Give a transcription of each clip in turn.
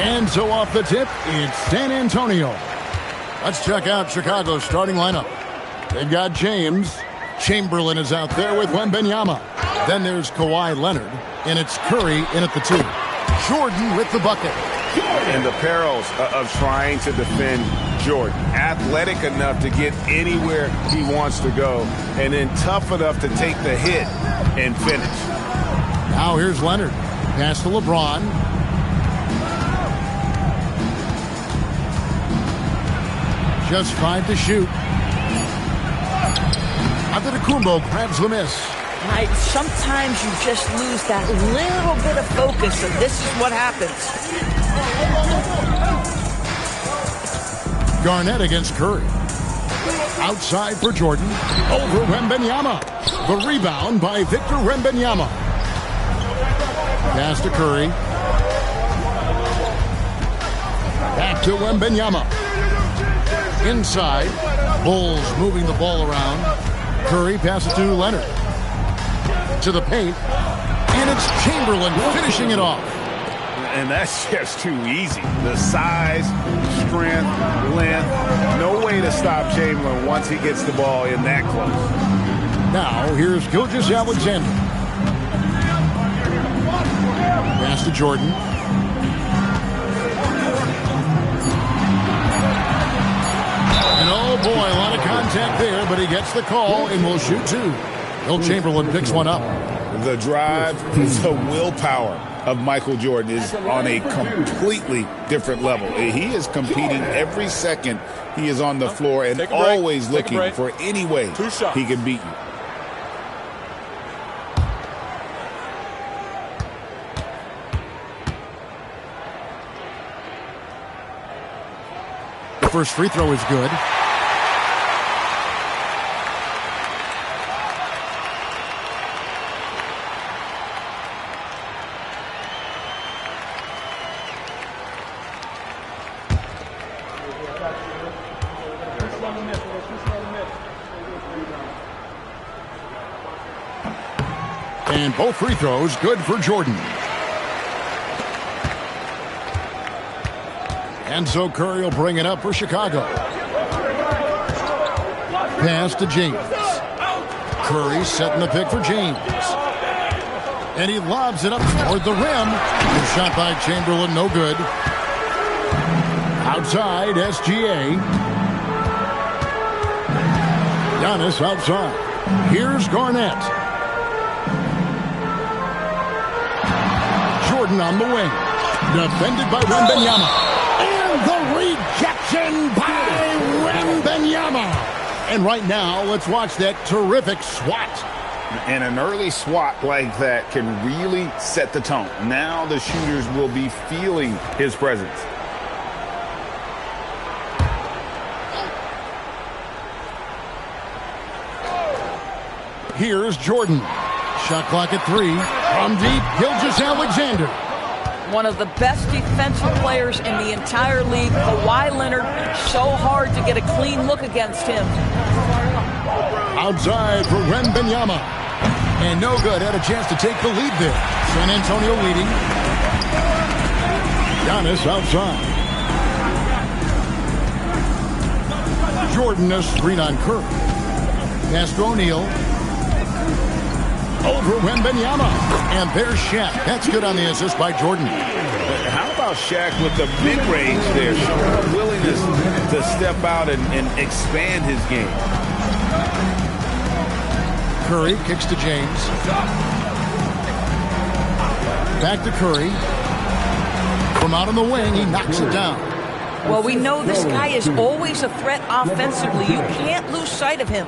And so off the tip, it's San Antonio. Let's check out Chicago's starting lineup. They've got James. Chamberlain is out there with Wembanyama. Then there's Kawhi Leonard. And it's Curry in at the 2. Jordan with the bucket. And the perils of trying to defend Jordan. Athletic enough to get anywhere he wants to go. And then tough enough to take the hit and finish. Now here's Leonard. Pass to LeBron. Just 5 to shoot. Antetokounmpo grabs the miss. Right, sometimes you just lose that little bit of focus, and this is what happens. Garnett against Curry. Outside for Jordan. Over Wembanyama. The rebound by Victor Wembanyama. Pass to Curry. Back to Wembanyama. Inside. Bulls moving the ball around. Curry passes to Leonard. To the paint. And it's Chamberlain finishing it off. And that's just too easy. The size, strength, length. No way to stop Chamberlain once he gets the ball in that close. Now, here's Gilgeous-Alexander. Pass to Jordan. And oh boy, a lot of contact there, but he gets the call and will shoot 2. Will Chamberlain picks one up. The drive, the willpower of Michael Jordan is on a completely different level. He is competing every second he is on the floor and always looking for any way he can beat you. The first free throw is good. And both free throws good for Jordan. And so Curry will bring it up for Chicago. Pass to James. Curry setting the pick for James. And he lobs it up toward the rim. The shot by Chamberlain, no good. Outside, SGA. Giannis outside. Here's Garnett. Jordan on the wing. Defended by Wembanyama. And the rejection by Wembanyama. And right now, let's watch that terrific swat. And an early swat like that can really set the tone. Now the shooters will be feeling his presence. Here's Jordan. Shot clock at 3. From deep, Gilgeous-Alexander. One of the best defensive players in the entire league, Kawhi Leonard. So hard to get a clean look against him. Outside for Wembanyama. And no good. Had a chance to take the lead there. San Antonio leading. Giannis outside. Jordan a screen on Curry. Pass to O'Neal. Over Wembanyama. And there's Shaq. That's good on the assist by Jordan. How about Shaq with the mid-range there? Showing willingness to step out and expand his game. Curry kicks to James. Back to Curry. From out on the wing, he knocks it down. Well, we know this guy is always a threat offensively. You can't lose sight of him.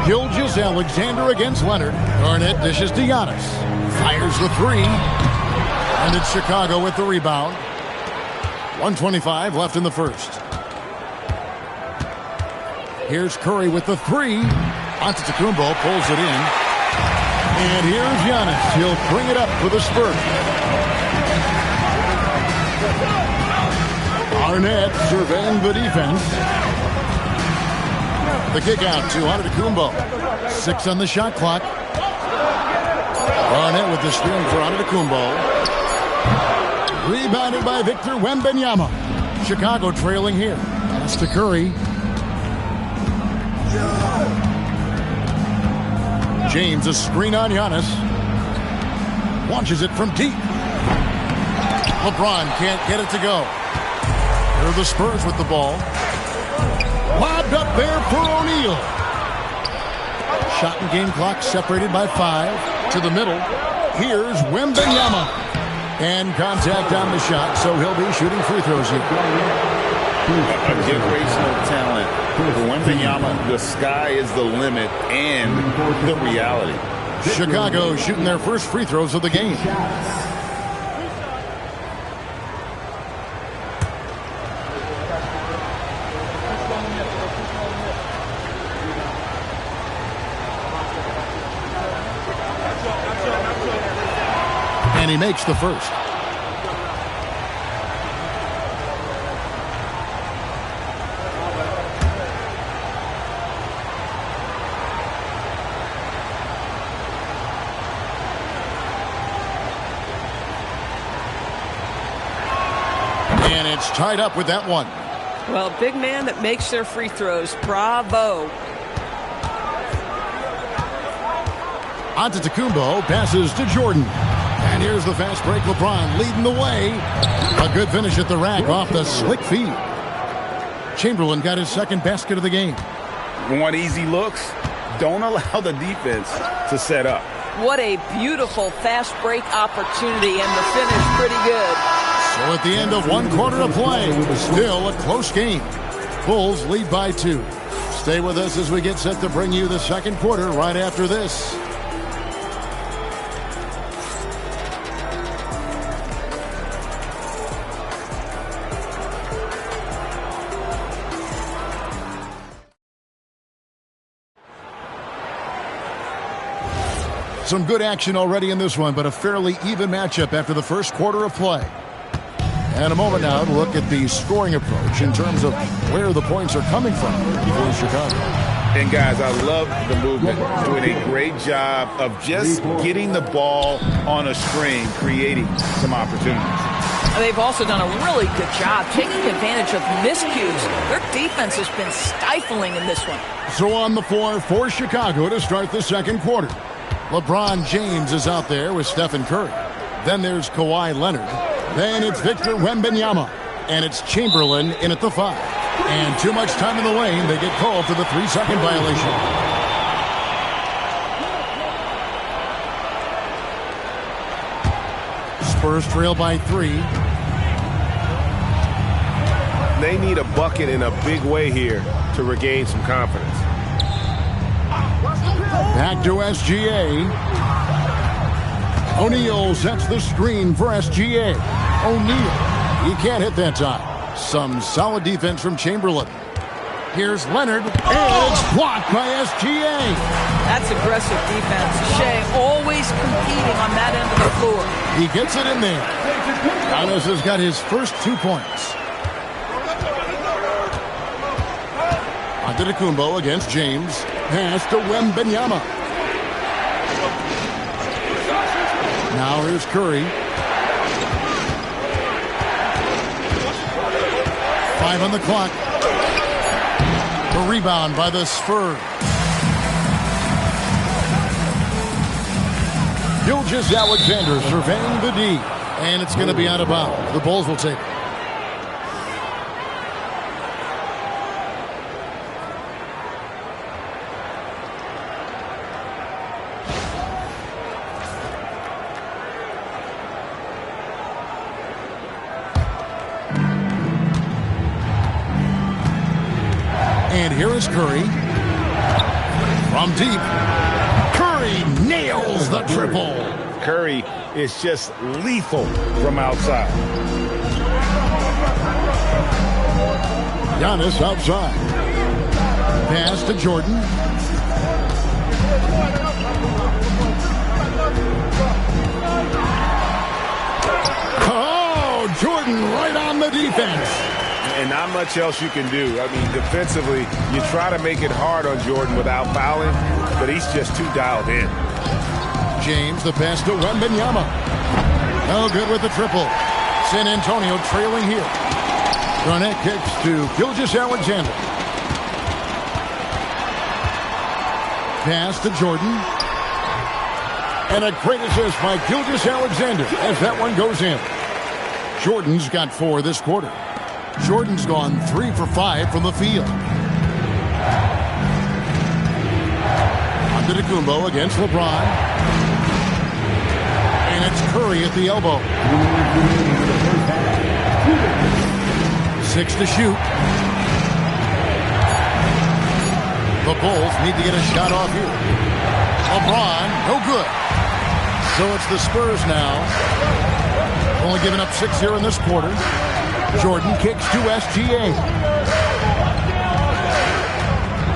Gilgeous-Alexander against Leonard. Garnett dishes to Giannis. Fires the 3. And it's Chicago with the rebound. 1:25 left in the first. Here's Curry with the 3. Antetokounmpo pulls it in. And here's Giannis. He'll bring it up for the spurt. Garnett surveying the defense. The kick out to Antetokounmpo. 6 on the shot clock. Barnett with the spin for Antetokounmpo. Rebounded by Victor Wembanyama. Chicago trailing here. Pass to Curry. James, a screen on Giannis. Launches it from deep. LeBron can't get it to go. Here are the Spurs with the ball. Lobbed up there for O'Neal. Shot and game clock separated by 5. To the middle. Here's Wembanyama. And contact on the shot, so he'll be shooting free throws here. A generational talent. For Wembanyama, the sky is the limit and the reality. Chicago shooting their first free throws of the game. And he makes the first. And it's tied up with that one. Well, big man that makes their free throws. Bravo. Antetokounmpo passes to Jordan. And here's the fast break. LeBron leading the way. A good finish at the rack off the slick feed. Chamberlain got his second basket of the game. Want easy looks? Don't allow the defense to set up. What a beautiful fast break opportunity, and the finish pretty good. So at the end of 1 quarter of play, still a close game. Bulls lead by 2. Stay with us as we get set to bring you the second quarter right after this. Some good action already in this one, but a fairly even matchup after the first quarter of play. And a moment now to look at the scoring approach in terms of where the points are coming from for Chicago. And guys, I love the movement, doing a great job of just getting the ball on a string, creating some opportunities. They've also done a really good job taking advantage of miscues. Their defense has been stifling in this one. So on the floor for Chicago to start the second quarter. LeBron James is out there with Stephen Curry. Then there's Kawhi Leonard. Then it's Victor Wembanyama. And it's Chamberlain in at the 5. And too much time in the lane. They get called for the 3-second violation. Spurs trail by 3. They need a bucket in a big way here to regain some confidence. Back to SGA. O'Neal sets the screen for SGA. O'Neal. He can't hit that time. Some solid defense from Chamberlain. Here's Leonard. And it's blocked by SGA. That's aggressive defense. Shea always competing on that end of the floor. He gets it in there. Giannis has got his first 2 points. Antetokounmpo against James. Pass to Wembanyama. Now here's Curry. 5 on the clock. The rebound by the Spurs. Gilgeous-Alexander surveying the D. And it's going to be out of bounds. The Bulls will take it. And here is Curry. From deep. Curry nails the triple. Curry is just lethal from outside. Giannis outside. Pass to Jordan. Oh, Jordan right on the defense. And not much else you can do. I mean, defensively, you try to make it hard on Jordan without fouling, but he's just too dialed in. James, the pass to Wembanyama. No good with the triple. San Antonio trailing here. Garnett kicks to Gilgeous-Alexander. Pass to Jordan. And a great assist by Gilgeous-Alexander as that one goes in. Jordan's got 4 this quarter. Jordan's gone 3 for 5 from the field. Antetokounmpo against LeBron. And it's Curry at the elbow. 6 to shoot. The Bulls need to get a shot off here. LeBron, no good. So it's the Spurs now. Only giving up 6 here in this quarter. Jordan kicks to SGA.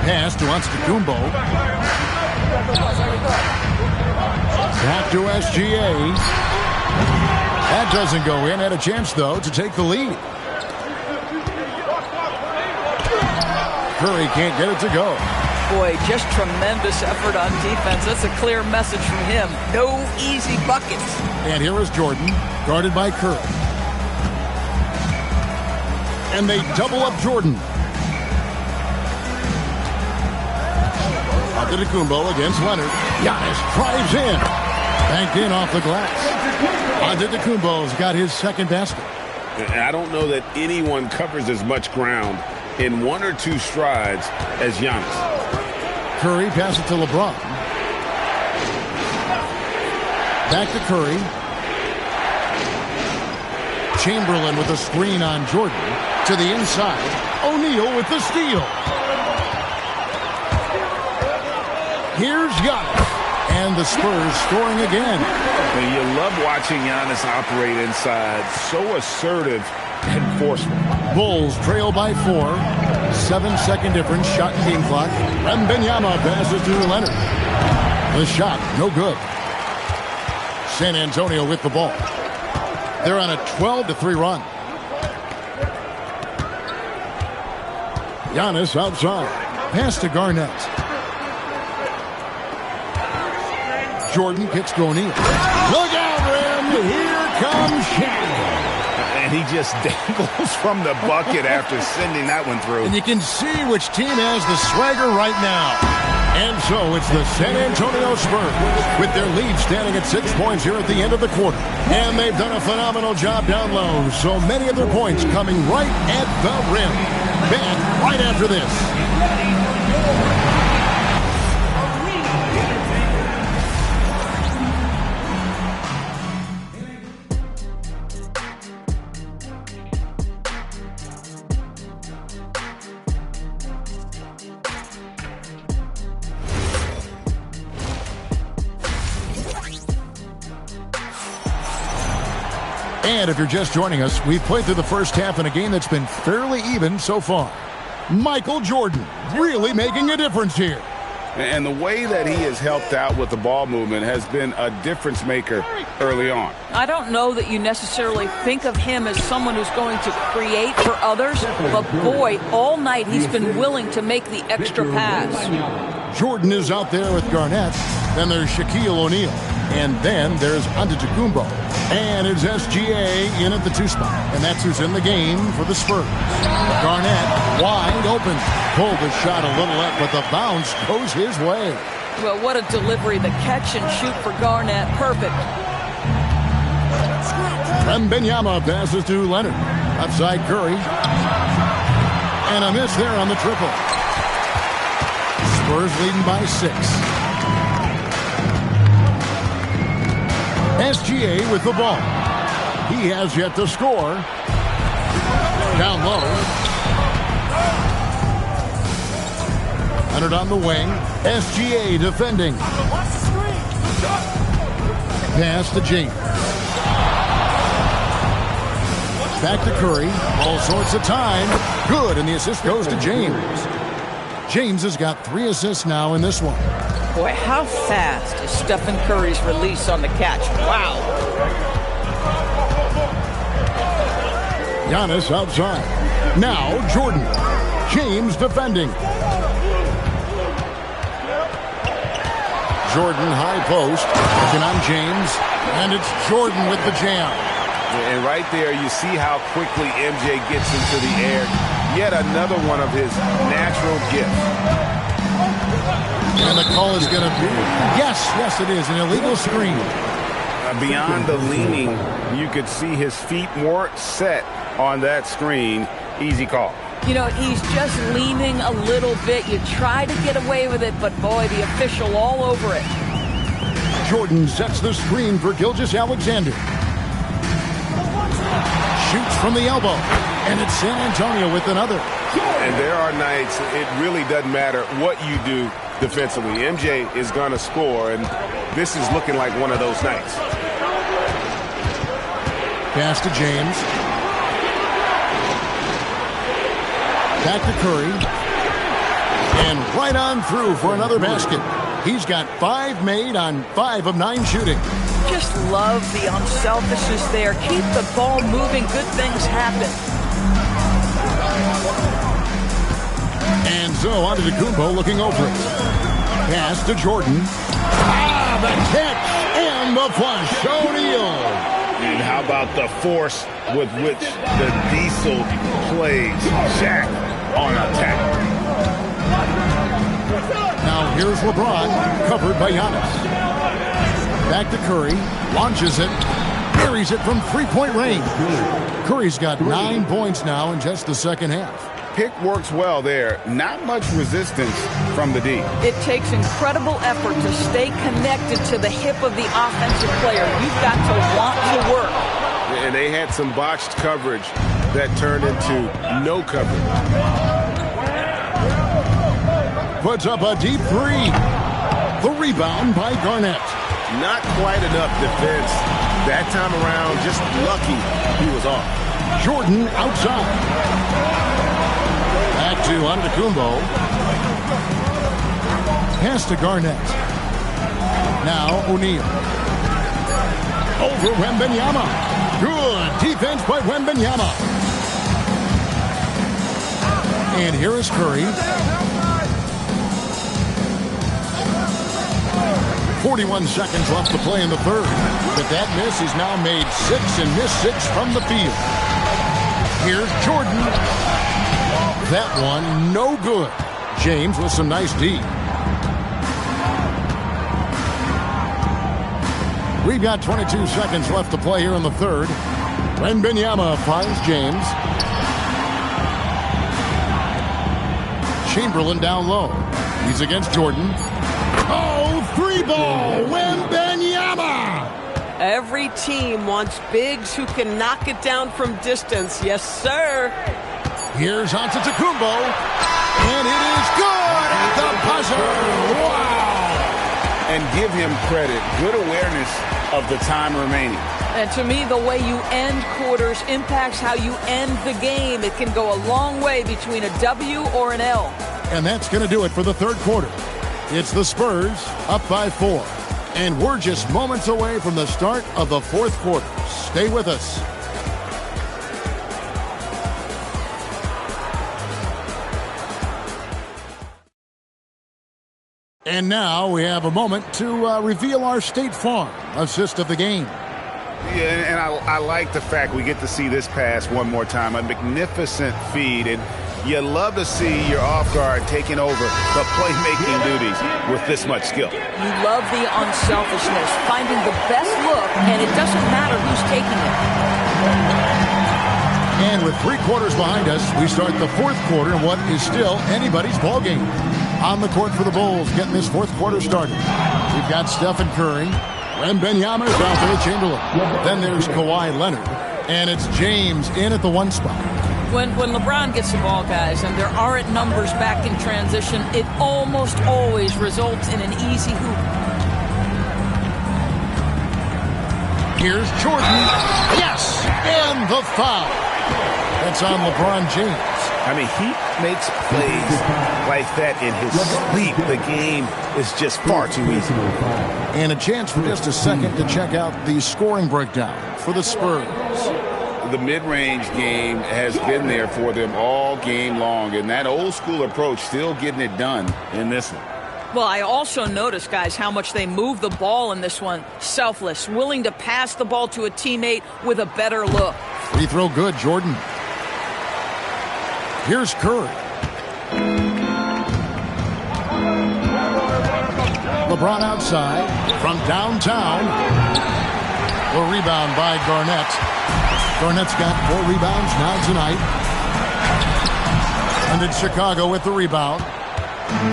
Pass to Antetokounmpo. Back to SGA. That doesn't go in. Had a chance, though, to take the lead. Curry can't get it to go. Boy, just tremendous effort on defense. That's a clear message from him. No easy buckets. And here is Jordan, guarded by Curry. And they double up Jordan. Antetokounmpo against Leonard. Giannis drives in. Banked in off the glass. Antetokounmpo's got his second basket. I don't know that anyone covers as much ground in 1 or 2 strides as Giannis. Curry passes to LeBron. Back to Curry. Chamberlain with a screen on Jordan. To the inside. O'Neal with the steal. Here's Giannis. And the Spurs scoring again. And you love watching Giannis operate inside. So assertive and forceful. Bulls trail by 4. 7-second difference. Shot and game clock. Wembanyama passes to Leonard. The shot, no good. San Antonio with the ball. They're on a 12-3 run. Giannis outside. Pass to Garnett. Jordan kicks to O'Neal. Look out, Rim! Here comes Shaq. And he just dangles from the bucket after sending that one through. And you can see which team has the swagger right now. And so it's the San Antonio Spurs with their lead standing at 6 points here at the end of the quarter. And they've done a phenomenal job down low. So many of their points coming right at the rim. Back right after this. And if you're just joining us, we've played through the first half in a game that's been fairly even so far. Michael Jordan really making a difference here. And the way that he has helped out with the ball movement has been a difference maker early on. I don't know that you necessarily think of him as someone who's going to create for others, but boy, all night he's been willing to make the extra pass. Jordan is out there with Garnett. Then there's Shaquille O'Neal. And then there's Antetokounmpo. And it's SGA in at the 2 spot. And that's who's in the game for the Spurs. Garnett wide open. Pulled the shot a little up, but the bounce goes his way. Well, what a delivery. The catch and shoot for Garnett. Perfect. Wembanyama passes to Leonard. Outside Curry. And a miss there on the triple. Spurs leading by 6. SGA with the ball. He has yet to score. Down low. Leonard on the wing. SGA defending. Pass to James. Back to Curry. All sorts of time. Good, and the assist goes to James. James has got 3 assists now in this one. Boy, how fast is Stephen Curry's release on the catch? Wow. Giannis outside. Now Jordan. James defending. Jordan, high post. Looking on James. And it's Jordan with the jam. And right there, you see how quickly MJ gets into the air. Yet another one of his natural gifts. And the call is going to be, yes, it is, an illegal screen. Beyond the leaning, you could see his feet more set on that screen. Easy call. You know, he's just leaning a little bit. You try to get away with it, but boy, the official all over it. Jordan sets the screen for Gilgeous-Alexander. Shoots from the elbow. And it's San Antonio with another. And there are nights it really doesn't matter what you do defensively. MJ is going to score, and this is looking like one of those nights. Pass to James. Back to Curry. And right on through for another basket. He's got 5 made on 5 of 9 shooting. Just love the unselfishness there. Keep the ball moving. Good things happen. And so on to Antetokounmpo looking over it. Pass to Jordan. The catch and the flush. O'Neal. And how about the force with which the Diesel plays Shaq on attack? Now here's LeBron, covered by Giannis. Back to Curry, launches it, buries it from three-point range. Curry's got 9 points now in just the second half. Pick works well there. Not much resistance from the D. It takes incredible effort to stay connected to the hip of the offensive player. You've got to want to work. And they had some botched coverage that turned into no coverage. Puts up a deep 3. The rebound by Garnett. Not quite enough defense. That time around, just lucky he was off. Jordan outside. Back to Antetokounmpo. Pass to Garnett. Now O'Neal. Over Wembanyama. Good defense by Wembanyama. And here is Curry. 41 seconds left to play in the third. But that miss has now made 6 and missed 6 from the field. Here's Jordan. That one no good. James with some nice D. We've got 22 seconds left to play here in the third. Wembanyama finds James. Chamberlain down low. He's against Jordan. Oh, 3-ball, Wembanyama! Every team wants bigs who can knock it down from distance. Yes, sir. Here's Antetokounmpo, and it is good at the buzzer. Wow! And give him credit. Good awareness of the time remaining. And to me, the way you end quarters impacts how you end the game. It can go a long way between a W or an L. And that's going to do it for the third quarter. It's the Spurs up by 4. And we're just moments away from the start of the fourth quarter. Stay with us. And now we have a moment to reveal our State Farm assist of the game. Yeah, and I like the fact we get to see this pass one more time. A magnificent feed, and you love to see your off guard taking over the playmaking duties with this much skill. You love the unselfishness, finding the best look, and it doesn't matter who's taking it. And with 3 quarters behind us, we start the fourth quarter in what is still anybody's ball game. On the court for the Bulls, getting this fourth quarter started. We've got Stephen Curry. Wembanyama is out there, Chamberlain. Then there's Kawhi Leonard. And it's James in at the 1 spot. When LeBron gets the ball, guys, and there aren't numbers back in transition, it almost always results in an easy hoop. Here's Jordan. Yes! And the foul. That's on LeBron James. I mean, he makes plays like that in his sleep. The game is just far too easy. And a chance for just a second to check out the scoring breakdown for the Spurs. The mid-range game has been there for them all game long, and that old school approach still getting it done in this one. Well, I also noticed, guys, how much they move the ball in this one. Selfless, willing to pass the ball to a teammate with a better look. Free throw good, Jordan. Here's Curry. LeBron outside from downtown. The rebound by Garnett. Garnett's got 4 rebounds now tonight. And it's Chicago with the rebound.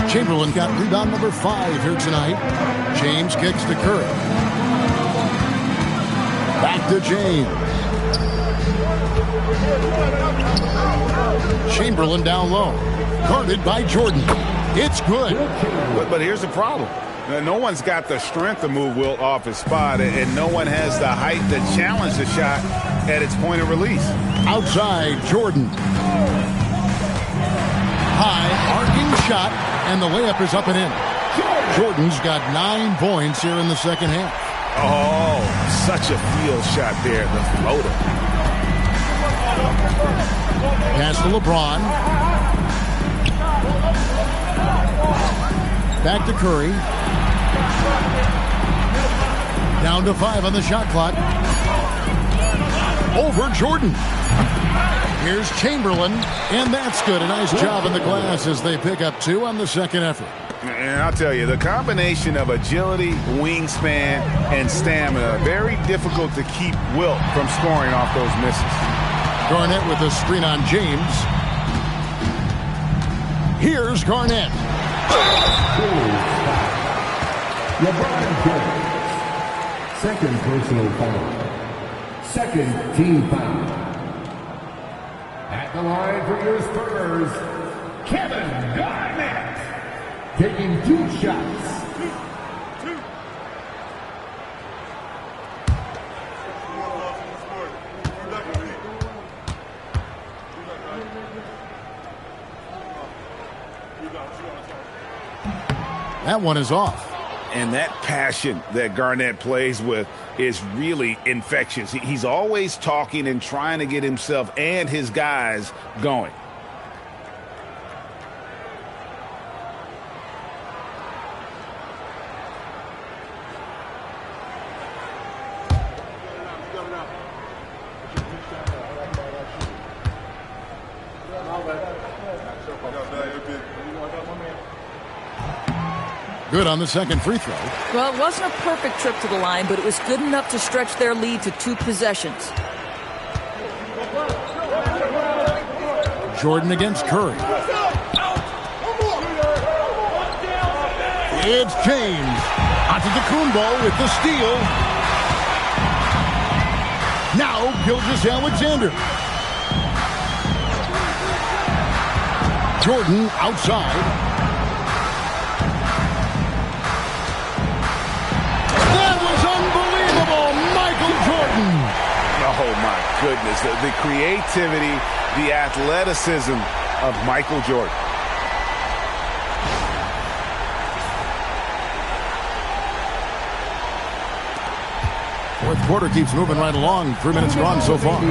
Chamberlain got rebound number 5 here tonight. James kicks to Curry. Back to James. Chamberlain down low. Guarded by Jordan. It's good. But here's the problem. No one's got the strength to move Wilt off his spot, and no one has the height to challenge the shot at its point of release. Outside, Jordan. High, arcing shot, and the layup is up and in. Jordan's got 9 points here in the second half. Oh, such a field shot there, the floater. Pass to LeBron. Back to Curry. Down to 5 on the shot clock. Over Jordan. Here's Chamberlain, and that's good. A nice job in the glass as they pick up 2 on the second effort. And I'll tell you, the combination of agility, wingspan, and stamina, very difficult to keep Wilt from scoring off those misses. Garnett with a screen on James. Here's Garnett. LeBron James. Second personal foul. Second team foul. At the line for your Spurs, Kevin Garnett. Taking 2 shots. That one is off. And that passion that Garnett plays with is really infectious. He's always talking and trying to get himself and his guys going. Good on the second free throw. Well, it wasn't a perfect trip to the line, but it was good enough to stretch their lead to 2 possessions. Jordan against Curry. It's James. Antetokounmpo with the steal. Now Gilgeous-Alexander. Jordan outside. Oh, my goodness. The creativity, the athleticism of Michael Jordan. Fourth quarter keeps moving right along. 3 minutes gone so far.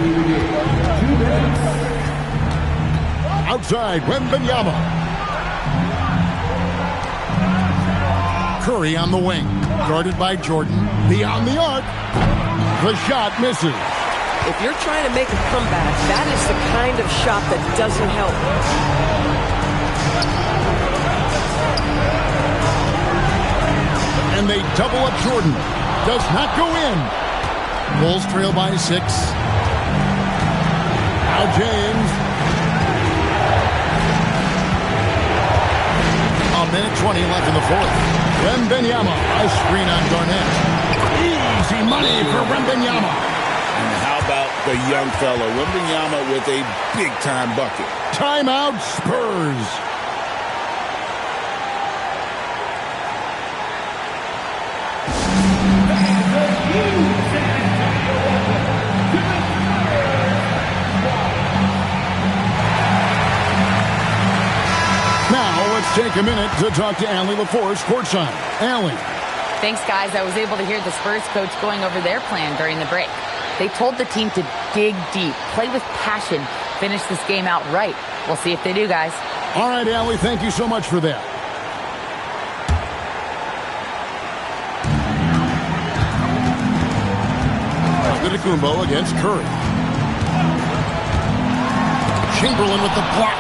Outside, Wembanyama. Curry on the wing. Guarded by Jordan. Beyond the arc. The shot misses. If you're trying to make a comeback, that is the kind of shot that doesn't help. And they double up Jordan. Does not go in. Bulls trail by 6. Now James. A minute 20 left in the fourth. Wembanyama, a screen on Garnett. Easy money for Wembanyama. And how about the young fella, Wembanyama, with a big-time bucket. Timeout, Spurs. Now, let's take a minute to talk to Allie LaForce courtside. Allie. Thanks, guys. I was able to hear the Spurs coach going over their plan during the break. They told the team to dig deep, play with passion, finish this game out right. We'll see if they do, guys. All right, Allie, thank you so much for that. Antetokounmpo against Curry. Chamberlain with the block.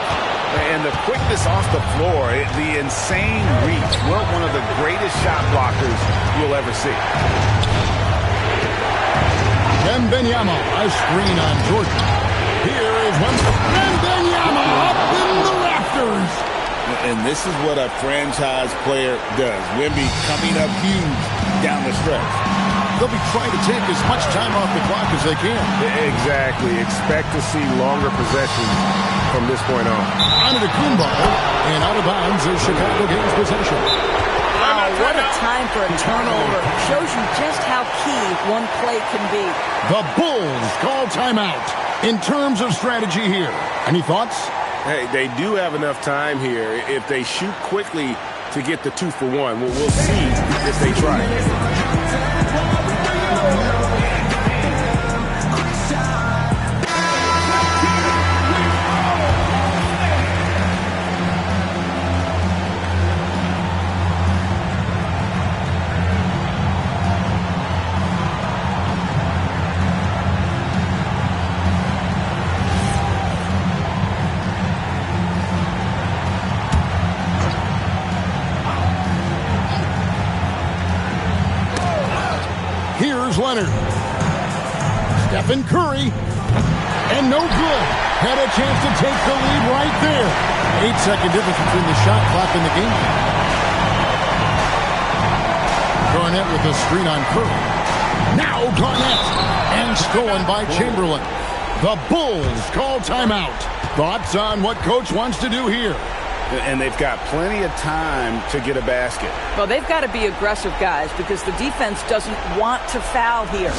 And the quickness off the floor, the insane reach. Well, one of the greatest shot blockers you'll ever see. Wembanyama, a screen on Jordan. Here is Wembanyama up in the rafters. And this is what a franchise player does. Wemby coming up huge down the stretch. They'll be trying to take as much time off the clock as they can. Exactly. Expect to see longer possessions from this point on. Antetokounmpo, and out of bounds as Chicago gains possession. Wow, what a time for a turnover. Shows you just how key one play can be. The Bulls call timeout. In terms of strategy here, any thoughts? Hey, they do have enough time here. If they shoot quickly to get the 2-for-1, we'll see if they try. Here's Leonard. Stephen Curry. And no good. Had a chance to take the lead right there. 8-second difference between the shot clock and the game. Garnett with a screen on Curry. Now Garnett. And stolen by Chamberlain. The Bulls call timeout. Thoughts on what coach wants to do here? And they've got plenty of time to get a basket. Well, they've got to be aggressive, guys, because the defense doesn't want to foul here.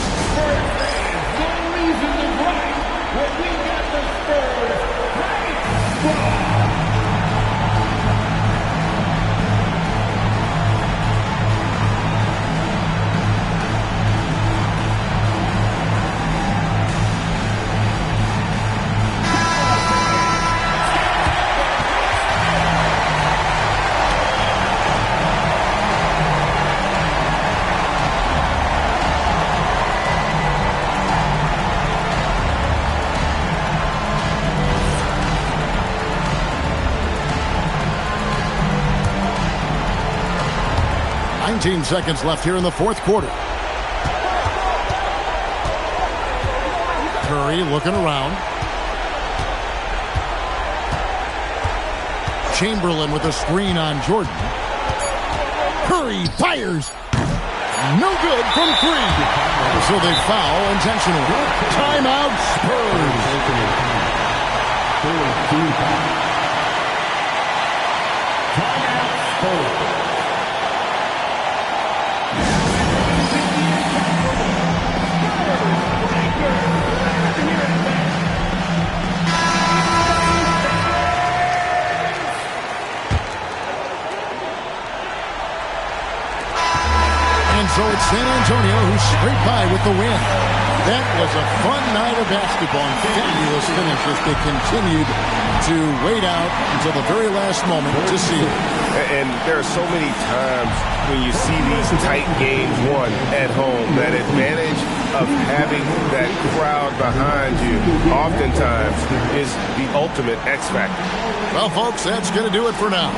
Seconds left here in the fourth quarter. Curry looking around. Chamberlain with a screen on Jordan. Curry fires. No good from three. So they foul intentionally. Timeout Spurs. Timeout Spurs. So it's San Antonio who scraped by with the win. That was a fun night of basketball and fabulous finish as they continued to wait out until the very last moment to see it. And there are so many times when you see these tight games won at home, that advantage of having that crowd behind you oftentimes is the ultimate X factor. Well, folks, that's going to do it for now.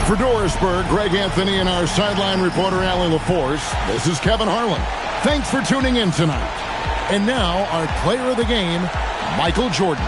For Dorisburg, Greg Anthony, and our sideline reporter, Allie LaForce, this is Kevin Harlan. Thanks for tuning in tonight. And now, our player of the game, Michael Jordan.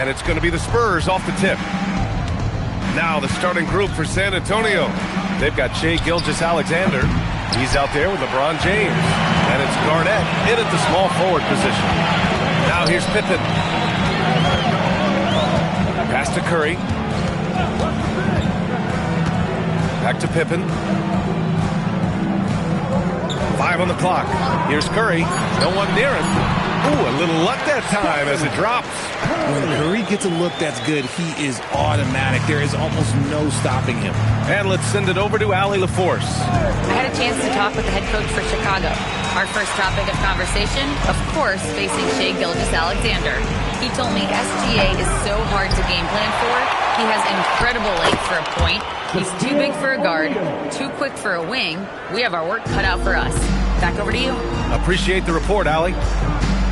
And it's going to be the Spurs off the tip. Now the starting group for San Antonio. They've got Shai Gilgeous-Alexander. He's out there with LeBron James. And it's Garnett in at the small forward position. Now here's Pippen. Pass to Curry. Back to Pippen. 5 on the clock. Here's Curry. No one near him. Ooh, a little luck that time as it drops. When Curry gets a look that's good, he is automatic. There is almost no stopping him. And let's send it over to Allie LaForce. I had a chance to talk with the head coach for Chicago. Our first topic of conversation, of course, facing Shai Gilgeous-Alexander. He told me SGA is so hard to game plan for. He has incredible length for a point. He's too big for a guard, too quick for a wing. We have our work cut out for us. Back over to you. Appreciate the report, Allie.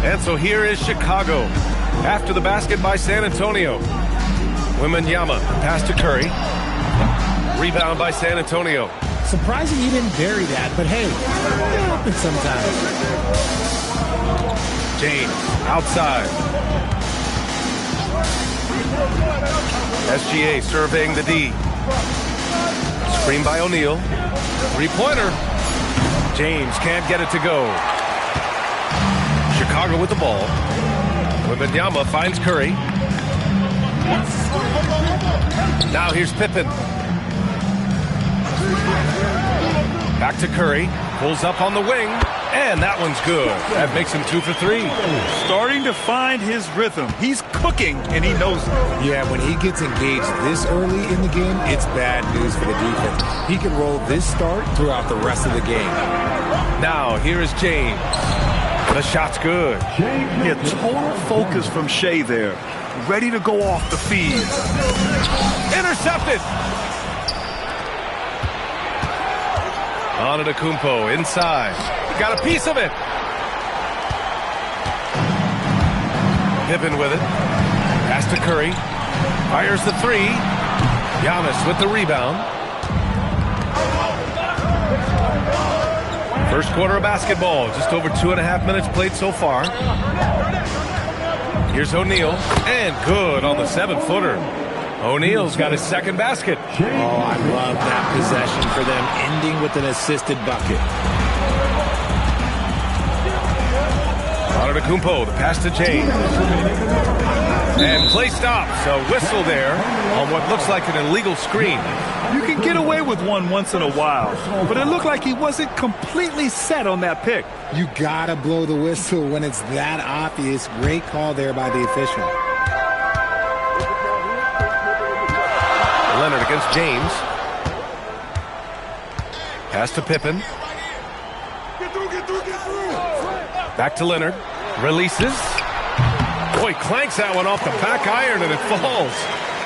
And so here is Chicago. After the basket by San Antonio. Wembanyama, pass to Curry. Rebound by San Antonio. Surprising he didn't bury that, but hey, it happens sometimes. James, outside. SGA surveying the D. Screen by O'Neal. Three-pointer. James can't get it to go. Chicago with the ball. Wembanyama finds Curry. Now here's Pippen. Back to Curry. Pulls up on the wing. And that one's good. That makes him 2 for 3. Starting to find his rhythm. He's cooking, and he knows it. Yeah, when he gets engaged this early in the game, it's bad news for the defense. He can roll this start throughout the rest of the game. Now, here is James. The shot's good. Yeah, total focus from Shai there. Ready to go off the feed. Intercepted. Antetokounmpo inside. Got a piece of it. Pippen with it. Pass to Curry. Fires the three. Giannis with the rebound. First quarter of basketball. Just over 2.5 minutes played so far. Here's O'Neal. And good on the 7-footer. O'Neal's got his second basket. Oh, I love that possession for them, ending with an assisted bucket. Antetokounmpo, the pass to James. And play stops. A whistle there on what looks like an illegal screen. You can get away with one once in a while, but it looked like he wasn't completely set on that pick. You gotta blow the whistle when it's that obvious. Great call there by the official. Leonard against James. Pass to Pippen. Back to Leonard. Releases. Boy, clanks that one off the back iron and it falls.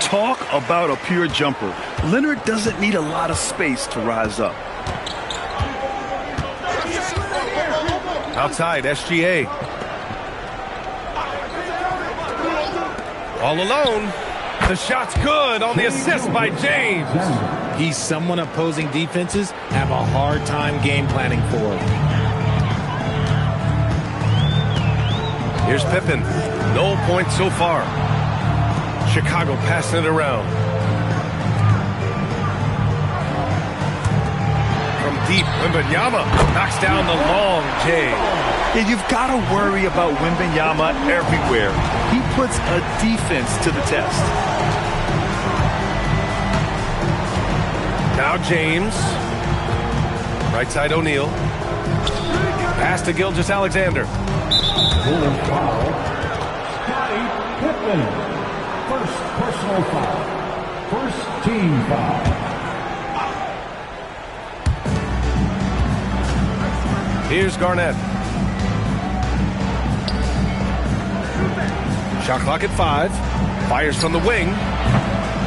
Talk about a pure jumper. Leonard doesn't need a lot of space to rise up. Outside, SGA. All alone. The shot's good on the assist by James. He's someone opposing defenses have a hard time game planning for. Here's Pippen. No points so far. Chicago passing it around. From deep, Wembanyama knocks down the long J. Yeah, you've got to worry about Wembanyama everywhere. He puts a defense to the test. Now James. Right side O'Neal. Pass to Gilgeous-Alexander. Foul. Scottie Pippen. First personal foul. First team foul. Here's Garnett. Shot clock at 5. Fires from the wing.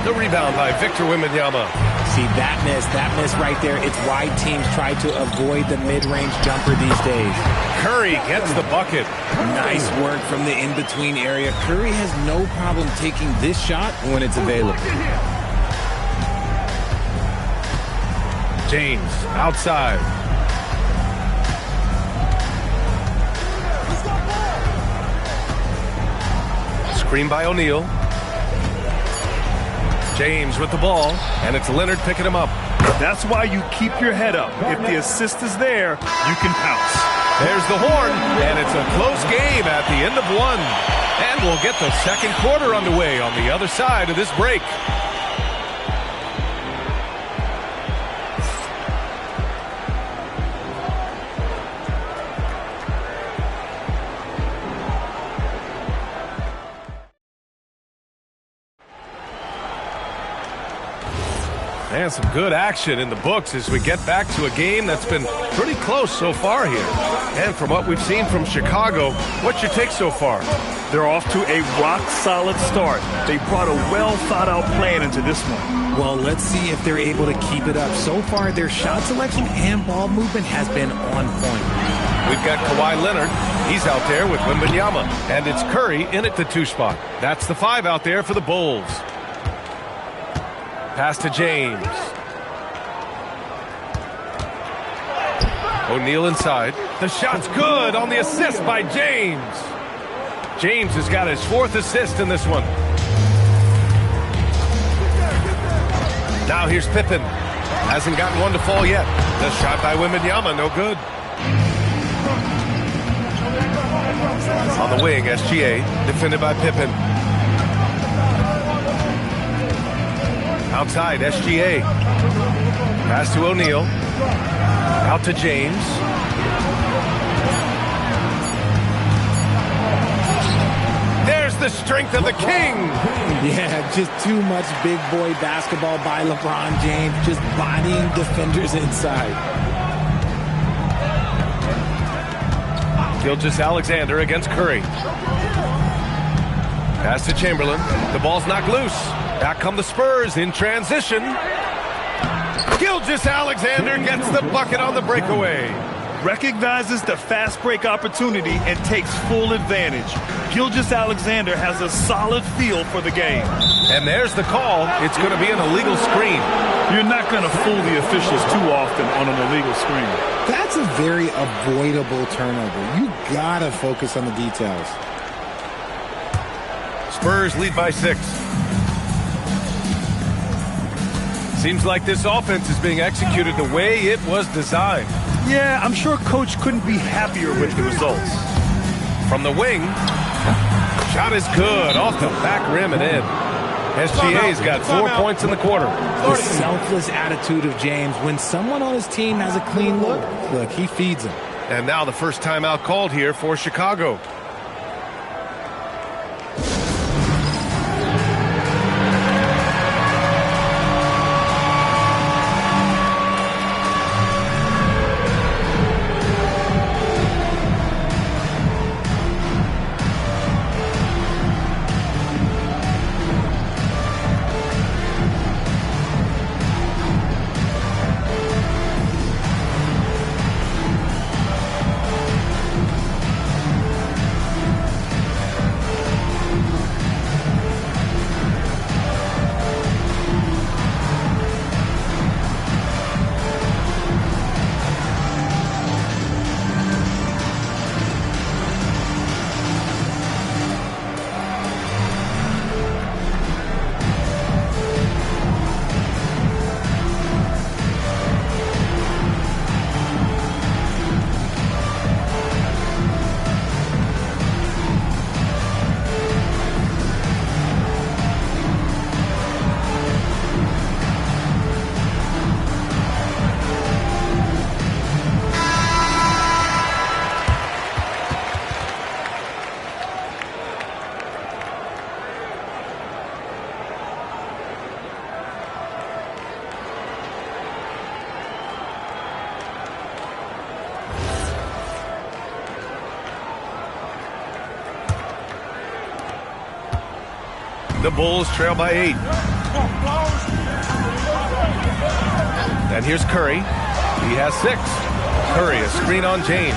The rebound by Victor Wembanyama. See, that miss right there, it's why teams try to avoid the mid-range jumper these days. Curry gets the bucket. Nice work from the in-between area. Curry has no problem taking this shot when it's available. James outside. Screen by O'Neal. James with the ball, and it's Leonard picking him up. That's why you keep your head up. If the assist is there, you can pounce. There's the horn, and it's a close game at the end of one. And we'll get the second quarter underway on the other side of this break. And some good action in the books as we get back to a game that's been pretty close so far here. And from what we've seen from Chicago, what's your take so far? They're off to a rock-solid start. They brought a well-thought-out plan into this one. Well, let's see if they're able to keep it up. So far, their shot selection and ball movement has been on point. We've got Kawhi Leonard. He's out there with Wembanyama. And it's Curry in at the 2 spot. That's the 5 out there for the Bulls. Pass to James. O'Neal inside. The shot's good on the assist by James. James has got his 4th assist in this one. Now here's Pippen. Hasn't gotten one to fall yet. The shot by Wembanyama, no good. On the wing, SGA, defended by Pippen. Outside, SGA. Pass to O'Neal. Out to James. There's the strength of the king. Yeah, just too much big boy basketball by LeBron James, just bodying defenders inside. Gilgeous-Alexander against Curry. Pass to Chamberlain. The ball's knocked loose. Back come the Spurs in transition. Gilgeous-Alexander gets the bucket on the breakaway. Recognizes the fast break opportunity and takes full advantage. Gilgeous-Alexander has a solid feel for the game. And there's the call. It's going to be an illegal screen. You're not going to fool the officials too often on an illegal screen. That's a very avoidable turnover. You got to focus on the details. Spurs lead by 6. Seems like this offense is being executed the way it was designed. Yeah, I'm sure Coach couldn't be happier with the results. From the wing, shot is good, off the back rim and in. SGA's got 4 points in the quarter. The selfless attitude of James. When someone on his team has a clean look, he feeds them. And now the first timeout called here for Chicago. The Bulls trail by 8. And here's Curry. He has 6. Curry, a screen on James.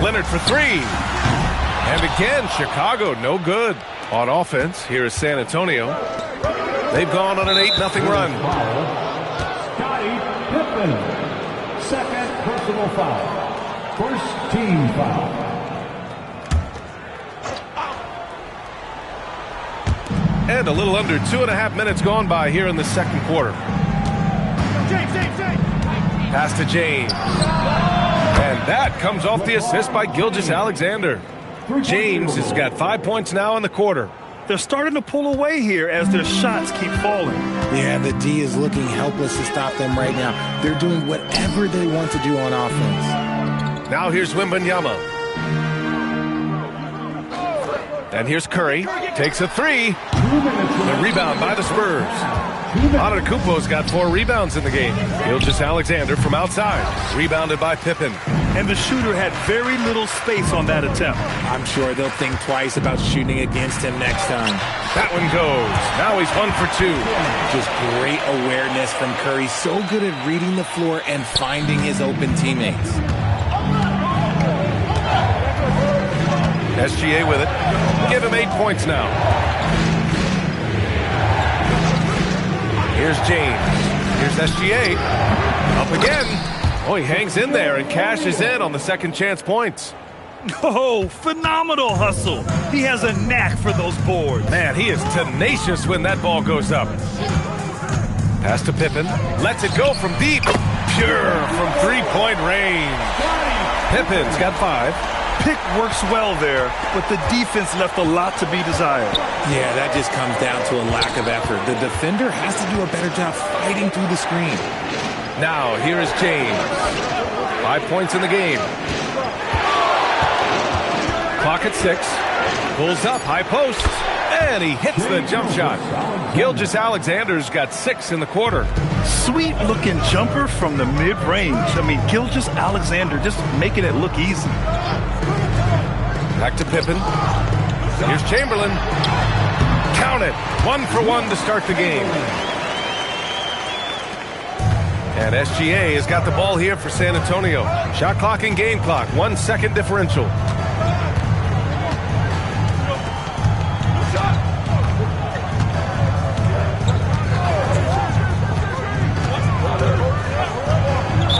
Leonard for 3. And again, Chicago, no good. On offense, here is San Antonio. They've gone on an 8-0 run. Scottie Pippen. Second personal foul. First team foul. And a little under 2.5 minutes gone by here in the second quarter. Pass to James. And that comes off the assist by Gilgeous-Alexander. James has got 5 points now in the quarter. They're starting to pull away here as their shots keep falling. Yeah, the D is looking helpless to stop them right now. They're doing whatever they want to do on offense. Now here's Wembanyama. And here's Curry. Takes a three. The rebound by the Spurs. Antetokounmpo's got 4 rebounds in the game. Gilgeous-Alexander from outside. Rebounded by Pippen. And the shooter had very little space on that attempt. I'm sure they'll think twice about shooting against him next time. That one goes. Now he's 1 for 2. Just great awareness from Curry. So good at reading the floor and finding his open teammates. SGA with it. Give him 8 points now. Here's James. Here's SGA. Up again. Oh, he hangs in there and cashes in on the second chance points. Oh, phenomenal hustle. He has a knack for those boards. Man, he is tenacious when that ball goes up. Pass to Pippen. Lets it go from deep. Pure from three-point range. Pippen's got 5. Pick works well there, but the defense left a lot to be desired. Yeah, that just comes down to a lack of effort. The defender has to do a better job fighting through the screen. Now, here is James. 5 points in the game. Clock at 6. Pulls up, high post, and he hits the jump shot. Gilgeous-Alexander's got 6 in the quarter. Sweet-looking jumper from the mid-range. I mean, Gilgeous-Alexander just making it look easy. Back to Pippen. Here's Chamberlain. Count it. 1 for 1 to start the game. And SGA has got the ball here for San Antonio. Shot clock and game clock. 1 second differential.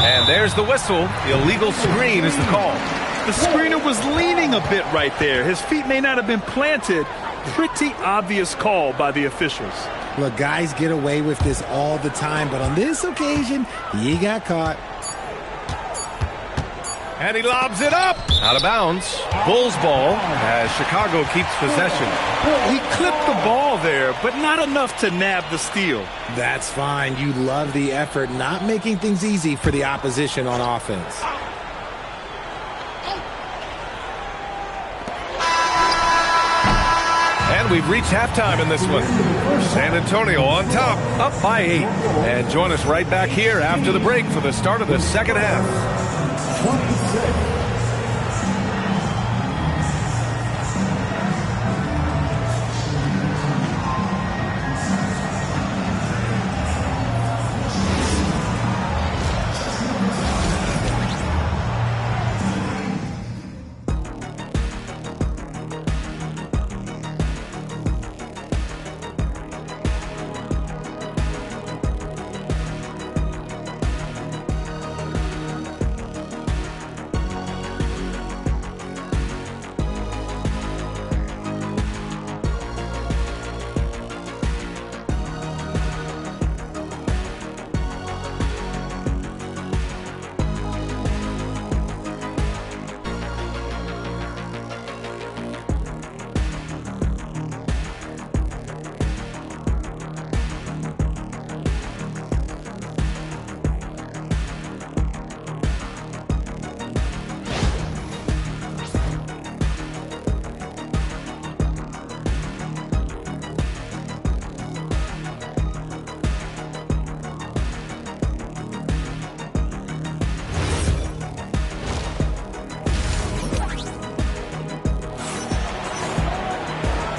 And there's the whistle. The illegal screen is the call. The screener was leaning a bit right there. His feet may not have been planted. Pretty obvious call by the officials. Look, guys get away with this all the time, but on this occasion, he got caught. And he lobs it up. Out of bounds. Bulls ball as Chicago keeps possession. He clipped the ball there, but not enough to nab the steal. That's fine. You love the effort, not making things easy for the opposition on offense. And we've reached halftime in this one. San Antonio on top, up by 8. And join us right back here after the break for the start of the second half. 26.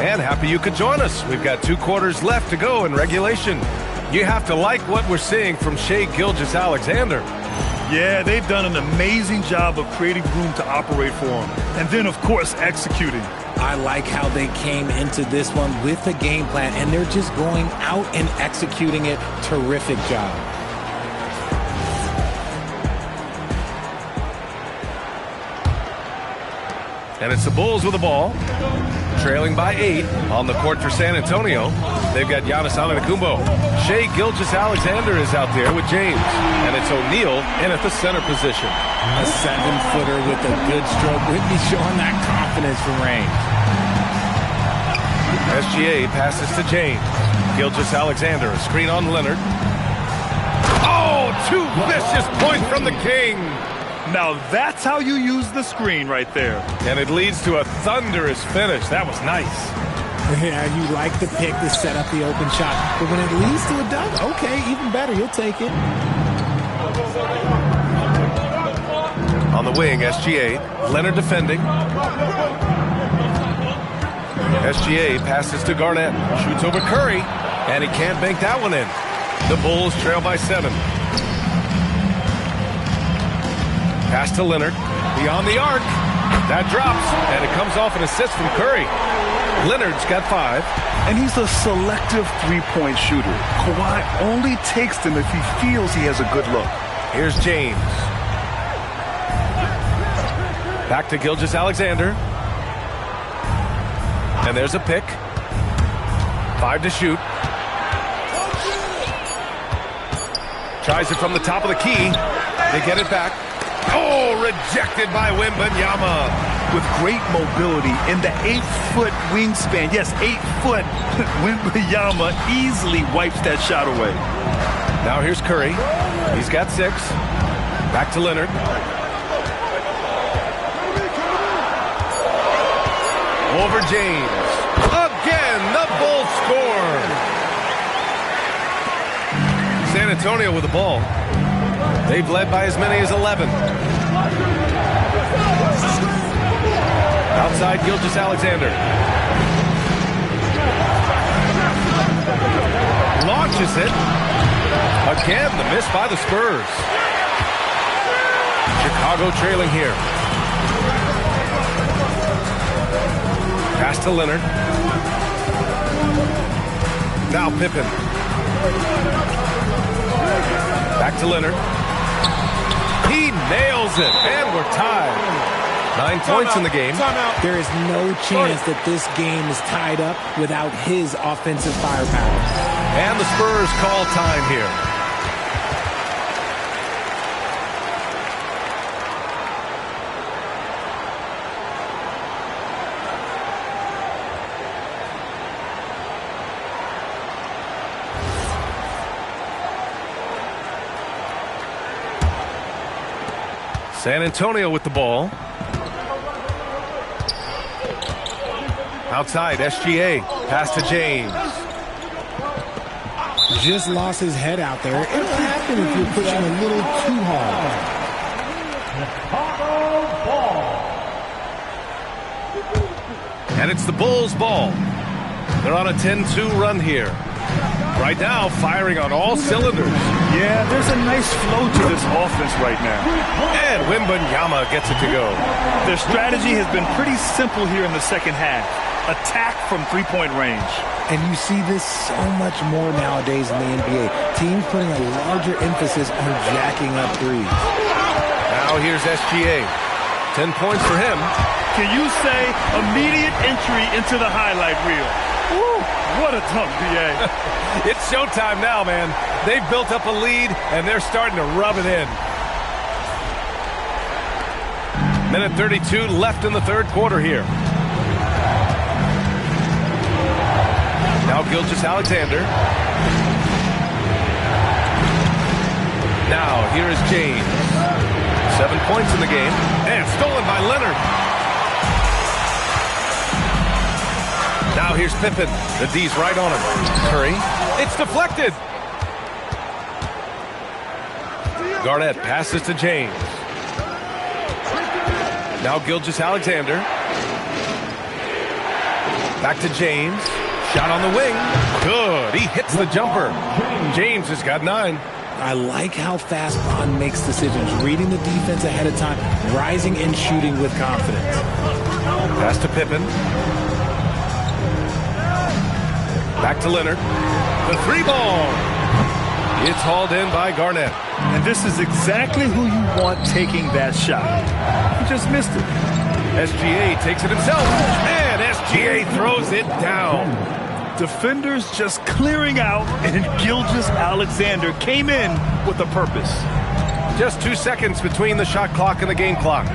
And happy you could join us. We've got 2 quarters left to go in regulation. You have to like what we're seeing from Shai Gilgeous-Alexander. Yeah, they've done an amazing job of creating room to operate for him. And then, of course, executing. I like how they came into this one with a game plan, and they're just going out and executing it. Terrific job. And it's the Bulls with the ball. trailing by 8 on the court for San Antonio. They've got Giannis Antetokounmpo. Shai Gilgeous-Alexander is out there with James. And it's O'Neal in at the center position. A 7-footer with a good stroke. Whitney showing that confidence from range. SGA passes to James. Gilgeous-Alexander, a screen on Leonard. Oh, 2 vicious points from the King. Now that's how you use the screen right there. And it leads to a thunderous finish. That was nice. Yeah, you like the pick to set up the open shot. But when it leads to a dunk, okay, even better. You'll take it. On the wing, SGA. Leonard defending. SGA passes to Garnett. Shoots over Curry. And he can't bank that one in. The Bulls trail by 7. Pass to Leonard. Beyond the arc. That drops. And it comes off an assist from Curry. Leonard's got 5. And he's a selective three-point shooter. Kawhi only takes them if he feels he has a good look. Here's James. Back to Gilgeous-Alexander. And there's a pick. 5 to shoot. Tries it from the top of the key. They get it back. Oh, rejected by Wembanyama. With great mobility in the 8-foot wingspan. Yes, 8 foot. Wembanyama easily wipes that shot away. Now here's Curry. He's got 6. Back to Leonard. Over James. Again, the Bulls score. San Antonio with the ball. They've led by as many as 11. Outside, Gilgeous-Alexander. Launches it. Again, the miss by the Spurs. Chicago trailing here. Pass to Leonard. Now Pippen. Back to Leonard. He nails it, and we're tied. 9 points in the game. There is no chance that this game is tied up without his offensive firepower. And the Spurs call time here. San Antonio with the ball. Outside, SGA. Pass to James. Just lost his head out there. It'll happen if you're pushing a little too hard. And it's the Bulls' ball. They're on a 10-2 run here. Right now, firing on all cylinders. Yeah, there's a nice flow to this offense right now. And Wembanyama gets it to go. Their strategy has been pretty simple here in the second half. Attack from three-point range. And you see this so much more nowadays in the NBA. Teams putting a larger emphasis on jacking up threes. Now here's SGA. 10 points for him. Can you say immediate entry into the highlight reel? Woo, what a dunk, BA. It's showtime now, man. They've built up a lead, and they're starting to rub it in. Minute 32 left in the third quarter here. Now Gilgeous-Alexander. Now here is James. 7 points in the game. And stolen by Leonard. Now here's Pippen. The D's right on him. Curry. It's deflected. Garnett passes to James. Now Gilgeous-Alexander. Back to James. Shot on the wing. Good. He hits the jumper. James has got 9. I like how fast Bond makes decisions, reading the defense ahead of time, rising and shooting with confidence. Pass to Pippen. Back to Leonard. The 3-ball. It's hauled in by Garnett. And this is exactly who you want taking that shot. He just missed it. SGA takes it himself. And SGA throws it down. Defenders just clearing out, and Gilgeous-Alexander came in with a purpose. Just 2 seconds between the shot clock and the game clock.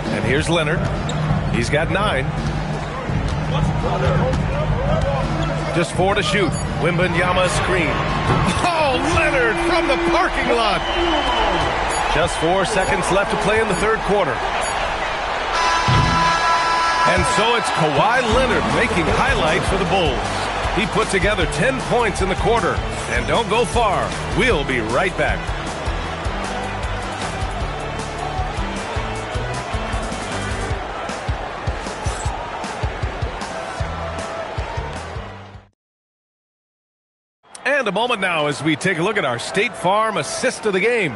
And here's Leonard. He's got 9. Just 4 to shoot. Wembanyama screen. Oh, Leonard from the parking lot. Just 4 seconds left to play in the third quarter. And so it's Kawhi Leonard making highlights for the Bulls. He put together 10 points in the quarter. And don't go far. We'll be right back. And a moment now as we take a look at our State Farm assist of the game.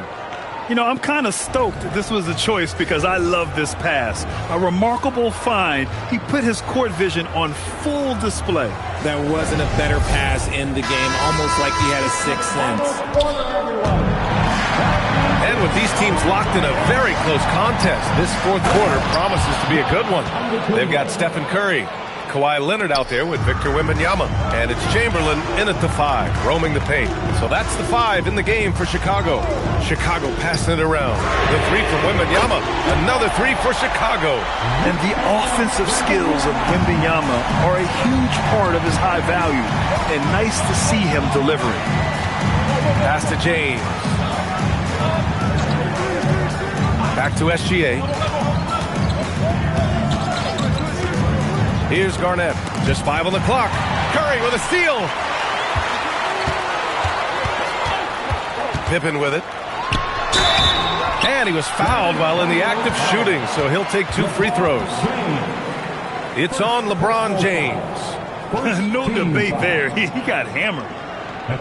You know, I'm kind of stoked this was a choice because I love this pass. A remarkable find. He put his court vision on full display. There wasn't a better pass in the game, almost like he had a sixth sense. And with these teams locked in a very close contest, this fourth quarter promises to be a good one. They've got Stephen Curry, Kawhi Leonard out there with Victor Wembanyama. And it's Chamberlain in at the 5, roaming the paint. So that's the 5 in the game for Chicago. Chicago passing it around. The 3 from Wembanyama. Another 3 for Chicago. And the offensive skills of Wembanyama are a huge part of his high value. And nice to see him delivering. Pass to James. Back to SGA. Here's Garnett. Just 5 on the clock. Curry with a steal. Pippen with it. And he was fouled while in the act of shooting, so he'll take 2 free throws. It's on LeBron James. No debate there. He got hammered.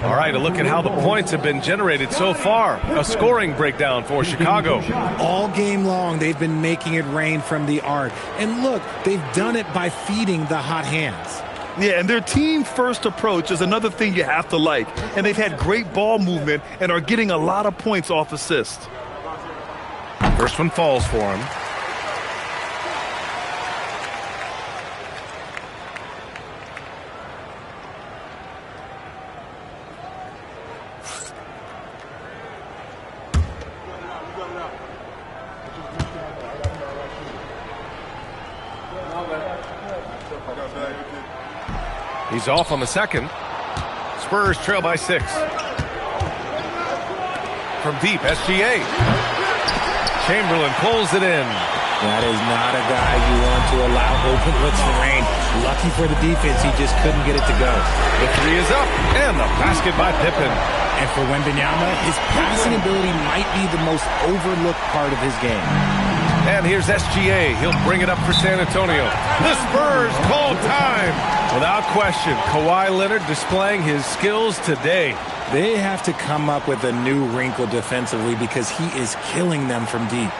All right, a look at how the points have been generated so far. A scoring breakdown for Chicago. All game long, they've been making it rain from the arc. And look, they've done it by feeding the hot hands. Yeah, and their team-first approach is another thing you have to like. And they've had great ball movement and are getting a lot of points off assists. First one falls for him. He's off on the second. Spurs trail by 6. From deep, SGA. Chamberlain pulls it in. That is not a guy you want to allow open looks for rain. Lucky for the defense, he just couldn't get it to go. The 3 is up, and the basket by Pippen. And for Wembanyama, his passing ability might be the most overlooked part of his game. And here's SGA. He'll bring it up for San Antonio. The Spurs call time. Without question, Kawhi Leonard displaying his skills today. They have to come up with a new wrinkle defensively because he is killing them from deep.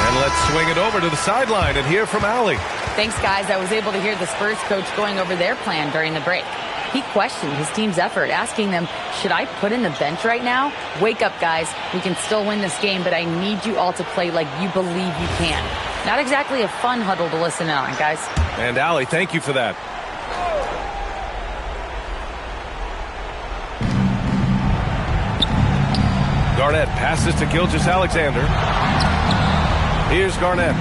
And let's swing it over to the sideline and hear from Allie. Thanks, guys. I was able to hear the Spurs coach going over their plan during the break. He questioned his team's effort, asking them, should I put in the bench right now? Wake up, guys. We can still win this game, but I need you all to play like you believe you can. Not exactly a fun huddle to listen on, guys. And Allie, thank you for that. Garnett passes to Gilgeous-Alexander. Here's Garnett.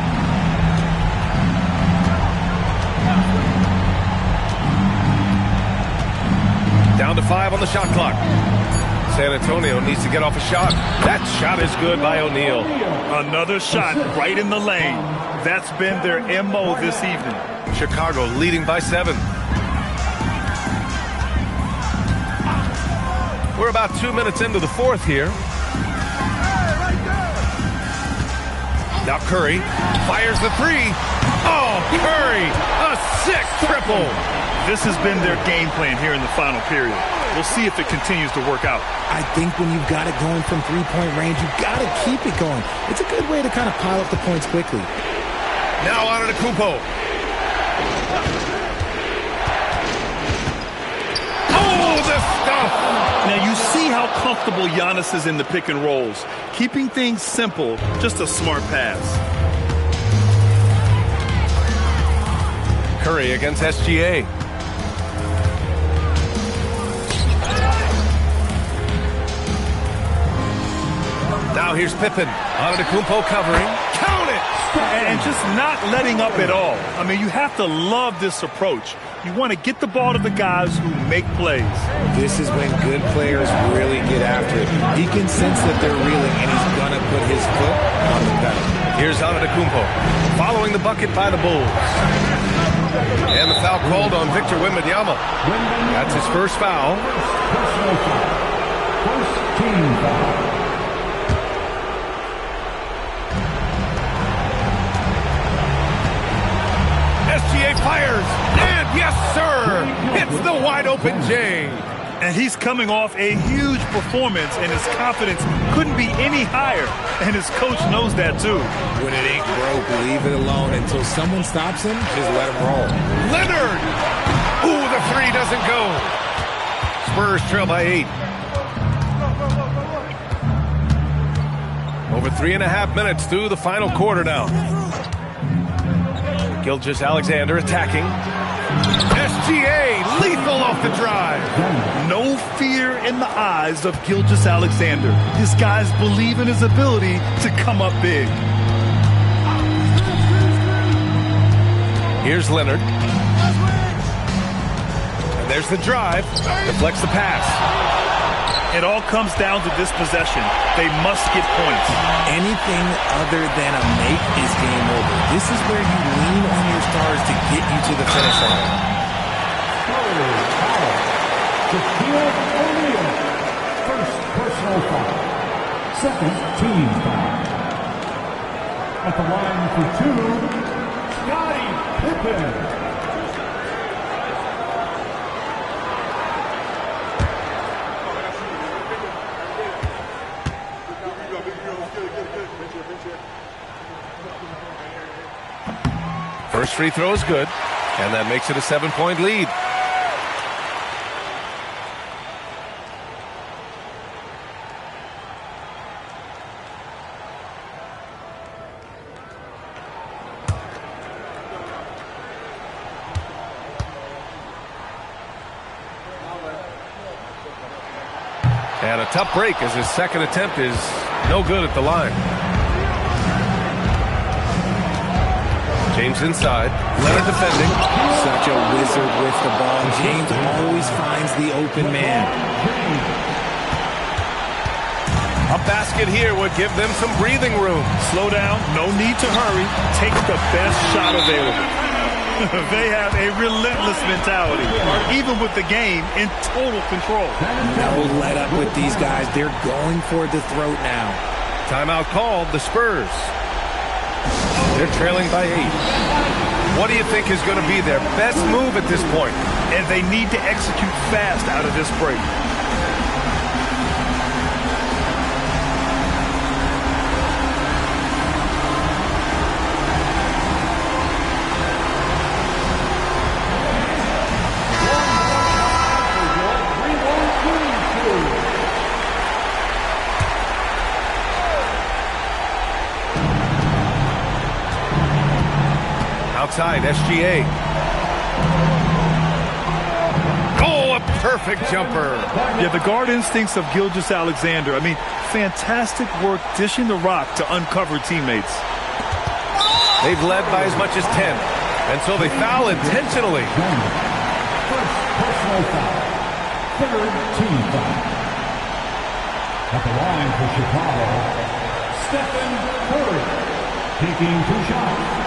Down to 5 on the shot clock. San Antonio needs to get off a shot. That shot is good by O'Neal. Another shot right in the lane. That's been their MO this evening. Chicago leading by 7. We're about 2 minutes into the fourth here. Now Curry fires the 3. Oh, Curry, a sick triple. This has been their game plan here in the final period. We'll see if it continues to work out. I think when you've got it going from three-point range, you've got to keep it going. It's a good way to kind of pile up the points quickly. Now on to Kupo. Oh, the stop how comfortable Giannis is in the pick and rolls. Keeping things simple, just a smart pass. Curry against SGA. Now here's Pippen. Antetokounmpo covering. Count it! And just not letting up at all. I mean, you have to love this approach. You want to get the ball to the guys who make plays. This is when good players really get after it. He can sense that they're reeling, and he's going to put his foot on the pedal. Here's Antetokounmpo following the bucket by the Bulls. And the foul called on Victor Wembanyama. That's his first foul. First team foul. SGA fires, and yes, sir, hits the wide-open J. And he's coming off a huge performance, and his confidence couldn't be any higher. And his coach knows that, too. When it ain't broke, leave it alone. Until someone stops him, just let him roll. Leonard! Ooh, the three doesn't go. Spurs trail by 8. Over 3.5 minutes through the final quarter now. Gilgeous-Alexander attacking. SGA lethal off the drive. No fear in the eyes of Gilgeous-Alexander. This guy's believe in his ability to come up big. Here's Leonard. And there's the drive. Deflects the pass. It all comes down to this possession. They must get points. Anything other than a make is game over. This is where you lean on your stars to get you to the finish line. Shaquille O'Neal. First personal foul. Second team foul. At the line for 2, Scottie Pippen. First free throw is good, and that makes it a 7-point lead. And a tough break as his second attempt is no good at the line. James inside. Leonard defending. Such a wizard with the ball. James always finds the open man. A basket here would give them some breathing room. Slow down. No need to hurry. Take the best shot available. They have a relentless mentality, even with the game in total control. No let up with these guys. They're going for the throat now. Timeout called, the Spurs. They're trailing by 8. What do you think is going to be their best move at this point? And they need to execute fast out of this break. Outside, SGA. Oh, a perfect jumper. Yeah, the guard instincts of Gilgeous-Alexander. I mean, fantastic work dishing the rock to uncover teammates. They've led by as much as 10, and so they foul intentionally. First personal foul. Third team foul. At the line for Chicago, Stephen Curry, taking 2 shots.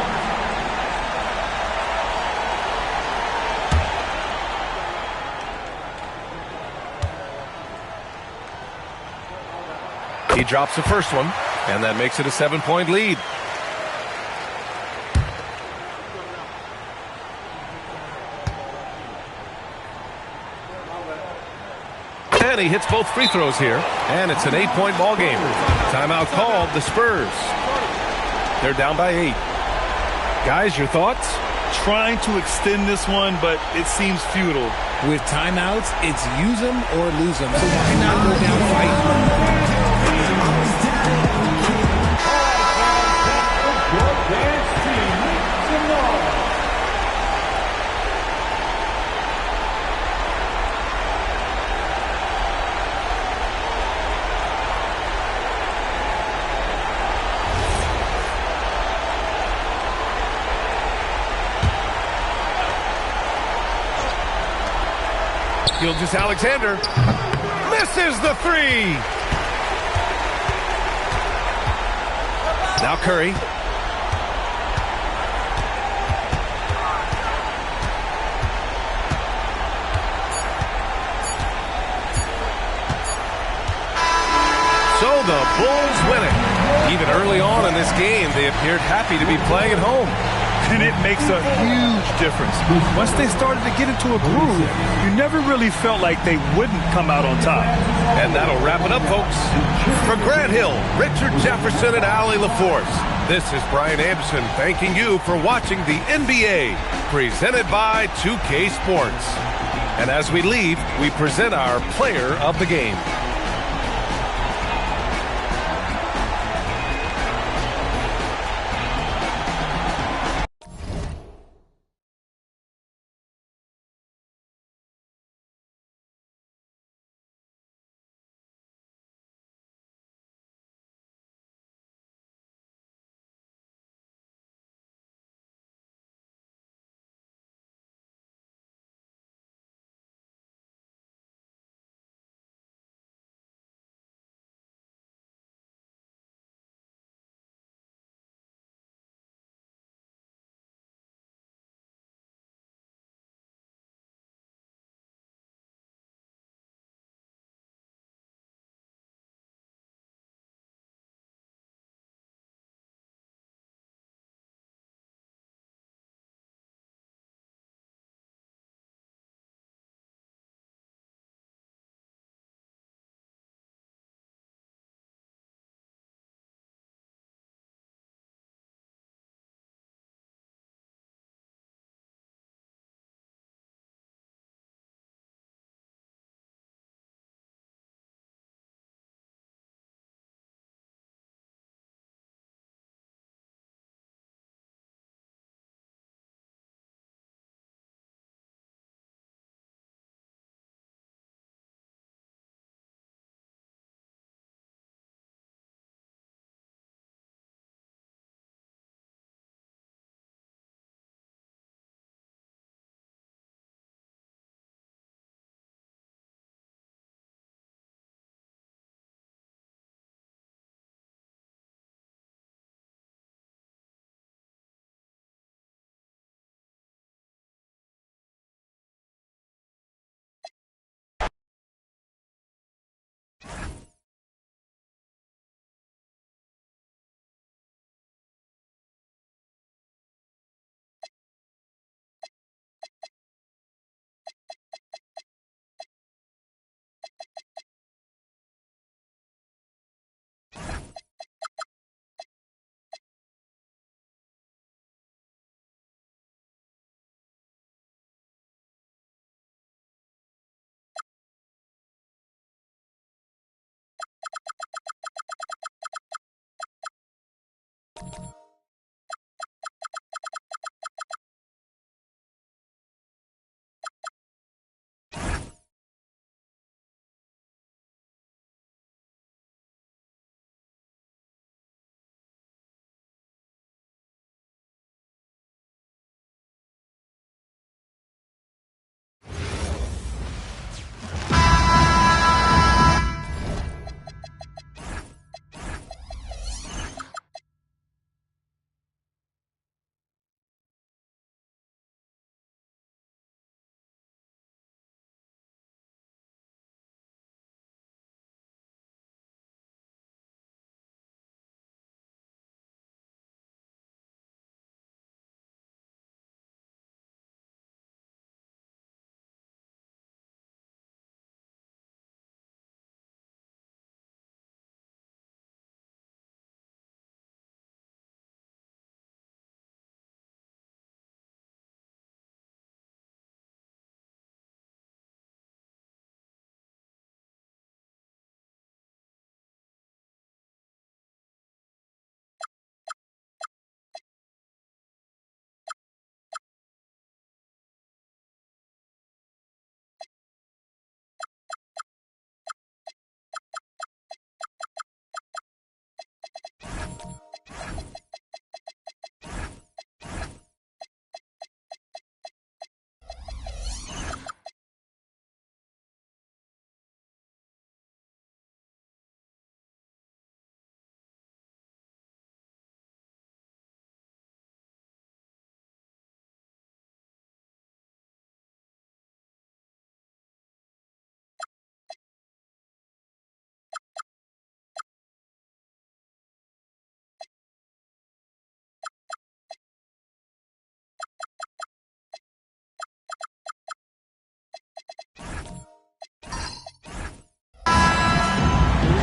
He drops the first one, and that makes it a 7-point lead. And he hits both free throws here, and it's an 8-point ball game. Timeout called, the Spurs. They're down by 8. Guys, your thoughts? Trying to extend this one, but it seems futile. With timeouts, it's use them or lose them. So why not go down fighting? Gilgeous-Alexander misses the three. Now Curry. So the Bulls win it. Even early on in this game, they appeared happy to be playing at home. And it makes a huge difference. Once they started to get into a groove, you never really felt like they wouldn't come out on top. And that'll wrap it up, folks. For Grant Hill, Richard Jefferson, and Allie LaForce, this is Brian Anderson thanking you for watching the NBA, presented by 2K Sports. And as we leave, we present our player of the game.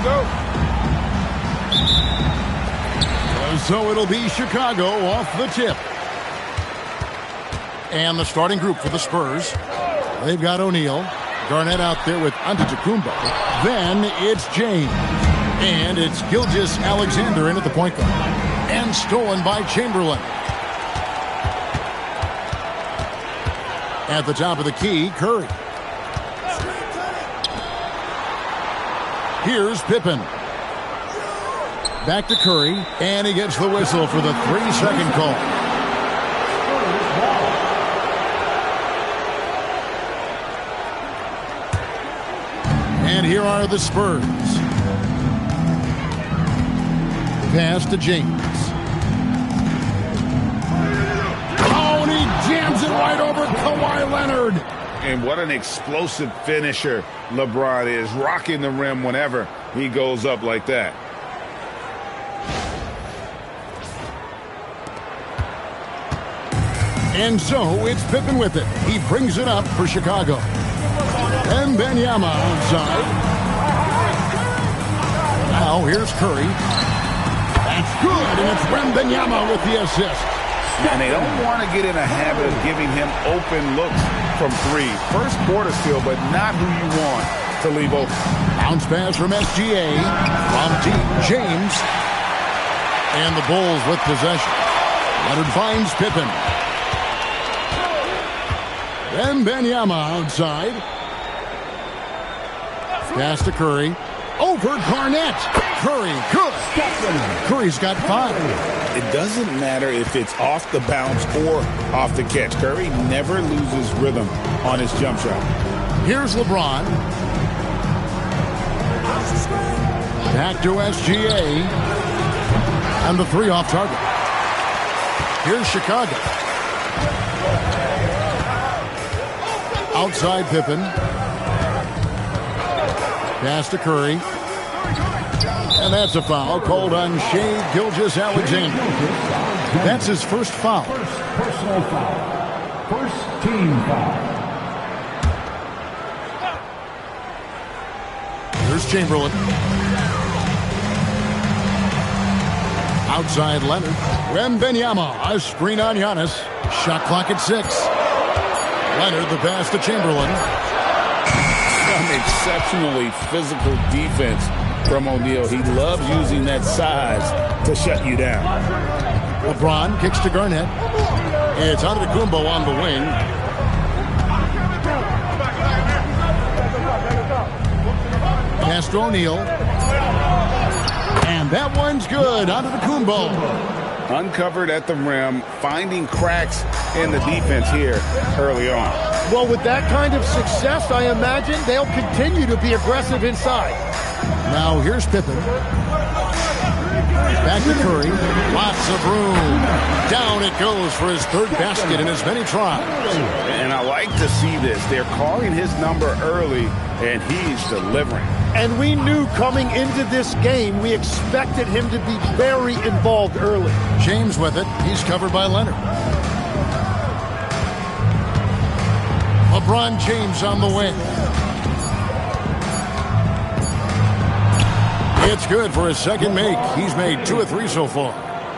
Chicago. So it'll be Chicago off the tip. And the starting group for the Spurs. They've got O'Neal. Garnett out there with Antetokounmpo. Then it's James. And it's Gilgeous-Alexander in at the point guard. And stolen by Chamberlain. At the top of the key, Curry. Here's Pippen. Back to Curry, and he gets the whistle for the 3-second call. And here are the Spurs. Pass to James. Oh, and he jams it right over Kawhi Leonard. And what an explosive finisher LeBron is, rocking the rim whenever he goes up like that. And so it's Pippen with it. He brings it up for Chicago. And Wembanyama outside. Now here's Curry. That's good, and it's Wembanyama with the assist. And they don't want to get in a habit of giving him open looks from three. First quarter still, but not who you want to leave open. Bounce pass from SGA. From deep, James. And the Bulls with possession. Leonard finds Pippen. Wembanyama outside. Pass to Curry. Over Garnett. Curry, good. Curry's got 5. It doesn't matter if it's off the bounce or off the catch. Curry never loses rhythm on his jump shot. Here's LeBron. Back to SGA. And the 3 off target. Here's Chicago. Outside Pippen. Pass to Curry. And that's a foul called on Shai Gilgeous-Alexander. That's his first foul. First personal foul. First team foul. Here's Chamberlain. Outside Leonard. Wembanyama, a screen on Giannis. Shot clock at 6. Leonard, the pass to Chamberlain. Some exceptionally physical defense from O'Neal. He loves using that size to shut you down. LeBron kicks to Garnett. It's Antetokounmpo on the wing. Pass to O'Neal. And that one's good. Antetokounmpo. Uncovered at the rim, finding cracks in the defense here early on. Well, with that kind of success, I imagine they'll continue to be aggressive inside. Now here's Pippen. Back to Curry. Lots of room. Down it goes for his 3rd basket in as many tries. And I like to see this. They're calling his number early, and he's delivering. And we knew coming into this game, we expected him to be very involved early. James with it. He's covered by Leonard. LeBron James on the wing. It's good for his second make. He's made 2 of 3 so far.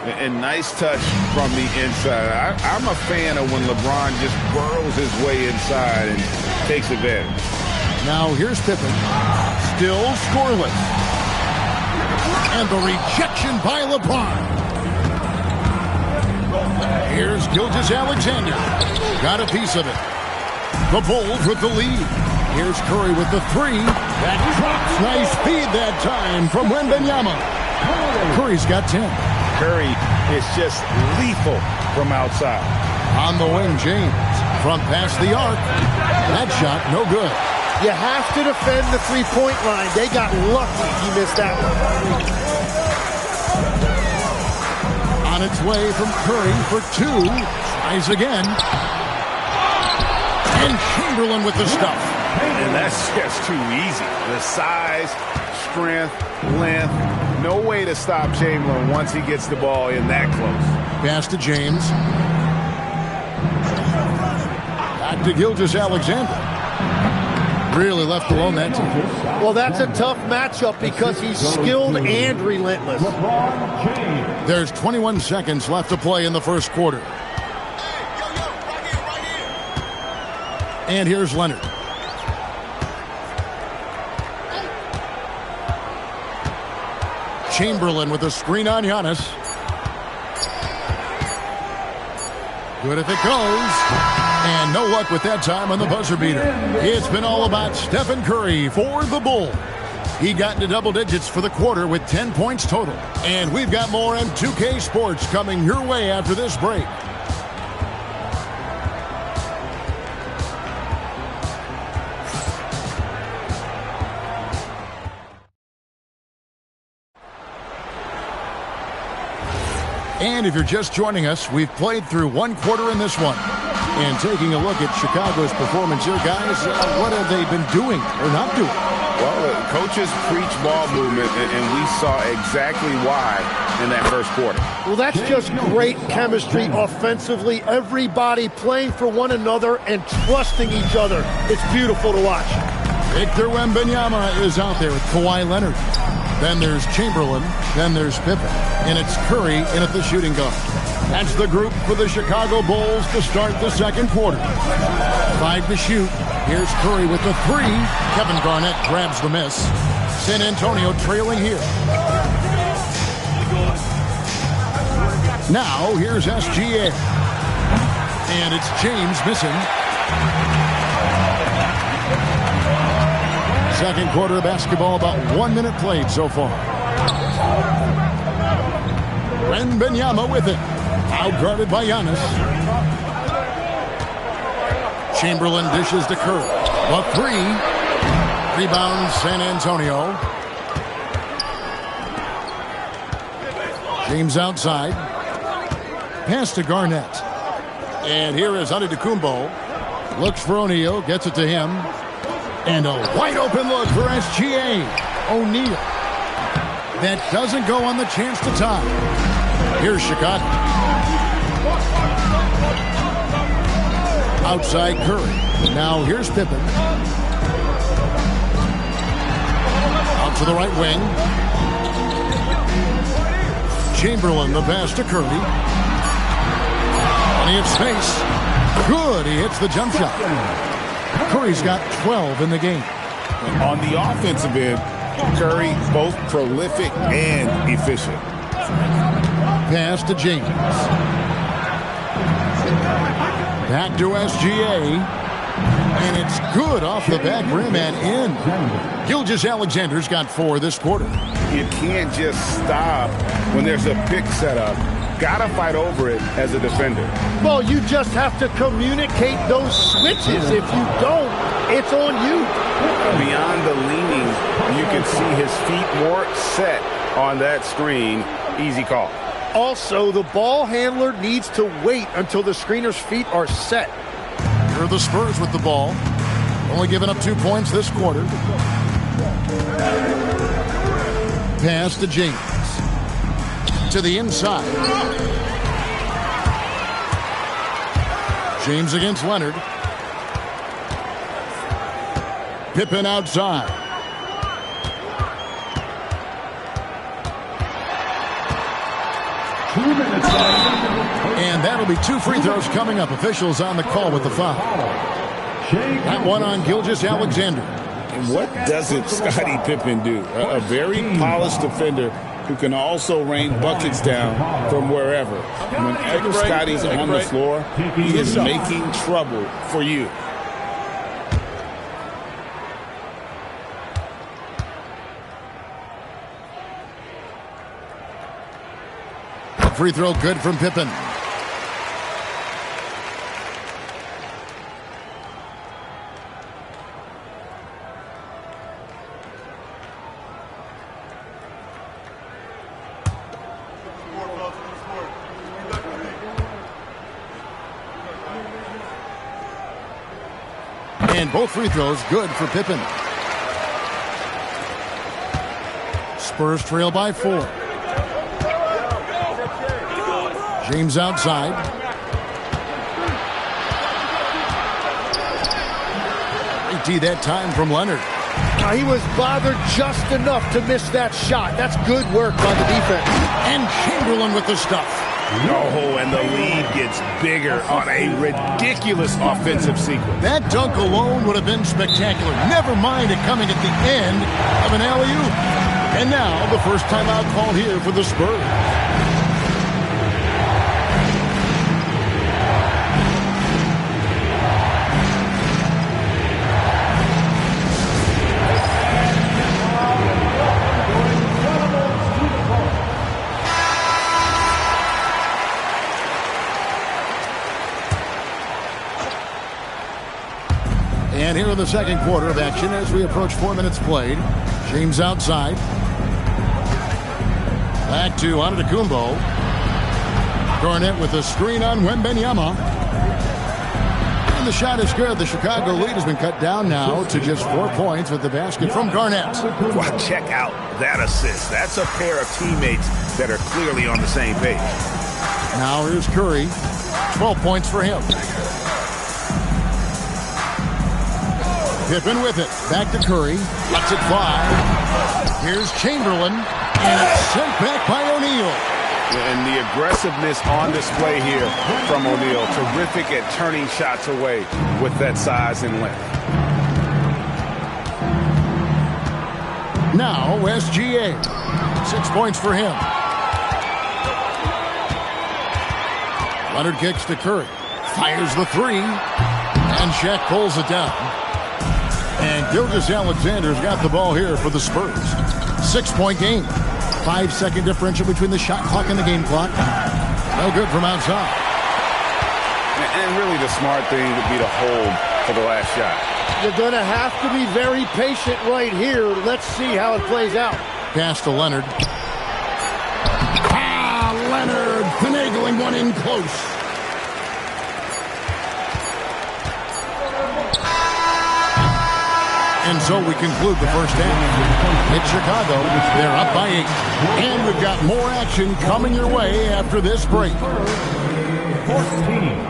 And nice touch from the inside. I'm a fan of when LeBron just burrows his way inside and takes advantage. Now here's Pippen. Still scoreless. And the rejection by LeBron. Here's Gilgeous-Alexander. Got a piece of it. The Bulls with the lead. Here's Curry with the 3. That drops. Nice feed that time from Wembanyama. Curry's got 10. Curry is just lethal from outside. On the wing, James. From past the arc. That shot, no good. You have to defend the three-point line. They got lucky he missed that one. On its way from Curry for 2. Tries again. And Chamberlain with the stuff. And that's just too easy. The size, strength, length. No way to stop Chamberlain once he gets the ball in that close. Pass to James. Back to Gilgeous-Alexander. Really left alone that time. Well, that's a tough matchup because he's skilled and relentless. There's 21 seconds left to play in the first quarter. And here's Leonard. Chamberlain with a screen on Giannis. Good if it goes. And no luck with that time on the buzzer beater. It's been all about Stephen Curry for the Bulls. He got into double digits for the quarter with 10 points total. And we've got more M2K Sports coming your way after this break. And if you're just joining us, we've played through one quarter in this one. And taking a look at Chicago's performance here, guys, what have they been doing or not doing? Well, coaches preach ball movement, and we saw exactly why in that first quarter. Well, that's just great chemistry offensively. Everybody playing for one another and trusting each other. It's beautiful to watch. Victor Wembanyama is out there with Kawhi Leonard. Then there's Chamberlain. Then there's Pippen. And it's Curry in at the shooting guard. That's the group for the Chicago Bulls to start the second quarter. 5 to shoot. Here's Curry with the 3. Kevin Garnett grabs the miss. San Antonio trailing here. Now here's SGA. And it's James missing. Second quarter of basketball, about 1 minute played so far. Wembanyama with it. Outguarded by Giannis. Chamberlain dishes to Curry. A 3. Rebound San Antonio. James outside. Pass to Garnett. And here is Antetokounmpo. Looks for O'Neal. Gets it to him. And a wide open look for SGA. O'Neal. That doesn't go on the chance to tie. Here's Chicago. Outside Curry. Now here's Pippen. Out to the right wing. Chamberlain, the pass to Curry. Plenty of space. Good. He hits the jump shot. Curry's got 12 in the game. On the offensive end, Curry both prolific and efficient. Pass to James. Back to SGA. And it's good off the back rim and in. Gilgeous-Alexander's got 4 this quarter. You can't just stop when there's a pick set up. Gotta fight over it as a defender. Well, you just have to communicate those switches. If you don't, it's on you. Beyond the leaning, you can see his feet more set on that screen. Easy call. Also, the ball handler needs to wait until the screener's feet are set. Here are the Spurs with the ball. Only giving up 2 points this quarter. Pass to James. To the inside. James against Leonard. Pippen outside. And that'll be 2 free throws coming up. Officials on the call with the foul. That one on Gilgeous-Alexander. And what doesn't Scottie Pippen do? A very polished defender who can also rain buckets down from wherever. Whenever Scottie's on the floor, he is making trouble for you. Free throw good from Pippen. And both free throws good for Pippen. Spurs trail by 4. James outside. empty that time from Leonard. He was bothered just enough to miss that shot. That's good work by the defense. And Chamberlain with the stuff. Oh, and the lead gets bigger on a ridiculous offensive sequence. That dunk alone would have been spectacular. Never mind it coming at the end of an alley-oop. And now the first timeout called here for the Spurs. And here in the second quarter of action as we approach 4 minutes played. James outside. Back to Antetokounmpo. Garnett with a screen on Wembanyama. And the shot is good. The Chicago lead has been cut down now to just 4 points with the basket from Garnett. Wow, check out that assist. That's a pair of teammates that are clearly on the same page. Now here's Curry. 12 points for him. Pippen with it. Back to Curry. Lets it fly. Here's Chamberlain. And it's sent back by O'Neal. And the aggressiveness on display here from O'Neal. Terrific at turning shots away with that size and length. Now SGA. 6 points for him. Leonard kicks to Curry. Fires the three. And Shaq pulls it down. And Gilgeous-Alexander's got the ball here for the Spurs. 6-point game. 5-second differential between the shot clock and the game clock. No good from outside. And really the smart thing would be to hold for the last shot. You're going to have to be very patient right here. Let's see how it plays out. Pass to Leonard. Leonard finagling one in close. And so we conclude the first half. It's Chicago. They're up by 8. And we've got more action coming your way after this break. 14.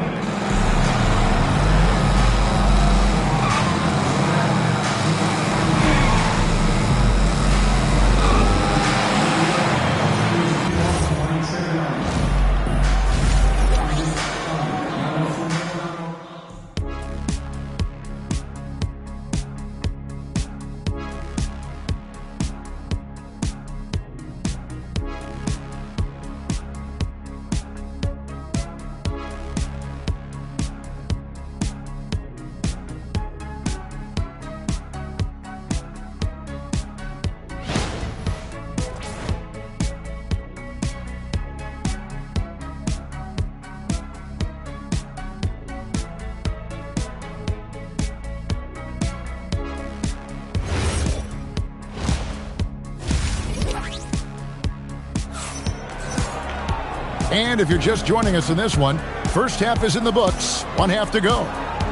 And if you're just joining us in this one, first half is in the books. 1 half to go.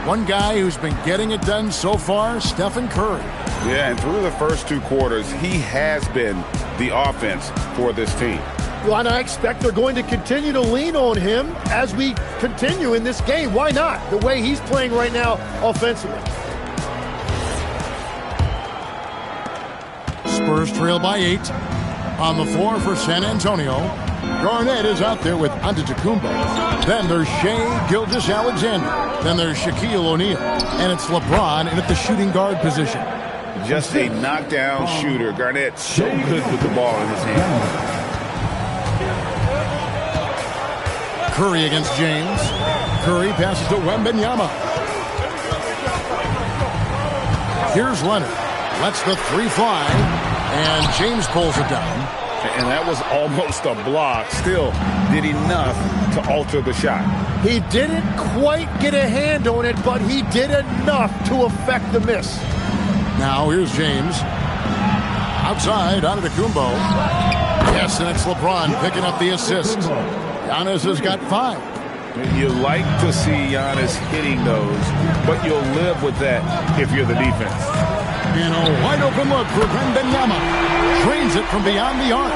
One guy who's been getting it done so far, Stephen Curry. Yeah, and through the first 2 quarters, he has been the offense for this team. Well, and I expect they're going to continue to lean on him as we continue in this game. Why not? The way he's playing right now offensively. Spurs trail by 8. On the floor for San Antonio. Garnett is out there with Antetokounmpo. Then there's Shai Gilgeous-Alexander. Then there's Shaquille O'Neal. And it's LeBron in at the shooting guard position. Just a knockdown shooter. Garnett so good with the ball in his hand. Curry against James. Curry passes to Wembanyama. Here's Leonard. Lets the three fly. And James pulls it down. And that was almost a block. Still did enough to alter the shot. He didn't quite get a hand on it, but he did enough to affect the miss. Now here's James. Outside, Antetokounmpo. Yes, and it's LeBron picking up the assist. Giannis has got 5. You like to see Giannis hitting those, but you'll live with that if you're the defense. And a wide open look for Wembanyama. Trains it from beyond the arc.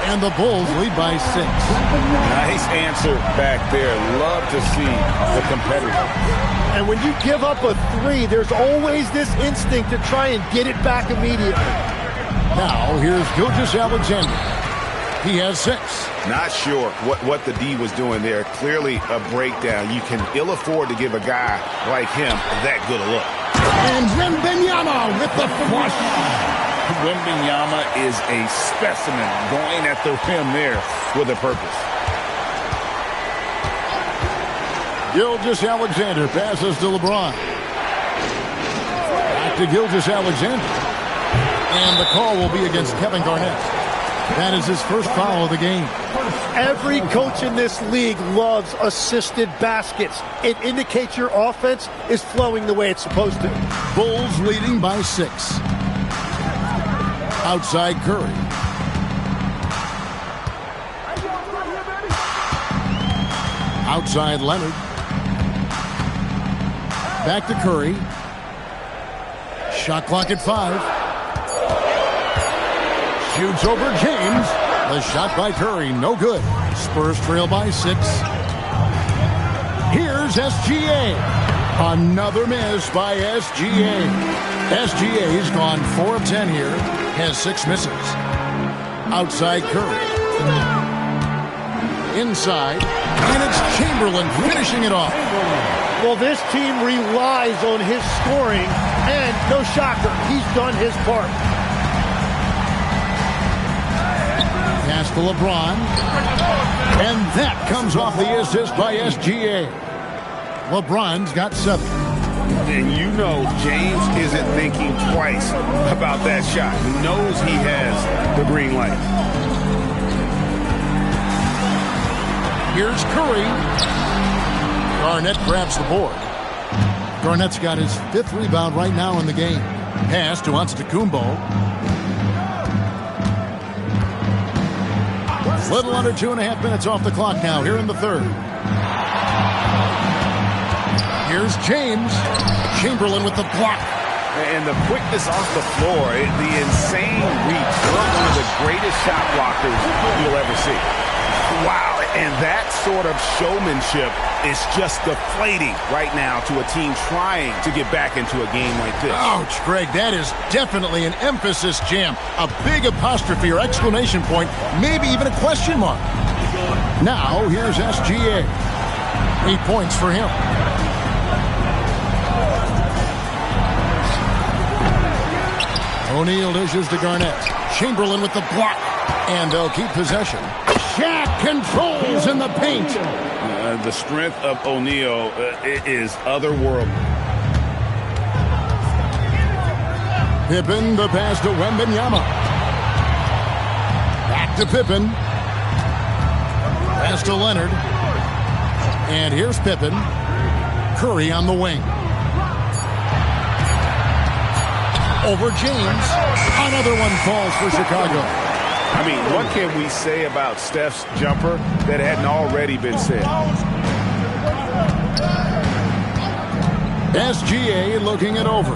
And the Bulls lead by 6. Nice answer back there. Love to see the competitor. And when you give up a 3, there's always this instinct to try and get it back immediately. Now, here's Gilgeous-Alexander. He has 6. Not sure what the D was doing there. Clearly a breakdown. You can ill afford to give a guy like him that good a look. And Wembanyama with the flush. Wembanyama is a specimen going at the rim there with a purpose. Gilgeous-Alexander passes to LeBron. Back to Gilgeous-Alexander. And the call will be against Kevin Garnett. That is his first foul of the game. Every coach in this league loves assisted baskets. It indicates your offense is flowing the way it's supposed to. Bulls leading by 6. Outside Curry. Outside Leonard. Back to Curry. Shot clock at 5. Shoots over James. The shot by Curry, no good. Spurs trail by 6. Here's SGA. Another miss by SGA. SGA's gone 4 of 10 here. Has 6 misses. Outside Curry. Inside. And it's Chamberlain finishing it off. Well, this team relies on his scoring. And no shocker, he's done his part. Pass to LeBron. And that comes off the assist by SGA. LeBron's got 7. And you know James isn't thinking twice about that shot. He knows he has the green light. Here's Curry. Garnett grabs the board. Garnett's got his 5th rebound right now in the game. Pass to Antetokounmpo. Little under 2.5 minutes off the clock now here in the 3rd. Here's James. Chamberlain with the block. And the quickness off the floor, the insane reach. One of the greatest shot blockers you'll ever see. Wow, and that sort of showmanship is just deflating right now to a team trying to get back into a game like this. Ouch, Greg, that is definitely an emphasis jam. A big apostrophe or exclamation point, maybe even a question mark. Now, here's SGA. 8 points for him. O'Neal dishes to Garnett. Chamberlain with the block. And they'll keep possession. Shaq controls in the paint. The strength of O'Neal is otherworldly. Pippen, the pass to Wembanyama. Back to Pippen. Pass to Leonard. And here's Pippen. Curry on the wing. Over James. Another one falls for Chicago. I mean, what can we say about Steph's jumper that hadn't already been said? SGA looking it over.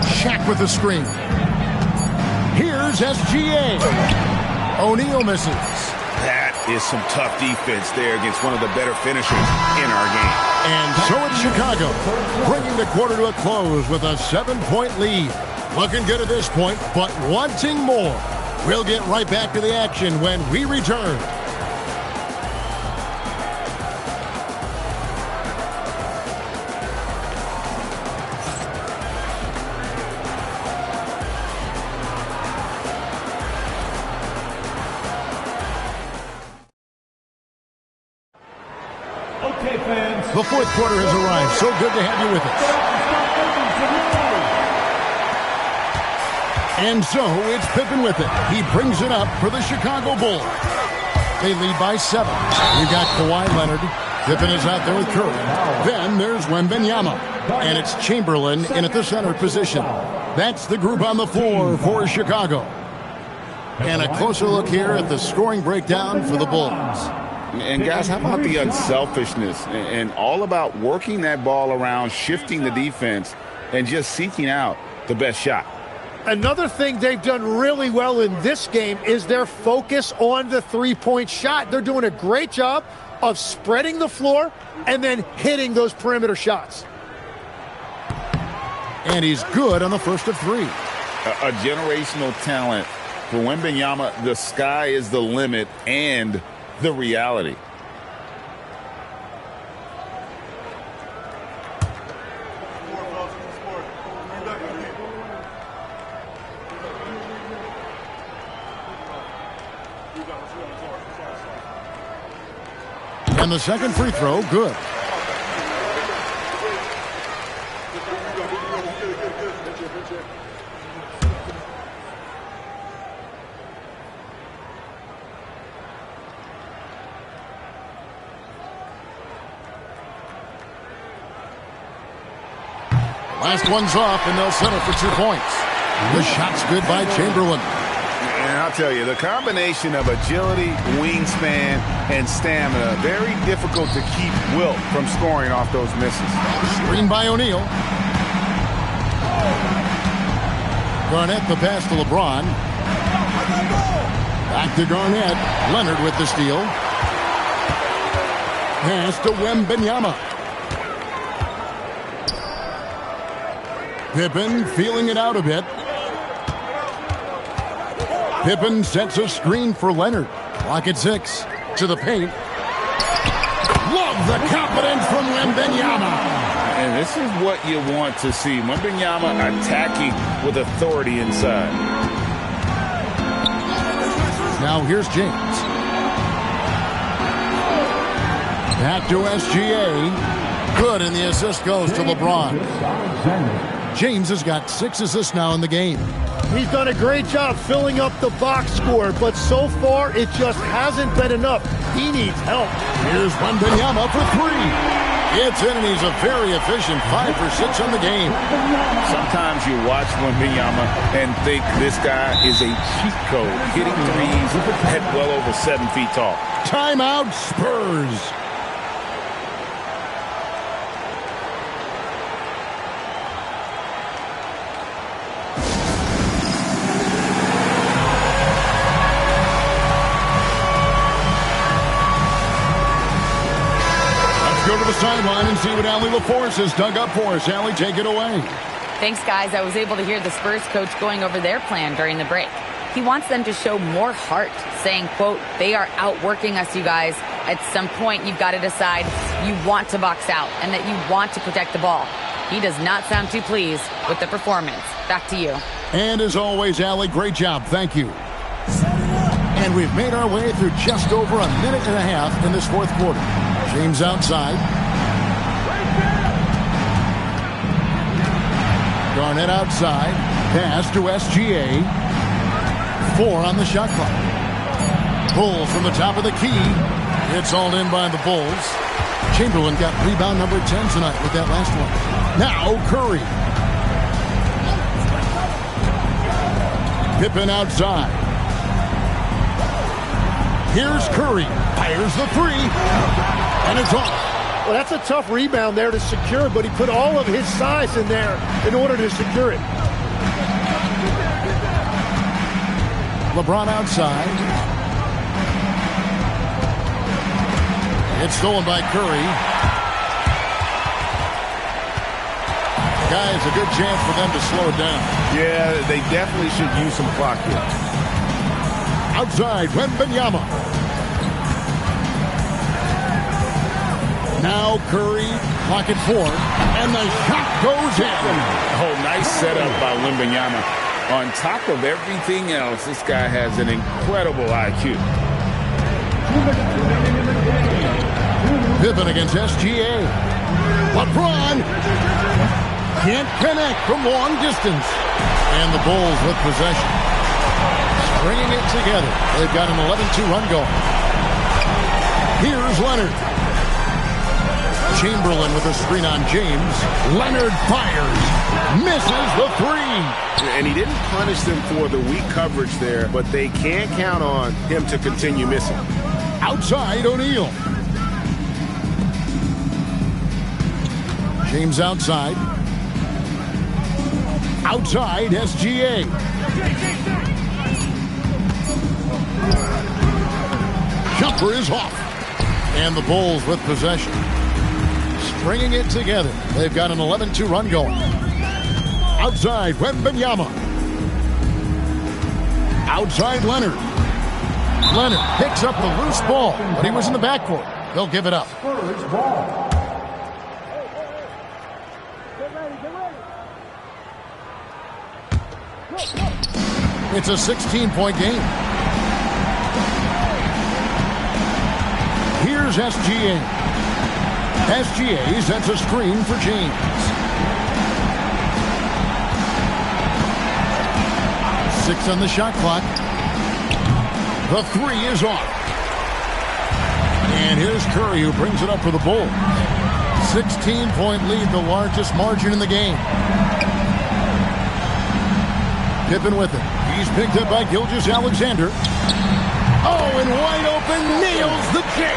Shaq with the screen. Here's SGA. O'Neal misses. That is some tough defense there against one of the better finishers in our game. And so it's Chicago, bringing the quarter to a close with a 7-point lead. Looking good at this point, but wanting more. We'll get right back to the action when we return. The 4th quarter has arrived. So good to have you with us. And so it's Pippen with it. He brings it up for the Chicago Bulls. They lead by 7. We've got Kawhi Leonard. Pippen is out there with Curry. Then there's Wembanyama. And it's Chamberlain in at the center position. That's the group on the floor for Chicago. And a closer look here at the scoring breakdown for the Bulls. And guys, how about the unselfishness and all about working that ball around, shifting the defense, and just seeking out the best shot. Another thing they've done really well in this game is their focus on the three-point shot. They're doing a great job of spreading the floor and then hitting those perimeter shots. And he's good on the first of three. A generational talent. For Wembanyama, the sky is the limit and the reality. And the second free throw, good. Last one's off, and they'll settle for 2 points. The shot's good by Chamberlain. And I'll tell you, the combination of agility, wingspan, and stamina, very difficult to keep Wilt from scoring off those misses. Screen by O'Neal. Garnett the pass to LeBron. Back to Garnett. Leonard with the steal. Pass to Wembanyama. Pippen feeling it out a bit. Pippen sets a screen for Leonard. Clock at 6. To the paint. Love the confidence from Wembanyama. And this is what you want to see. Wembanyama attacking with authority inside. Now here's James. Back to SGA. Good, and the assist goes to LeBron. James has got 6 assists now in the game. He's done a great job filling up the box score, but so far it just hasn't been enough. He needs help. Here's Wembanyama for 3. It's in, and he's a very efficient 5 for 6 on the game. Sometimes you watch Wembanyama and think this guy is a cheat code, hitting threes at well over 7 feet tall. Timeout, Spurs. Go to the sideline and see what Allie LaForce has dug up for us. Allie, take it away. Thanks, guys. I was able to hear the Spurs coach going over their plan during the break. He wants them to show more heart, saying, quote, they are outworking us, you guys. At some point, you've got to decide you want to box out and that you want to protect the ball. He does not sound too pleased with the performance. Back to you. And as always, Allie, great job. Thank you. And we've made our way through just over a minute and a half in this fourth quarter. James outside. Garnett outside. Pass to SGA. 4 on the shot clock. Bulls from the top of the key. It's all in by the Bulls. Chamberlain got rebound number 10 tonight with that last one. Now Curry. Pippen outside. Here's Curry. Fires the 3. And it's off. Well, that's a tough rebound there to secure, but he put all of his size in there in order to secure it. LeBron outside. It's stolen by Curry. Guys, a good chance for them to slow it down. Yeah, they definitely should use some clock here. Outside, Wembanyama. Now Curry, clock at 4, and the shot goes in. Oh, nice setup by Wembanyama. On top of everything else, this guy has an incredible IQ. Pippen against SGA. LeBron can't connect from long distance. And the Bulls with possession. Stringing it together. They've got an 11-2 run going. Here's Leonard. Chamberlain with a screen on James. Leonard fires. Misses the 3. And he didn't punish them for the weak coverage there, but they can't count on him to continue missing. Outside, O'Neal. James outside. Outside, SGA. Jumper is off. And the Bulls with possession. Stringing it together. They've got an 11-2 run going. Outside, Wembanyama. Outside, Leonard. Leonard picks up the loose ball, but he was in the backcourt. They'll give it up. It's a 16-point game. Here's SGA. SGA sets a screen for James. 6 on the shot clock. The 3 is off. And here's Curry, who brings it up for the Bulls. 16-point lead, the largest margin in the game. Pippen with it. He's picked up by Gilgeous-Alexander. Oh, and wide open, nails the jam.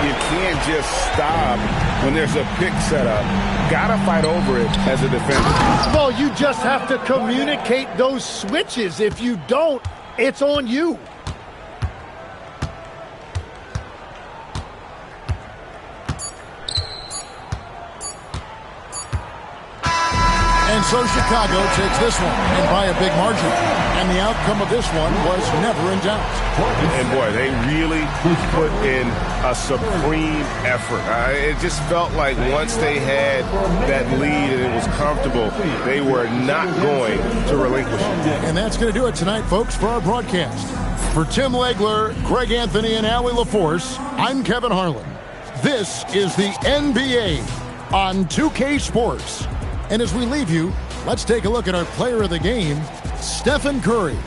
You can't just stop when there's a pick set up. Gotta fight over it as a defender. Well, you just have to communicate those switches. If you don't, it's on you. And so Chicago takes this one, and by a big margin. And the outcome of this one was never in doubt. And boy, they really put in a supreme effort. It just felt like once they had that lead and it was comfortable, they were not going to relinquish it. And that's going to do it tonight, folks, for our broadcast. For Tim Legler, Greg Anthony, and Allie LaForce, I'm Kevin Harlan. This is the NBA on 2K Sports. And as we leave you, let's take a look at our player of the game, Stephen Curry.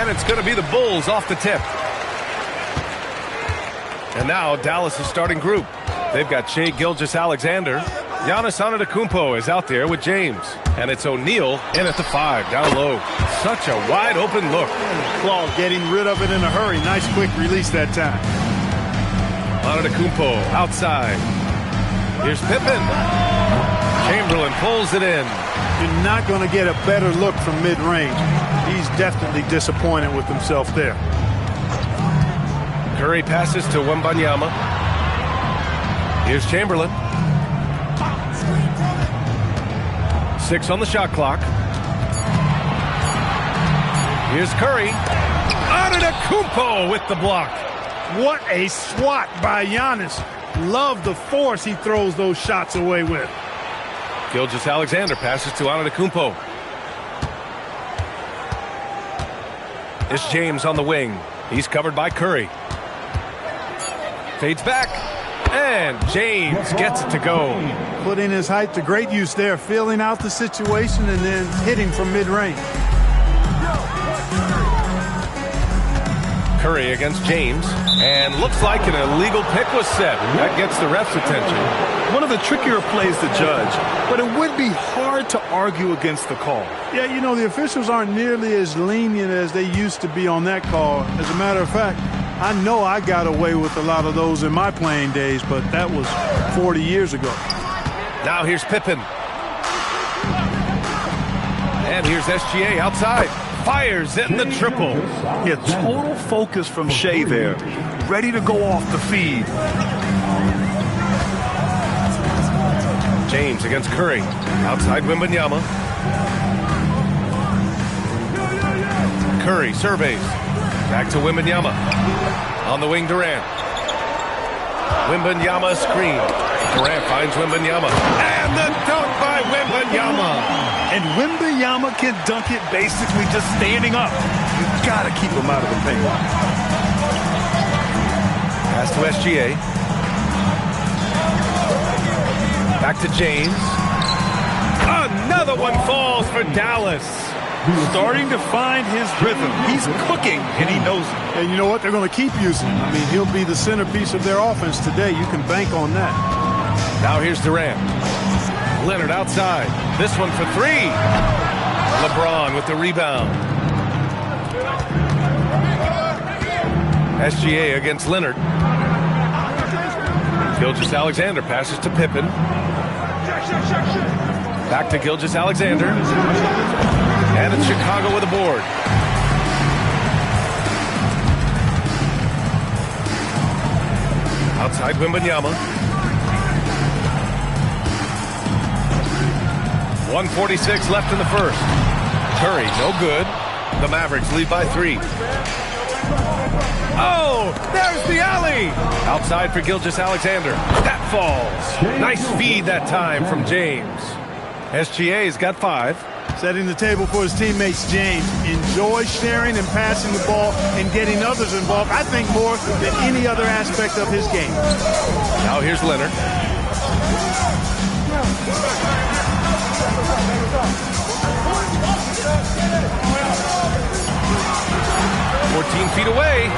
And it's going to be the Bulls off the tip. And now Dallas' starting group. They've got Shai Gilgeous-Alexander. Giannis Antetokounmpo is out there with James. And it's O'Neal in at the 5, down low. Such a wide open look. Claw getting rid of it in a hurry. Nice quick release that time. Antetokounmpo outside. Here's Pippen. Chamberlain pulls it in. You're not going to get a better look from mid-range. He's definitely disappointed with himself there. Curry passes to Wembanyama. Here's Chamberlain. 6 on the shot clock. Here's Curry. Antetokounmpo with the block. What a swat by Giannis. Love the force he throws those shots away with. Gilgeous-Alexander passes to Antetokounmpo. It's James on the wing. He's covered by Curry. Fades back. And James gets it to go. Putting his height to great use there, feeling out the situation and then hitting from mid-range. Curry against James. And looks like an illegal pick was set. That gets the ref's attention. One of the trickier plays to judge, but it would be hard to argue against the call. Yeah, you know, the officials aren't nearly as lenient as they used to be on that call. As a matter of fact, I know I got away with a lot of those in my playing days, but that was 40 years ago. Now here's Pippen. And here's SGA outside. Fires it in the triple. Yeah, total focus from Shai there. Ready to go off the feed. James against Curry. Outside Wembanyama. Curry surveys. Back to Wembanyama. On the wing, Durant. Wembanyama screen. Durant finds Wembanyama. And the dunk by Wembanyama. And Wembanyama can dunk it basically just standing up. You've got to keep him out of the paint. Pass to SGA. Back to James. Another one falls for Dallas. Starting to find his rhythm. He's cooking, and he knows it. And you know what? They're going to keep using him. I mean, he'll be the centerpiece of their offense today. You can bank on that. Now here's Durant. Leonard outside. This one for 3. LeBron with the rebound. SGA against Leonard. Gilgeous-Alexander passes to Pippen. Back to Gilgeous-Alexander. And it's Chicago with a board. Outside Wembanyama. 1:46 left in the first. Curry, no good. The Mavericks lead by 3. Oh, there's the alley. Outside for Gilgeous-Alexander. That falls. Nice feed that time from James. SGA's got 5. Setting the table for his teammates, James. Enjoy sharing and passing the ball and getting others involved, I think, more than any other aspect of his game. Now here's Leonard. Feet away.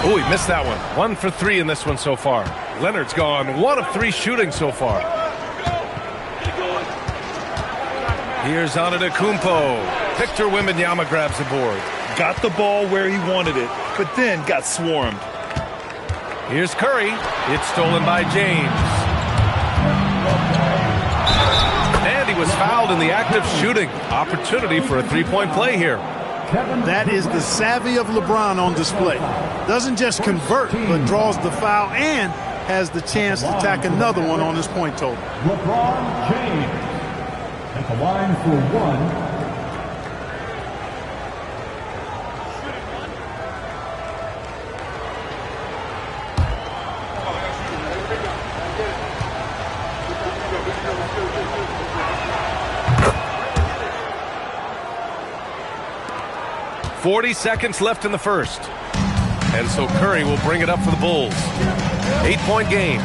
Oh, he missed that one. 1 for 3 in this one so far. Leonard's gone 1 of 3 shooting so far. Here's Antetokounmpo. Victor Wembanyama grabs the board. Got the ball where he wanted it, but then got swarmed. Here's Curry. It's stolen by James. And he was fouled in the act of shooting. Opportunity for a 3-point play here. That is the savvy of LeBron on display. Doesn't just convert, but draws the foul and has the chance to tack another one on his point total. LeBron James at the line for 1. 40 seconds left in the first. And so Curry will bring it up for the Bulls. 8-point game.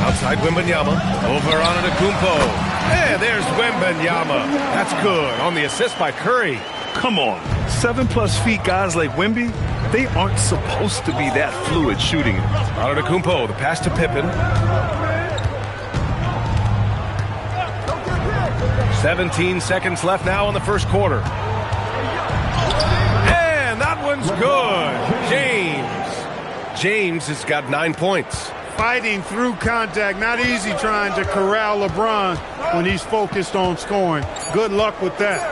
Outside Wembanyama. Over Antetokounmpo. And there's Wembanyama. That's good on the assist by Curry. Come on. 7+ feet guys like Wemby, they aren't supposed to be that fluid shooting it. Antetokounmpo, the pass to Pippen. 17 seconds left now in the first quarter. And that one's good. James has got 9 points. Fighting through contact, not easy trying to corral LeBron when he's focused on scoring. Good luck with that.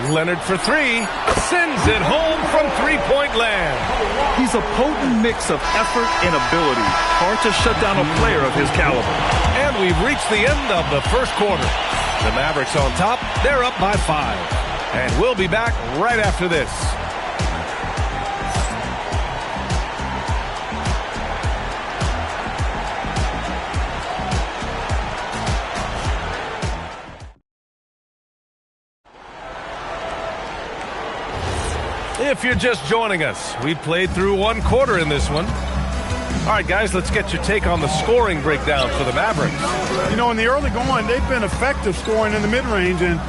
Leonard for three, sends it home from three-point land. He's a potent mix of effort and ability. Hard to shut down a player of his caliber. And we've reached the end of the first quarter. The Mavericks on top, they're up by 5. And we'll be back right after this. If you're just joining us, we played through one quarter in this one. All right, guys, let's get your take on the scoring breakdown for the Mavericks. You know, in the early going, they've been effective scoring in the mid-range, and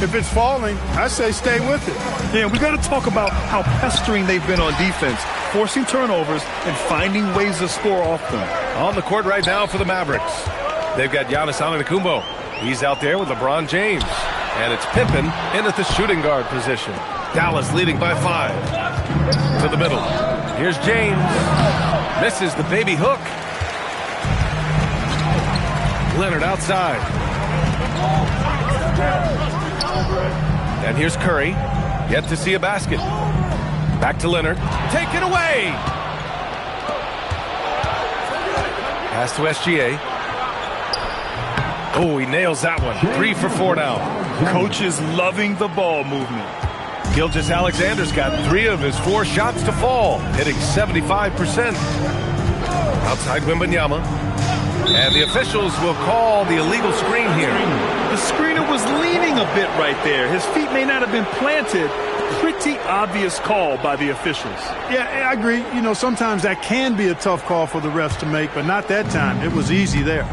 if it's falling, I say stay with it. Yeah, we got to talk about how pestering they've been on defense, forcing turnovers and finding ways to score off them. On the court right now for the Mavericks, they've got Giannis Antetokounmpo. He's out there with LeBron James. And it's Pippen in at the shooting guard position. Dallas leading by 5. To the middle. Here's James. Misses the baby hook. Leonard outside. And here's Curry. Yet to see a basket. Back to Leonard. Take it away. Pass to SGA. Oh, he nails that one. 3 for 4 now. Coach is loving the ball movement. Gilgeous-Alexander's got 3 of his 4 shots to fall, hitting 75%. Outside Wembanyama. And the officials will call the illegal screen here. The screener was leaning a bit right there. His feet may not have been planted. Pretty obvious call by the officials. Yeah, I agree. You know, sometimes that can be a tough call for the refs to make, but not that time. It was easy there.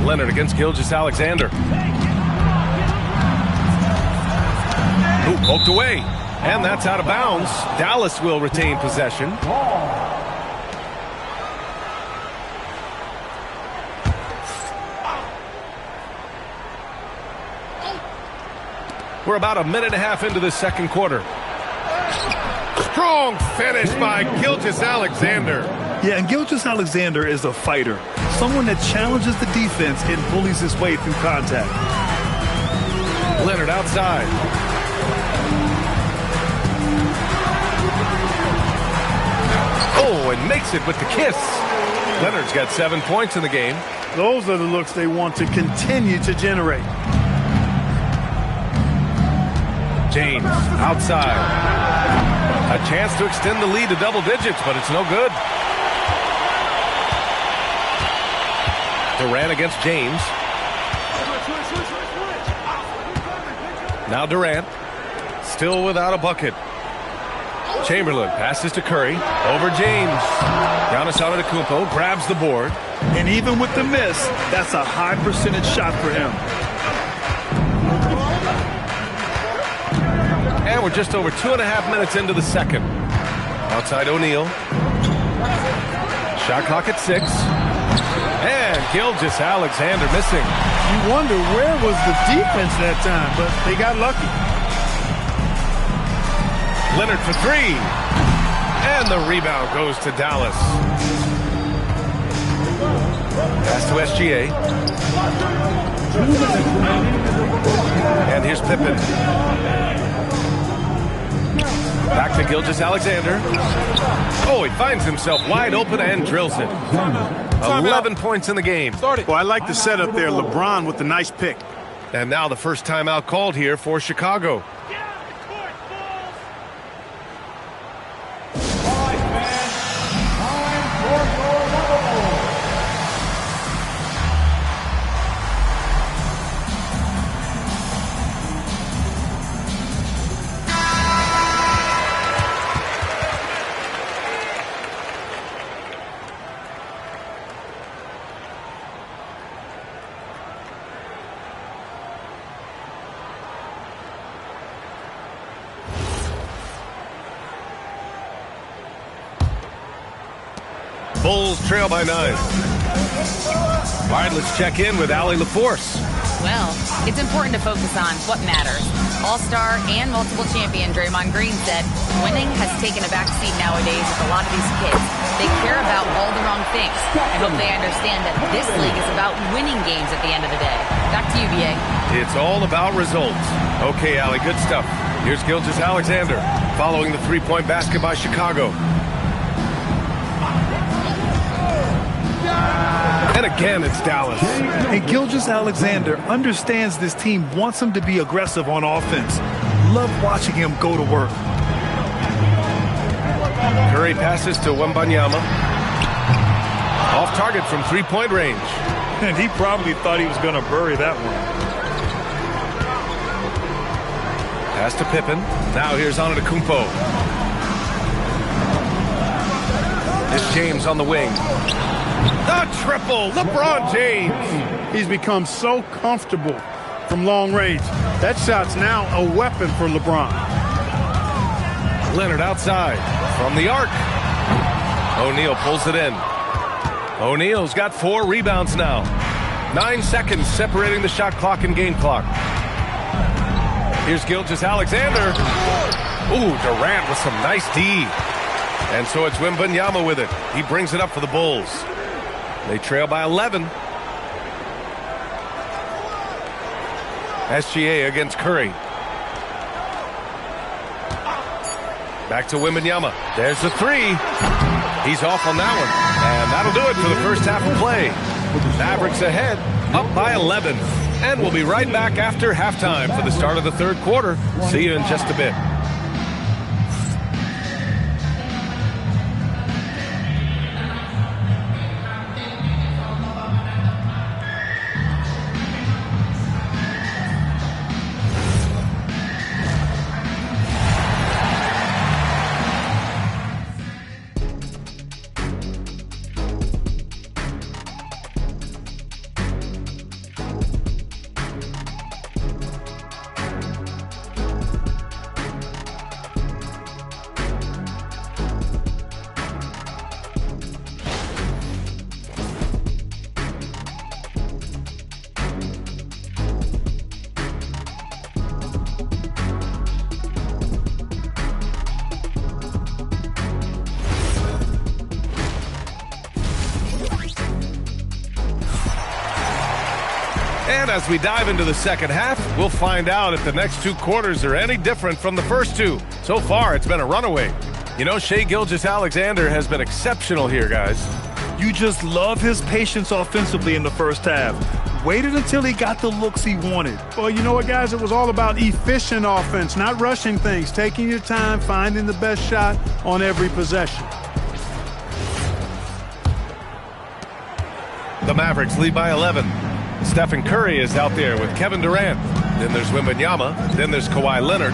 Leonard against Gilgeous-Alexander. Ooh, poked away. And that's out of bounds. Dallas will retain possession. We're about a minute and a half into the second quarter. Strong finish by Gilgeous-Alexander. Yeah, and Gilgeous-Alexander is a fighter. Someone that challenges the defense and bullies his way through contact. Leonard outside. Oh, and makes it with the kiss. Leonard's got 7 points in the game. Those are the looks they want to continue to generate. James outside. A chance to extend the lead to double digits, but it's no good. Durant against James. Now Durant. Still without a bucket. Chamberlain passes to Curry. Over James. Giannis Antetokounmpo grabs the board. And even with the miss, that's a high percentage shot for him. And we're just over 2.5 minutes into the second. Outside O'Neal. Shot clock at 6. And Gilgeous-Alexander missing. You wonder where was the defense that time, but they got lucky. Leonard for 3. And the rebound goes to Dallas. Pass to SGA. And here's Pippen. Back to Gilgeous-Alexander. Oh, he finds himself wide open and drills it. 11 points in the game. Well, I like the setup there. LeBron with the nice pick. And now the first timeout called here for Chicago. Bulls trail by 9. All right, let's check in with Allie LaForce. Well, it's important to focus on what matters. All-star and multiple champion Draymond Green said winning has taken a back seat nowadays with a lot of these kids. They care about all the wrong things. I hope they understand that this league is about winning games at the end of the day. Back to you, BA. It's all about results. Okay, Allie, good stuff. Here's Gilgeous-Alexander following the three-point basket by Chicago. And again, it's Dallas. And Gilgeous-Alexander understands this team wants him to be aggressive on offense. Love watching him go to work. Curry passes to Wembanyama. Off target from three-point range. And he probably thought he was going to bury that one. Pass to Pippen. Now here's Antetokounmpo. It's James on the wing. The triple, LeBron James. He's become so comfortable from long range. That shot's now a weapon for LeBron. Leonard outside from the arc. O'Neal pulls it in. O'Neal's got 4 rebounds now. 9 seconds separating the shot clock and game clock. Here's Gilgeous-Alexander. Ooh, Durant with some nice D. And so it's Wembanyama with it. He brings it up for the Bulls. They trail by 11. SGA against Curry. Back to Wembanyama. There's the 3. He's off on that one. And that'll do it for the first half of play. Mavericks ahead, up by 11. And we'll be right back after halftime for the start of the third quarter. See you in just a bit. And as we dive into the second half, we'll find out if the next 2 quarters are any different from the first 2. So far, it's been a runaway. You know, Shai Gilgeous-Alexander has been exceptional here, guys. You just love his patience offensively in the first half. Waited until he got the looks he wanted. Well, you know what, guys? It was all about efficient offense, not rushing things, taking your time, finding the best shot on every possession. The Mavericks lead by 11. Stephen Curry is out there with Kevin Durant. Then there's Wembanyama. Then there's Kawhi Leonard.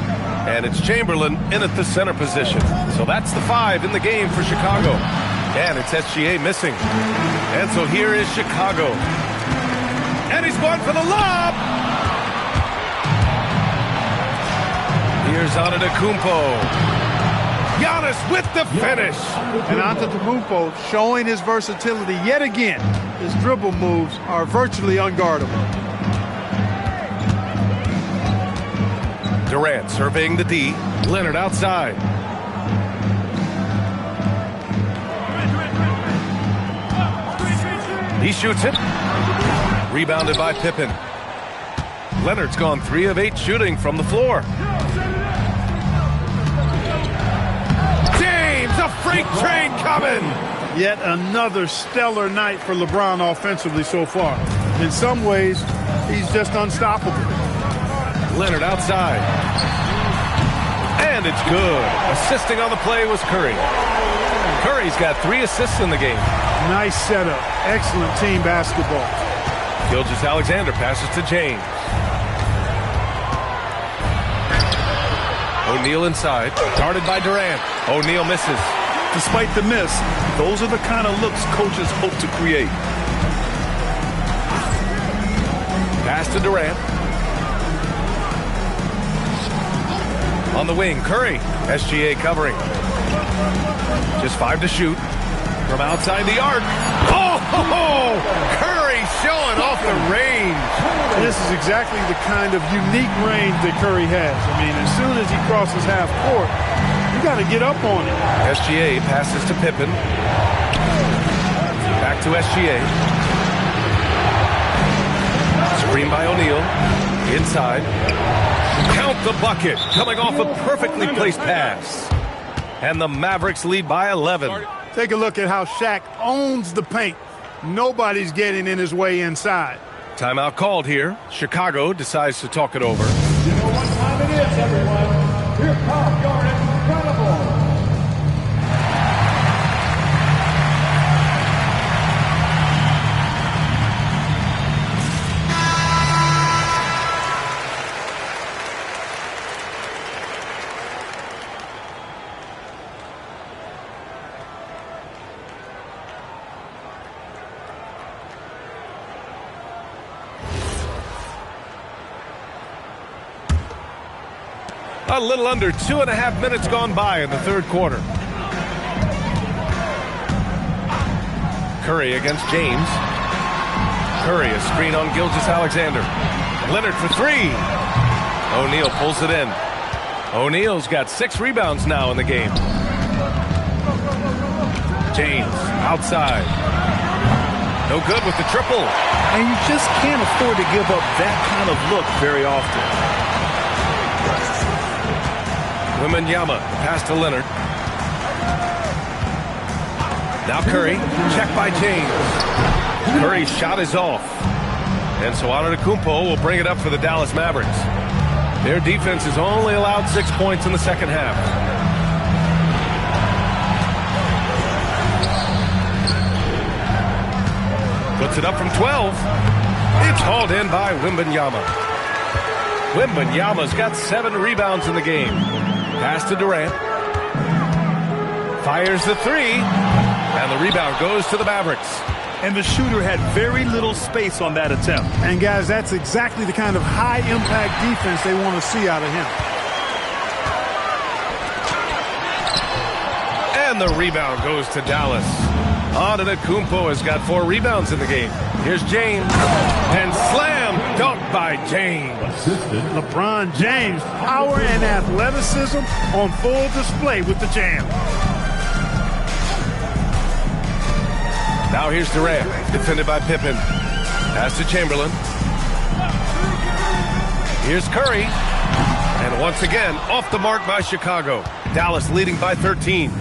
And it's Chamberlain in at the center position. So that's the 5 in the game for Chicago. And it's SGA missing. And so here is Chicago. And he's going for the lob. Here's Antetokounmpo. Giannis with the finish. And Antetokounmpo showing his versatility yet again. His dribble moves are virtually unguardable. Durant surveying the D. Leonard outside. He shoots it. Rebounded by Pippen. Leonard's gone 3 of 8 shooting from the floor. James, a freight train coming. Yet another stellar night for LeBron offensively so far. In some ways, he's just unstoppable. Leonard outside. And it's good. Assisting on the play was Curry. Curry's got 3 assists in the game. Nice setup. Excellent team basketball. Gilgeous-Alexander passes to James. O'Neal inside. Guarded by Durant. O'Neal misses. Despite the miss, those are the kind of looks coaches hope to create. Pass to Durant. On the wing, Curry. SGA covering. Just 5 to shoot. from outside the arc. Oh, Curry showing off the range. This is exactly the kind of unique range that Curry has. I mean, as soon as he crosses half court, you got to get up on it. SGA passes to Pippen. Back to SGA. Screen by O'Neal. Inside. Count the bucket. Coming off a perfectly placed pass. And the Mavericks lead by 11. Take a look at how Shaq owns the paint. Nobody's getting in his way inside. Timeout called here. Chicago decides to talk it over. You know what time it is, everyone. Here comes your incredible. A little under 2.5 minutes gone by in the third quarter. Curry against James. Curry, a screen on Gilgeous-Alexander. Leonard for three. O'Neal pulls it in. O'Neal's got 6 rebounds now in the game. James outside. No good with the triple. And you just can't afford to give up that kind of look very often. Wembanyama pass to Leonard. Now Curry, check by James. Curry's shot is off. And so Antetokounmpo will bring it up for the Dallas Mavericks. Their defense has only allowed 6 points in the second half. Puts it up from 12. It's hauled in by Wembanyama. Wembanyama's got 7 rebounds in the game. Pass to Durant. Fires the three. And the rebound goes to the Mavericks. And the shooter had very little space on that attempt. And, guys, that's exactly the kind of high-impact defense they want to see out of him. And the rebound goes to Dallas. Antetokounmpo has got 4 rebounds in the game. Here's James. And slam dunk by James. LeBron James, power and athleticism on full display with the jam. Now here's Durant, defended by Pippen. Pass to Chamberlain. Here's Curry. And once again, off the mark by Chicago. Dallas leading by 13.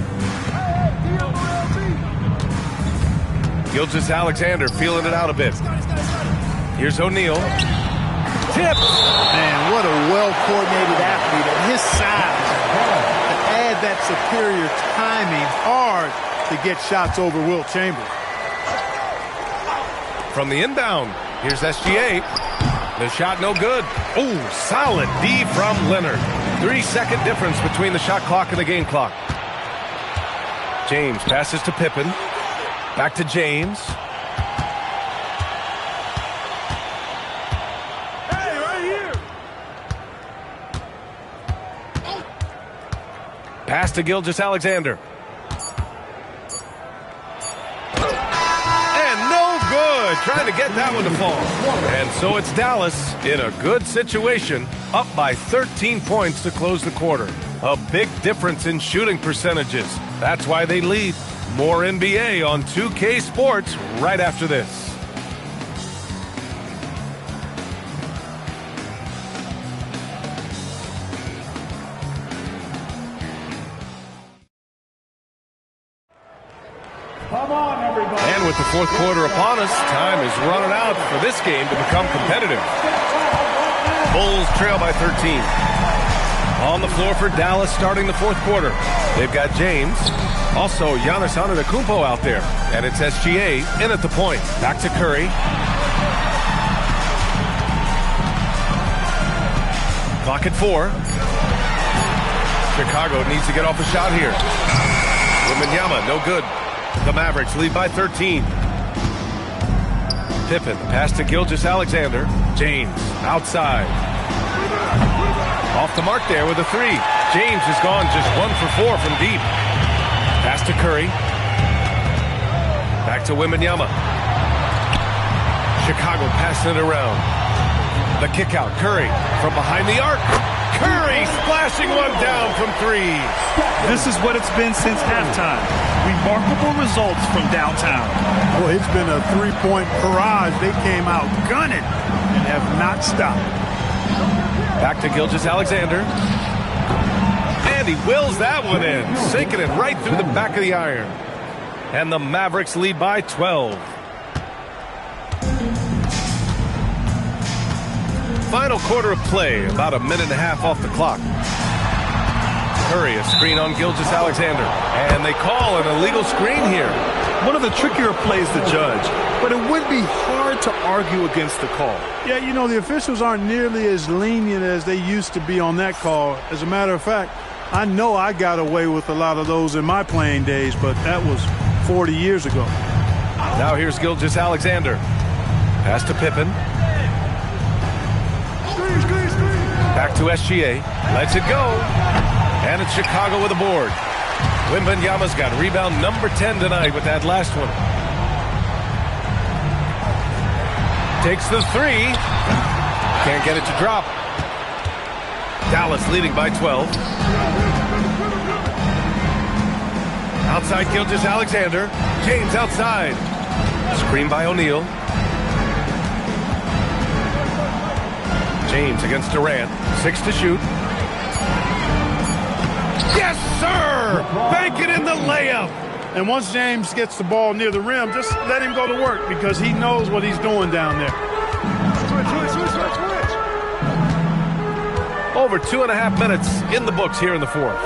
Gilgeous-Alexander feeling it out a bit. Here's O'Neal. Tipped. Man, what a well-coordinated athlete at his size. To add that superior timing, hard to get shots over Wilt Chamberlain. From the inbound, here's SGA. The shot no good. Oh, solid D from Leonard. 3-second difference between the shot clock and the game clock. James passes to Pippen. Back to James. Hey, right here. Pass to Gilgeous-Alexander. Trying to get that one to fall. And so it's Dallas in a good situation, up by 13 points to close the quarter. A big difference in shooting percentages. That's why they lead. More NBA on 2K Sports right after this. Come on, everybody. And with the fourth quarter upon us, time is running out for this game to become competitive. Bulls trail by 13. On the floor for Dallas starting the fourth quarter. They've got James. Also, Giannis Antetokounmpo out there. And it's SGA in at the point. Back to Curry. Clock at 4. Chicago needs to get off a shot here. Wembanyama, no good. The Mavericks lead by 13. Pippen, pass to Gilgeous-Alexander. James, outside. Off the mark there with a 3. James has gone just 1 for 4 from deep. Pass to Curry. Back to Wembanyama. Chicago passing it around. The kick out. Curry from behind the arc. Curry splashing one down from three. This is what it's been since halftime. Remarkable results from downtown. Boy, it's been a three-point barrage. They came out gunning and have not stopped. Back to Gilgeous-Alexander. And he wills that one in, sinking it right through the back of the iron. And the Mavericks lead by 12. Final quarter of play, about a minute and a half off the clock. Curry, a screen on Gilgeous-Alexander. And they call an illegal screen here. One of the trickier plays to judge, but it would be hard to argue against the call. Yeah, you know, the officials aren't nearly as lenient as they used to be on that call. As a matter of fact, I know I got away with a lot of those in my playing days, but that was 40 years ago. Now here's Gilgeous-Alexander. Pass to Pippen. Back to SGA. Lets it go. And it's Chicago with a board. Wembanyama's got rebound number 10 tonight with that last one. Takes the three. Can't get it to drop. Dallas leading by 12. Outside Gilgeous-Alexander. James outside. Screen by O'Neal. James against Durant. 6 to shoot. Yes, sir! Bank it in the layup. And once James gets the ball near the rim, just let him go to work because he knows what he's doing down there. Over 2.5 minutes in the books here in the fourth.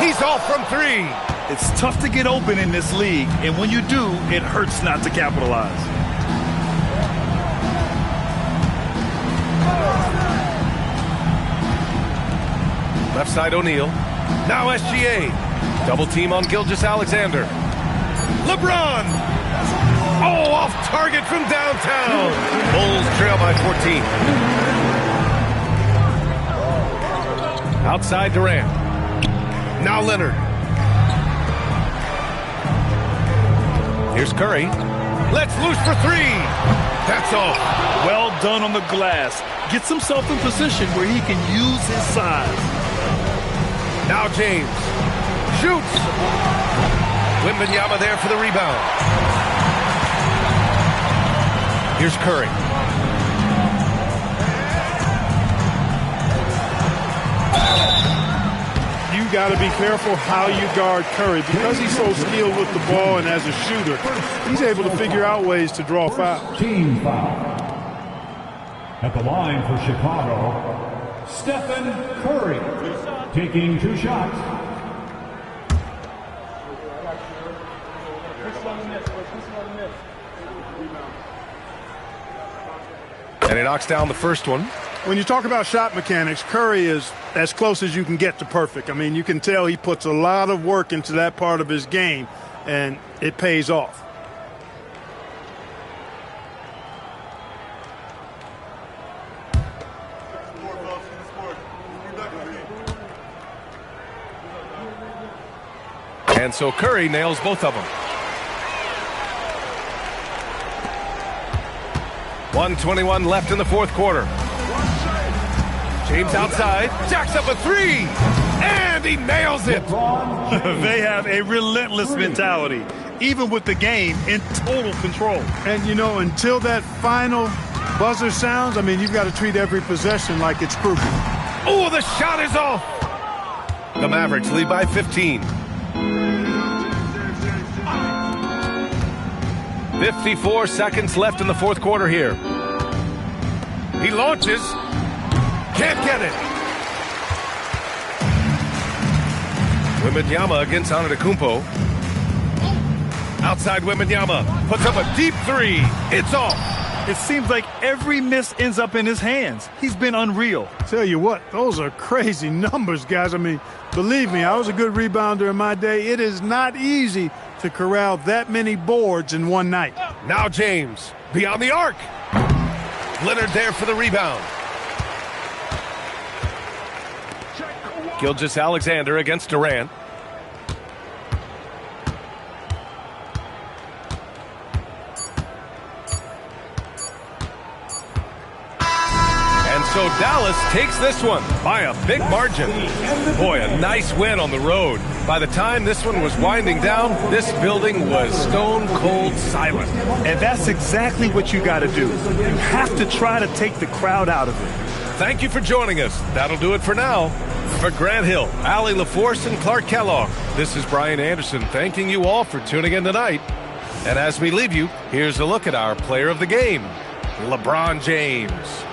He's off from three. It's tough to get open in this league, and when you do, it hurts not to capitalize. Left side O'Neal. Now SGA. Double team on Gilgeous-Alexander. LeBron. Oh, off target from downtown. Bulls trail by 14. Outside Durant. Now Leonard. Here's Curry. Let's loose for three. That's all. Well done on the glass. Gets himself in position where he can use his size. Now James. Shoots. Wembanyama there for the rebound. Here's Curry. You got to be careful how you guard Curry because he's so skilled with the ball and as a shooter. He's able to figure out ways to draw fouls. Team foul. At the line for Chicago, Stephen Curry, taking 2 shots. And he knocks down the first one. When you talk about shot mechanics, Curry is as close as you can get to perfect. I mean, you can tell he puts a lot of work into that part of his game, and it pays off. And so Curry nails both of them. 1:21 left in the fourth quarter. James outside, jacks up a three, and he nails it. They have a relentless mentality, even with the game in total control. And, you know, until that final buzzer sounds, I mean, you've got to treat every possession like it's crucial. Oh, the shot is off. The Mavericks lead by 15. 54 seconds left in the fourth quarter here. He launches. Can't get it. Wembanyama against Antetokounmpo. Outside Wembanyama. Puts up a deep three. It's off. It seems like every miss ends up in his hands. He's been unreal. Tell you what, those are crazy numbers, guys. I mean, believe me, I was a good rebounder in my day. It is not easy to corral that many boards in one night. Now James, beyond the arc. Leonard there for the rebound. Gilgeous-Alexander against Durant. So Dallas takes this one by a big margin. Boy, a nice win on the road. By the time this one was winding down, this building was stone cold silent. And that's exactly what you got to do. You have to try to take the crowd out of it. Thank you for joining us. That'll do it for now. For Grant Hill, Allie LaForce, and Clark Kellogg, this is Brian Anderson thanking you all for tuning in tonight. And as we leave you, here's a look at our player of the game, LeBron James.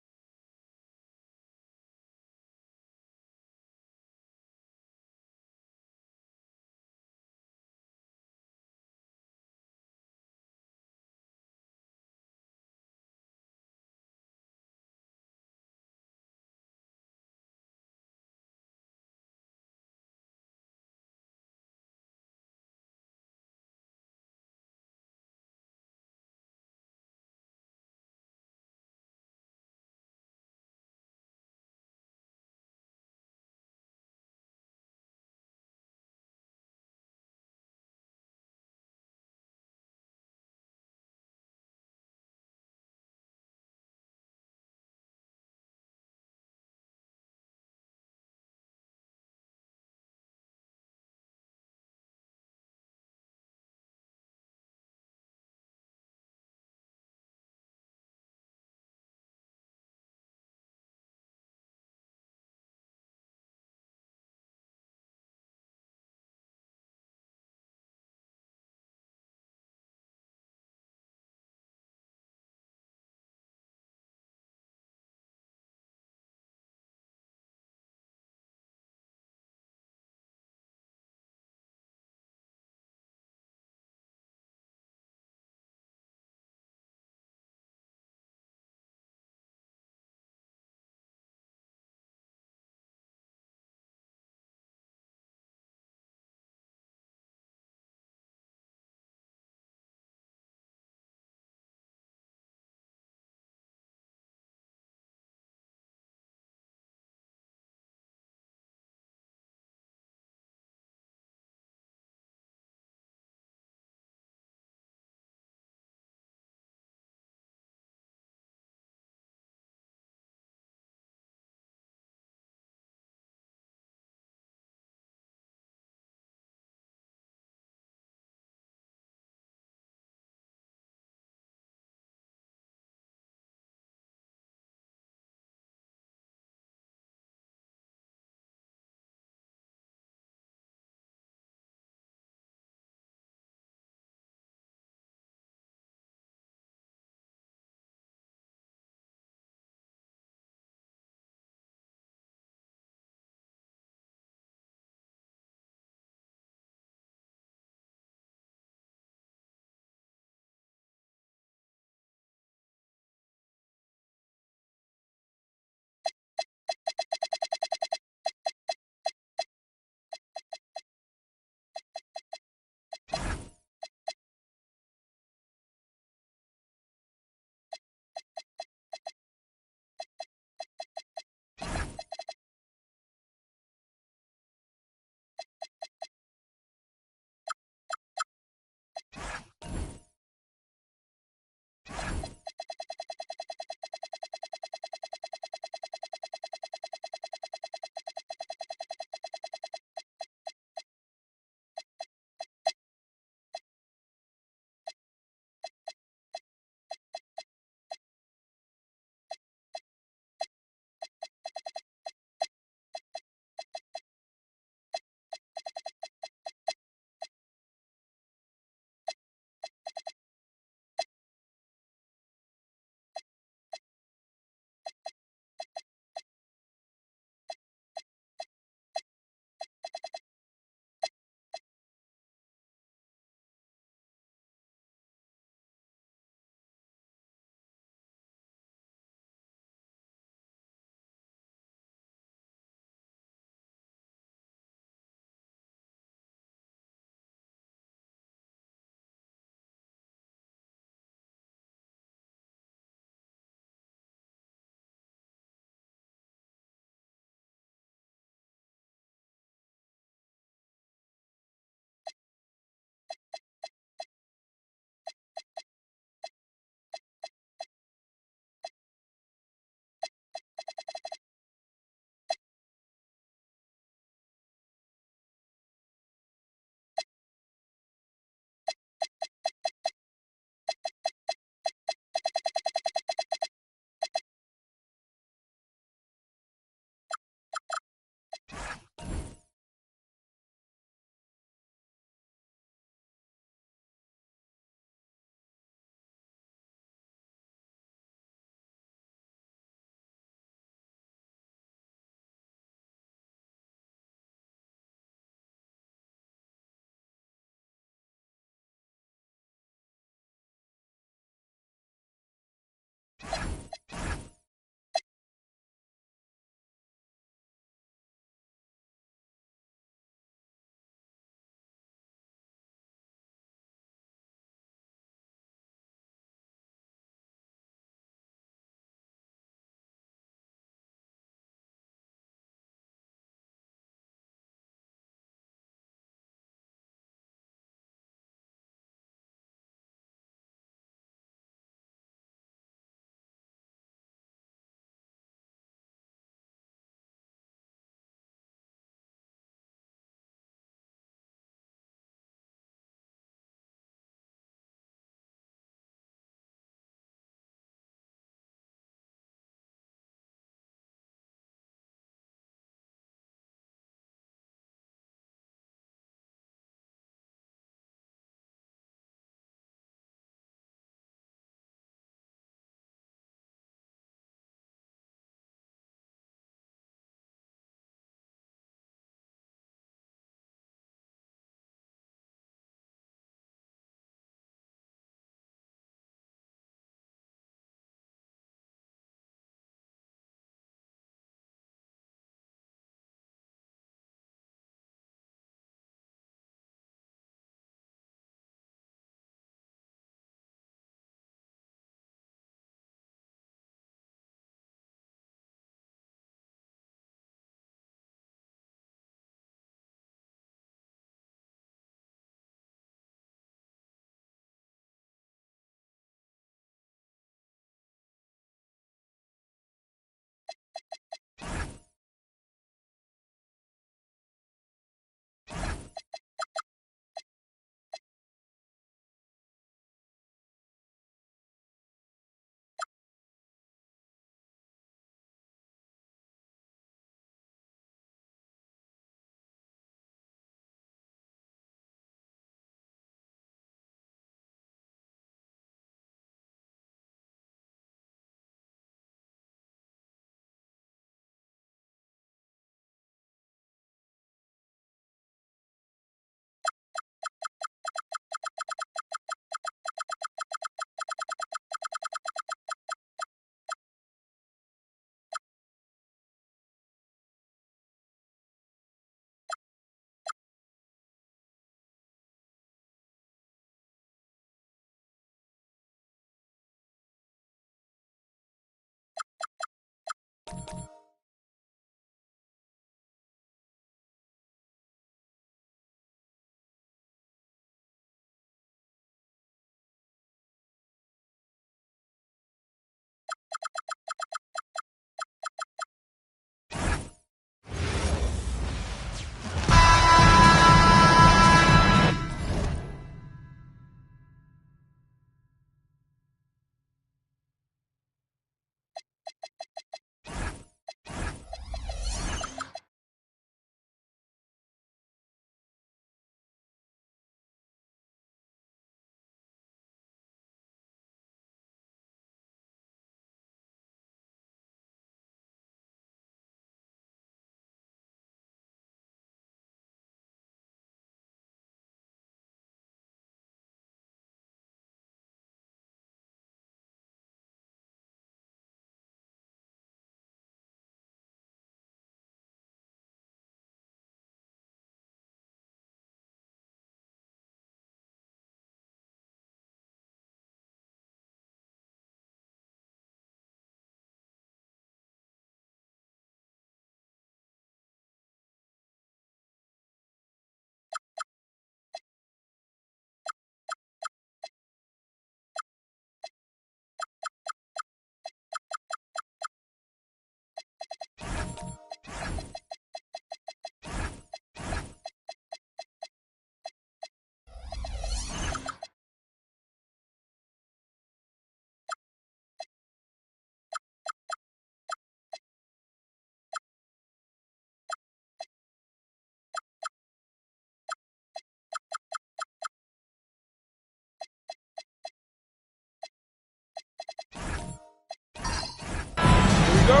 go.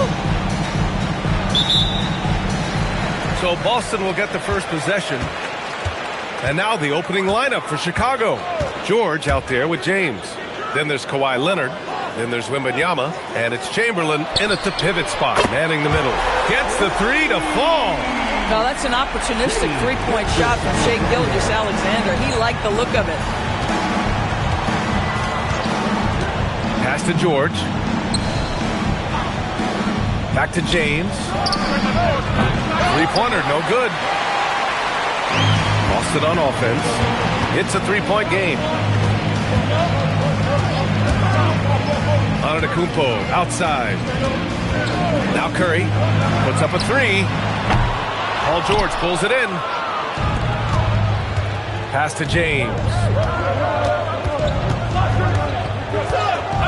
So Boston will get the first possession. And now the opening lineup for Chicago. George out there with James. Then there's Kawhi Leonard. Then there's Wembanyama. And it's Chamberlain in at the pivot spot, manning the middle. Gets the three to fall. Now that's an opportunistic three-point shot from Shai Gilgeous-Alexander. He liked the look of it. Pass to George. Back to James. Three-pointer, no good. Boston on offense. It's a three-point game. Antetokounmpo outside. Now Curry puts up a three. Paul George pulls it in. Pass to James.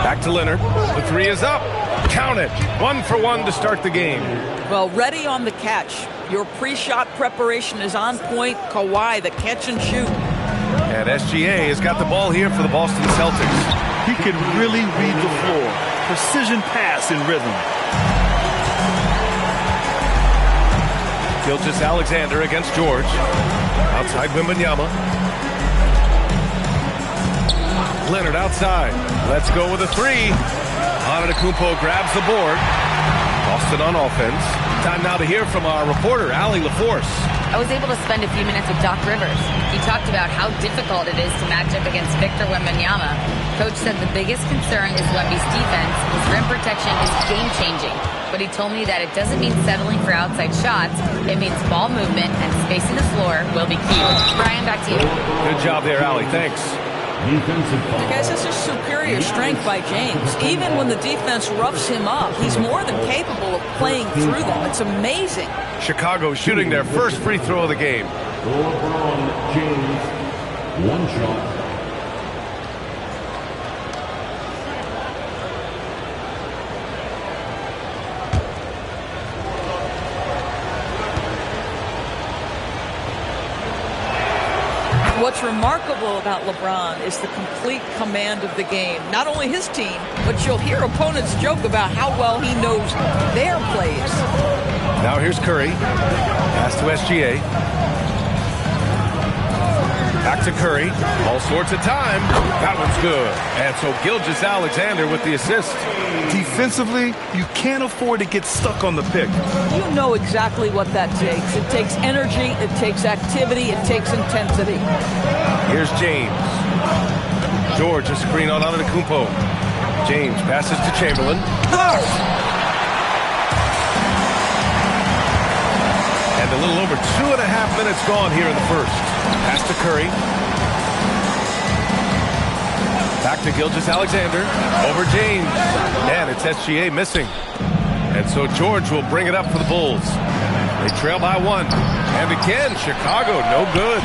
Back to Leonard. The three is up. Count it. 1 for 1 to start the game. Well, ready on the catch. Your pre-shot preparation is on point. Kawhi, the catch and shoot. And SGA has got the ball here for the Boston Celtics. He can really read the floor. Precision pass in rhythm. Gilgeous-Alexander against George. Outside Wembanyama. Leonard outside. Let's go with a three. Antetokounmpo grabs the board. Boston on offense. Time now to hear from our reporter, Allie LaForce. I was able to spend a few minutes with Doc Rivers. He talked about how difficult it is to match up against Victor Wembanyama. Coach said the biggest concern is Wemby's defense. His rim protection is game-changing. But he told me that it doesn't mean settling for outside shots. It means ball movement and spacing the floor will be key. Brian, back to you. Good job there, Allie. Thanks. Guys, this is superior strength by James. Even when the defense roughs him up, he's more than capable of playing through them. It's amazing. Chicago shooting their first free throw of the game. LeBron James, one shot. What's remarkable about LeBron is the complete command of the game. Not only his team, but you'll hear opponents joke about how well he knows their plays. Now here's Curry. Pass to SGA. Back to Curry. All sorts of time. That one's good. And so Gilgeous-Alexander with the assist. Defensively, you can't afford to get stuck on the pick. You know exactly what that takes. It takes energy, it takes activity, it takes intensity. Here's James. George, a screen on Antetokounmpo. James passes to Chamberlain. And a little over 2.5 minutes gone here in the first. Pass to Curry. Back to Gilgeous-Alexander. Over James. And it's SGA missing. And so George will bring it up for the Bulls. They trail by 1. And again, Chicago, no good.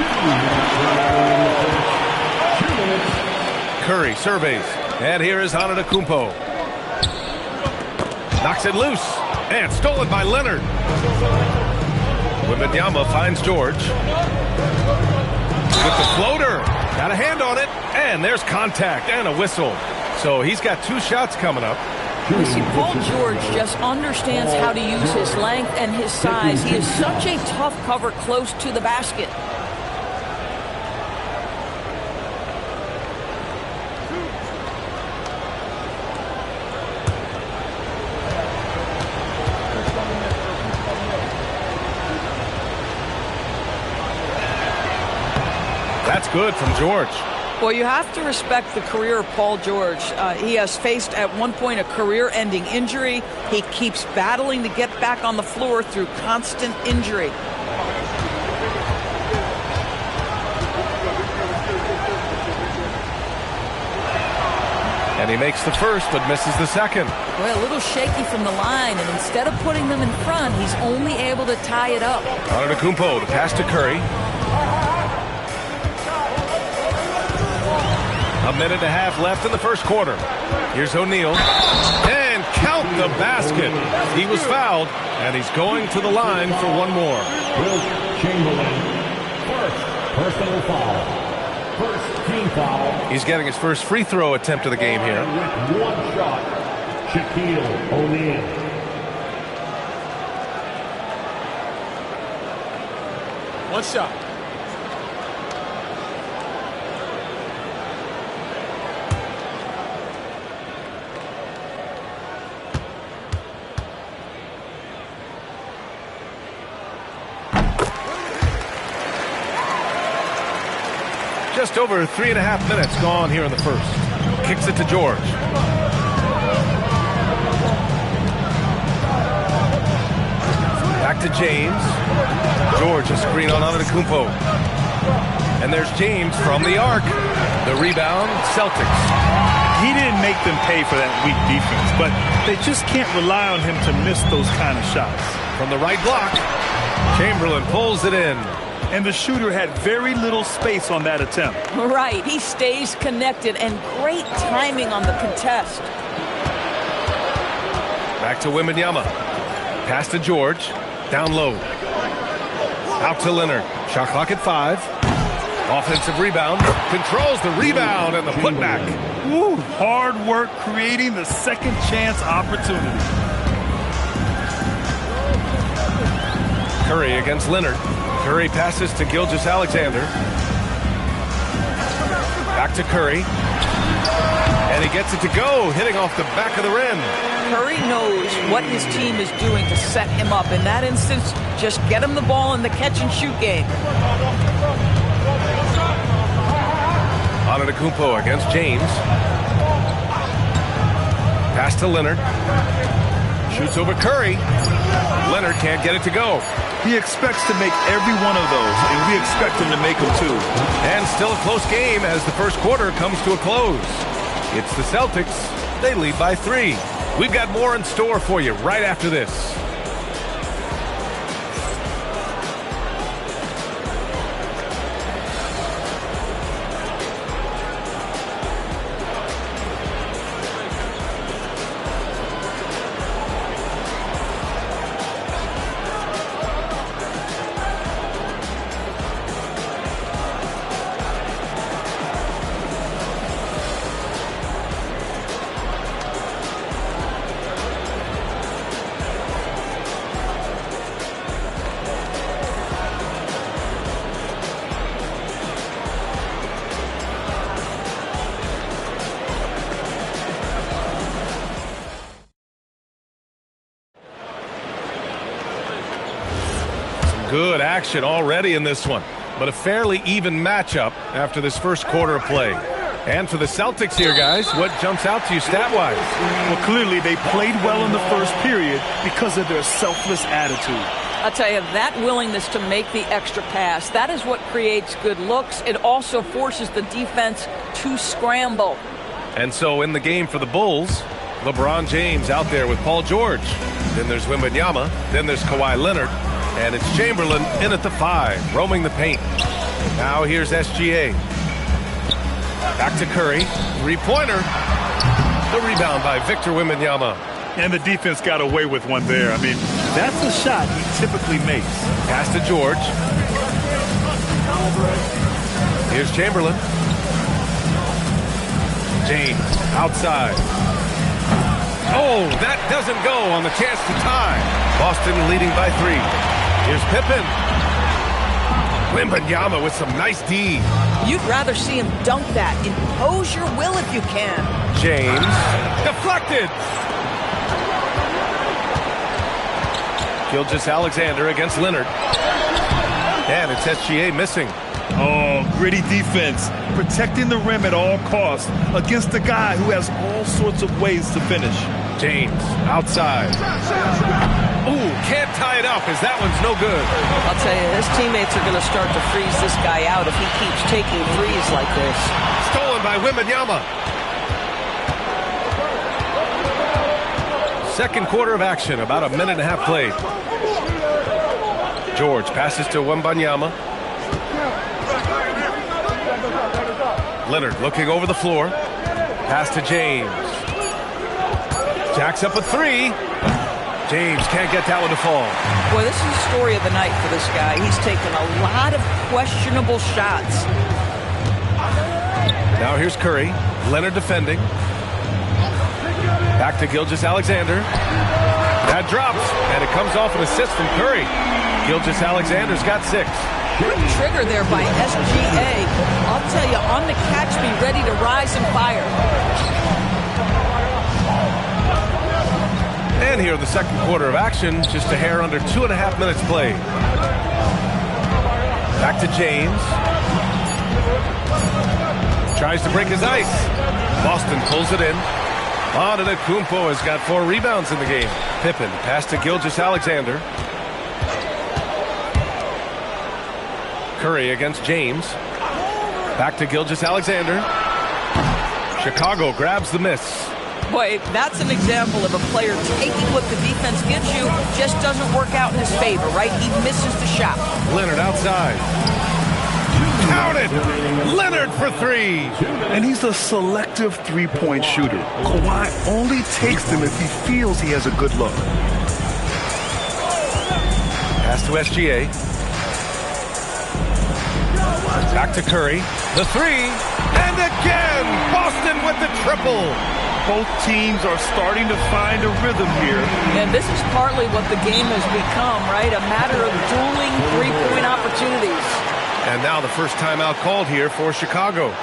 Curry surveys. And here is Antetokounmpo. Knocks it loose. And stolen by Leonard. Wembanyama finds George. With the floater. Got a hand on it. And there's contact and a whistle. So he's got 2 shots coming up. You see, Paul George just understands how to use his length and his size. He is such a tough cover close to the basket. That's good from George. Well, you have to respect the career of Paul George. He has faced at one point a career-ending injury. He keeps battling to get back on the floor through constant injury. And he makes the first, but misses the second. Well, a little shaky from the line, and instead of putting them in front, he's only able to tie it up. Antetokounmpo to pass to Curry. A minute and a half left in the first quarter. Here's O'Neal. And count the basket. He was fouled, and he's going to the line for one more. Wilt Chamberlain, first personal foul. First team foul. He's getting his first free throw attempt of the game here. With one shot, Shaquille O'Neal. One shot. Just over 3.5 minutes gone here in the first. Kicks it to George. Back to James. George, a screen on Antetokounmpo. And there's James from the arc. The rebound, Celtics. He didn't make them pay for that weak defense, but they just can't rely on him to miss those kind of shots. From the right block, Chamberlain pulls it in. And the shooter had very little space on that attempt. Right. He stays connected, and great timing on the contest. Back to Wembanyama. Pass to George. Down low. Out to Leonard. Shot clock at 5. Offensive rebound. Controls the rebound and the putback. Woo, hard work creating the second chance opportunity. Curry against Leonard. Curry passes to Gilgeous-Alexander. Back to Curry. And he gets it to go, hitting off the back of the rim. Curry knows what his team is doing to set him up. In that instance, just get him the ball in the catch-and-shoot game. Antetokounmpo against James. Pass to Leonard. Shoots over Curry. Leonard can't get it to go. He expects to make every one of those, and we expect him to make them too. And still a close game as the first quarter comes to a close. It's the Celtics. They lead by 3. We've got more in store for you right after this. Good action already in this one, but a fairly even matchup after this first quarter of play. And for the Celtics here, guys, what jumps out to you stat-wise? Well, clearly they played well in the first period because of their selfless attitude. I'll tell you, that willingness to make the extra pass, that is what creates good looks. It also forces the defense to scramble. And so in the game for the Bulls, LeBron James out there with Paul George. Then there's Wembanyama. Then there's Kawhi Leonard. And it's Chamberlain in at the 5, roaming the paint. Now here's SGA. Back to Curry. 3-pointer. The rebound by Victor Wembanyama. And the defense got away with one there. I mean, that's a shot he typically makes. Pass to George. Here's Chamberlain. James outside. Oh, that doesn't go on the chance to tie. Boston leading by 3. Here's Pippen. Wembanyama with some nice D. You'd rather see him dunk that. Impose your will if you can. James. Deflected. Gilgeous-Alexander against Leonard. And it's SGA missing. Oh, gritty defense. Protecting the rim at all costs against a guy who has all sorts of ways to finish. James outside. Ooh, can't tie it up as that one's no good. I'll tell you, his teammates are going to start to freeze this guy out if he keeps taking threes like this. Stolen by Wembanyama. Second quarter of action, about a minute and a half played. George passes to Wembanyama. Leonard looking over the floor. Pass to James. Jacks up a 3. James can't get that one to fall. Boy, this is the story of the night for this guy. He's taken a lot of questionable shots. Now here's Curry. Leonard defending. Back to Gilgeous-Alexander. That drops, and it comes off an assist from Curry. Gilgeous-Alexander's got 6. Quick trigger there by SGA. I'll tell you, on the catch, be ready to rise and fire. And here in the second quarter of action, just a hair under 2.5 minutes played. Back to James. Tries to break his ice. Boston pulls it in. Antetokounmpo has got 4 rebounds in the game. Pippen pass to Gilgeous-Alexander. Curry against James. Back to Gilgeous-Alexander. Chicago grabs the miss. Boy, that's an example of a player taking what the defense gives you, just doesn't work out in his favor, right? He misses the shot. Leonard outside. Counted! Leonard for 3! And he's a selective three-point shooter. Kawhi only takes them if he feels he has a good look. Pass to SGA. Back to Curry. The 3. And again! Boston with the triple! Both teams are starting to find a rhythm here. And this is partly what the game has become, right? A matter of dueling three-point opportunities. And now the first timeout called here for Chicago.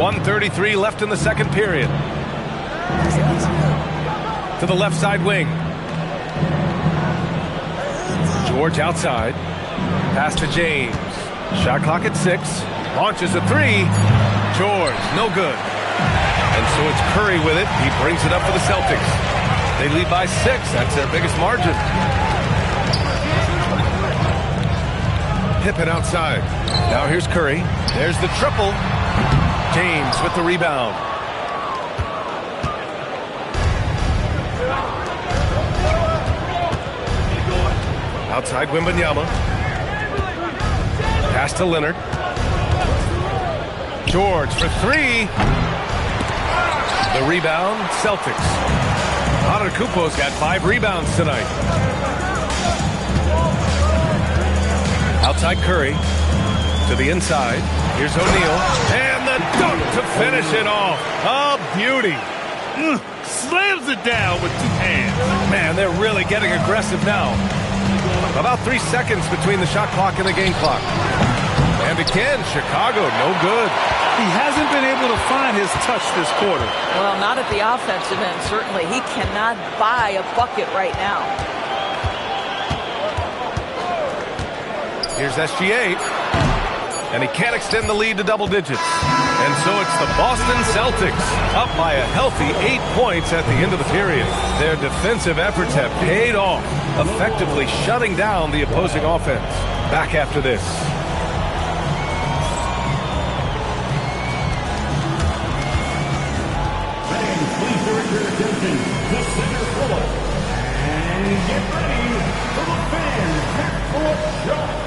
.133 left in the second period. To the left side wing. George outside. Pass to James. Shot clock at 6. Launches a 3. George, no good. And so it's Curry with it. He brings it up for the Celtics. They lead by 6. That's their biggest margin. Pippen outside. Now here's Curry. There's the triple. James with the rebound. Outside Wembanyama. Pass to Leonard. George for 3. The rebound, Celtics. Antetokounmpo's got 5 rebounds tonight. Outside Curry. To the inside. Here's O'Neal. And the dunk to finish it off. A beauty. Slams it down with 2 hands. Man, they're really getting aggressive now. About 3 seconds between the shot clock and the game clock. And again, Chicago, no good. He hasn't been able to find his touch this quarter. Well, not at the offensive end, certainly. He cannot buy a bucket right now. Here's SGA. And he can't extend the lead to double digits. And so it's the Boston Celtics up by a healthy 8 points at the end of the period. Their defensive efforts have paid off, effectively shutting down the opposing offense. Back after this. Fans, please direct your attention to center court. And get ready for the fans half-court shot.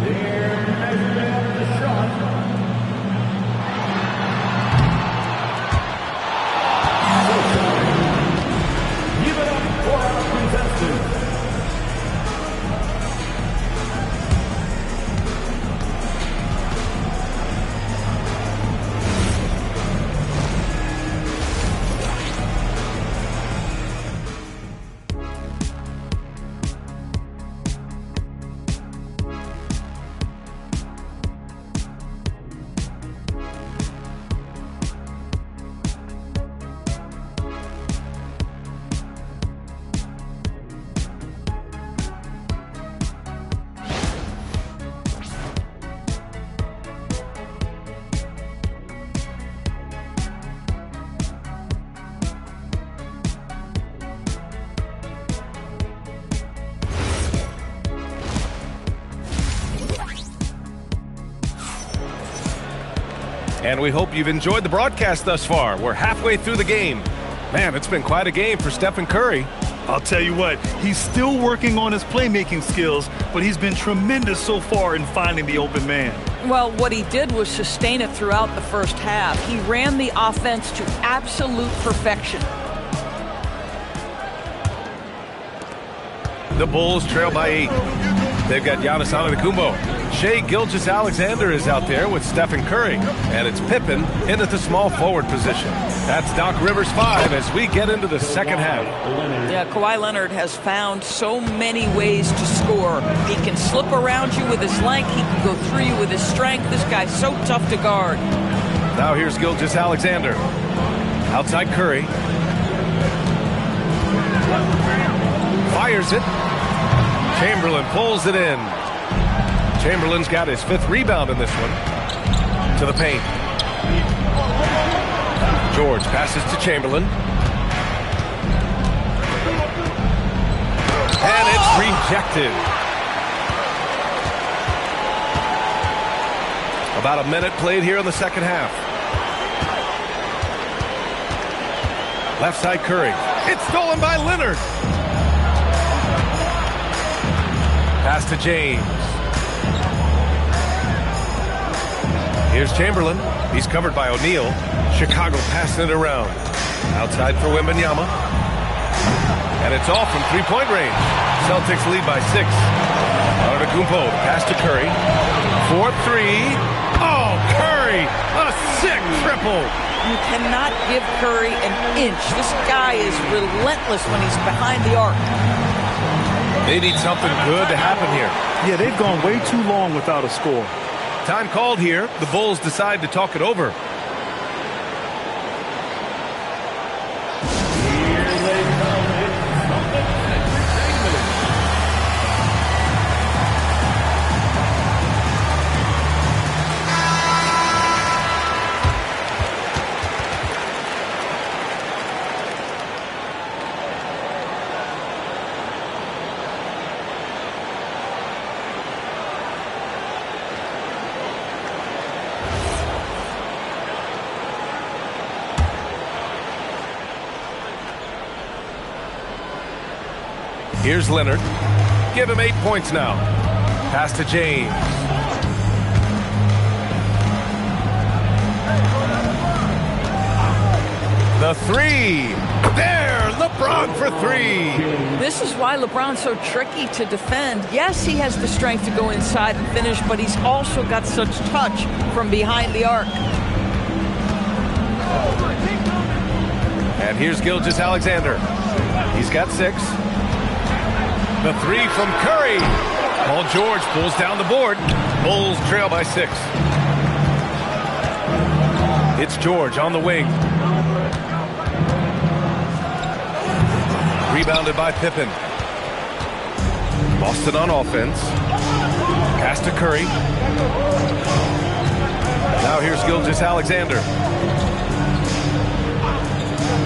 Their measurement of the shot. Give it up for our contestants. And we hope you've enjoyed the broadcast thus far. We're halfway through the game. Man, it's been quite a game for Stephen Curry. I'll tell you what, he's still working on his playmaking skills, but he's been tremendous so far in finding the open man. Well, what he did was sustain it throughout the first half. He ran the offense to absolute perfection. The Bulls trail by 8. They've got Giannis Antetokounmpo. Shai Gilgeous-Alexander is out there with Stephen Curry. And it's Pippen in at the small forward position. That's Doc Rivers 5 as we get into the second half. Yeah, Kawhi Leonard has found so many ways to score. He can slip around you with his length. He can go through you with his strength. This guy's so tough to guard. Now here's Gilgeous-Alexander. Outside Curry. Fires it. Chamberlain pulls it in. Chamberlain's got his 5th rebound in this one. To the paint. George passes to Chamberlain. And it's rejected. About a minute played here in the second half. Left side Curry. It's stolen by Leonard. Pass to James. Here's Chamberlain. He's covered by O'Neal. Chicago passing it around. Outside for Wembanyama. And it's off from three-point range. Celtics lead by 6. Antetokounmpo, pass to Curry. 4-3. Oh, Curry! A sick triple! You cannot give Curry an inch. This guy is relentless when he's behind the arc. They need something good to happen here. Yeah, they've gone way too long without a score. Time called here. The Bulls decide to talk it over. Here's Leonard. Give him 8 points now. Pass to James. The 3. There, LeBron for 3. This is why LeBron's so tricky to defend. Yes, he has the strength to go inside and finish, but he's also got such touch from behind the arc. And here's Gilgeous-Alexander. He's got 6. The 3 from Curry. Paul George pulls down the board. Bulls trail by 6. It's George on the wing. Rebounded by Pippen. Boston on offense. Pass to Curry. Now here's Gilgeous-Alexander.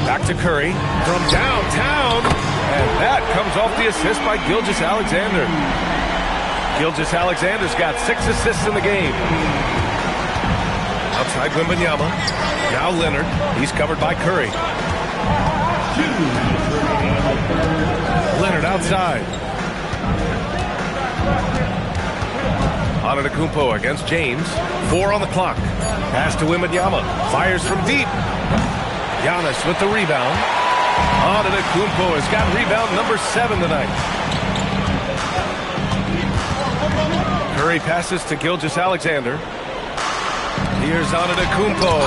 Back to Curry from downtown. And that comes off the assist by Gilgeous-Alexander. Gilgeous-Alexander's got 6 assists in the game. Outside Wembanyama. Now Leonard. He's covered by Curry. Leonard outside. Antetokounmpo against James. 4 on the clock. Pass to Wembanyama. Fires from deep. Giannis with the rebound. Antetokounmpo has got rebound number 7 tonight. Curry passes to Gilgeous-Alexander. Here's Antetokounmpo.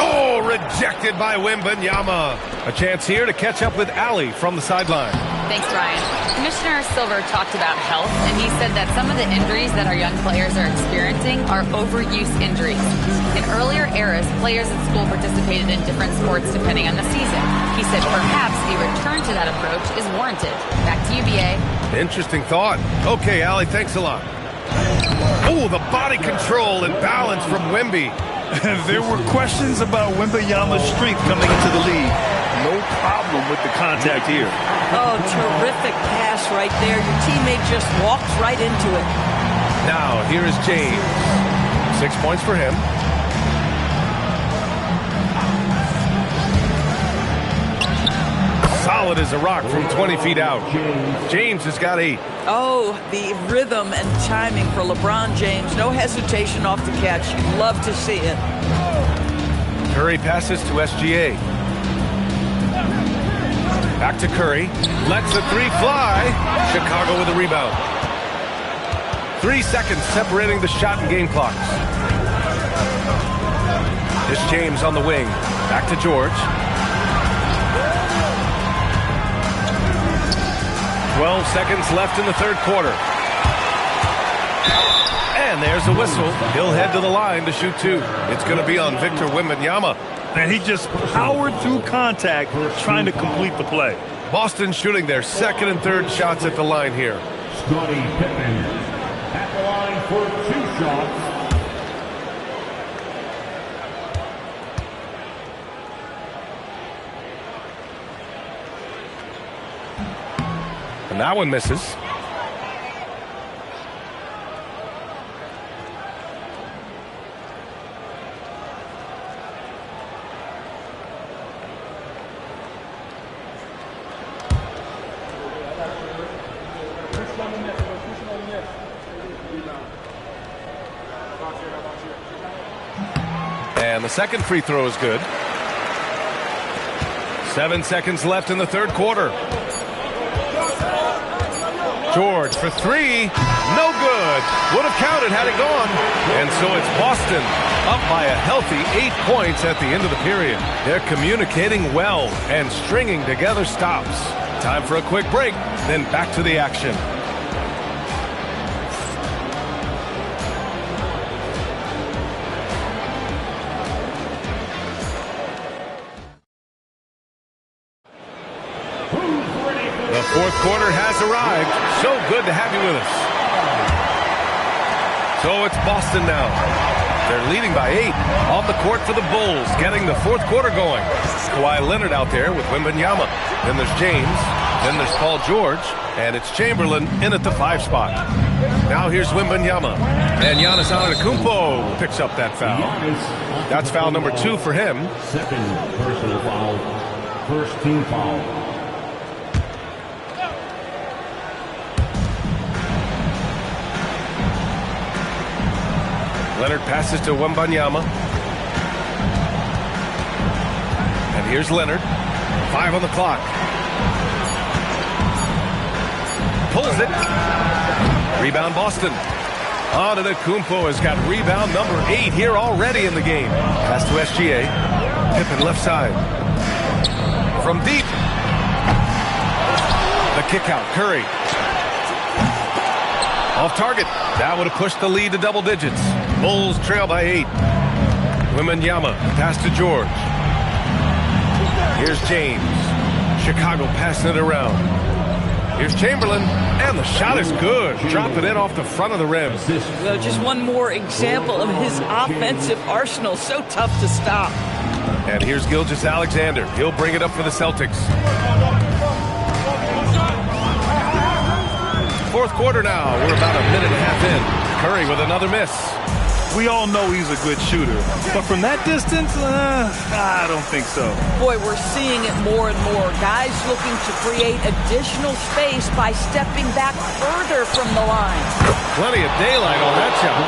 Oh, rejected by Wembanyama. A chance here to catch up with Allie from the sideline. Thanks, Brian. Commissioner Silver talked about health, and he said that some of the injuries that our young players are experiencing are overuse injuries. In earlier eras, players at school participated in different sports depending on the season. He said perhaps a return to that approach is warranted. Back to you, BA. Interesting thought. Okay, Allie, thanks a lot. Oh, the body control and balance from Wemby. There were questions about Wembanyama's strength coming into the league. No problem with the contact here. Oh, terrific pass right there. Your teammate just walks right into it. Now, here is James. 6 points for him. solid as a rock from 20 feet out. James has got 8. Oh, the rhythm and timing for LeBron James. No hesitation off the catch. You'd love to see it. Curry passes to SGA. Back to Curry. Lets the 3 fly. Chicago with a rebound. 3 seconds separating the shot and game clocks. This James on the wing. Back to George. 12 seconds left in the third quarter. And there's a whistle. He'll head to the line to shoot 2. It's going to be on Victor Wembanyama. And he just powered through contact trying to complete the play. Boston shooting their second and third shots at the line here. Scottie Pippen at the line for 2 shots. And that one misses. And the second free throw is good. 7 seconds left in the third quarter. George for 3. No good. Would have counted had it gone. And so it's Boston up by a healthy 8 points at the end of the period. They're communicating well and stringing together stops. Time for a quick break, then back to the action. The fourth quarter has arrived. So good to have you with us. So it's Boston now. They're leading by 8 on the court for the Bulls, getting the fourth quarter going. Kawhi Leonard out there with Wembanyama. Then there's James. Then there's Paul George. And it's Chamberlain in at the 5 spot. Now here's Wembanyama. And Giannis Antetokounmpo picks up that foul. That's foul number 2 for him. Second personal foul. First team foul. Leonard passes to Wembanyama. And here's Leonard. 5 on the clock. Pulls it. Rebound Boston. Antetokounmpo has got rebound number 8 here already in the game. Pass to SGA. Pippen left side. From deep. The kick out. Curry. Off target. That would have pushed the lead to double digits. Bulls trail by 8. Wembanyama pass to George. Here's James. Chicago passing it around. Here's Chamberlain, and the shot is good. Drop it in off the front of the rim. So just one more example of his offensive arsenal. So tough to stop. And here's Gilgeous-Alexander. He'll bring it up for the Celtics. Fourth quarter now. We're about a minute and a half in. Curry with another miss. We all know he's a good shooter, but from that distance, I don't think so. Boy, we're seeing it more and more. Guys looking to create additional space by stepping back further from the line. Plenty of daylight on that shot.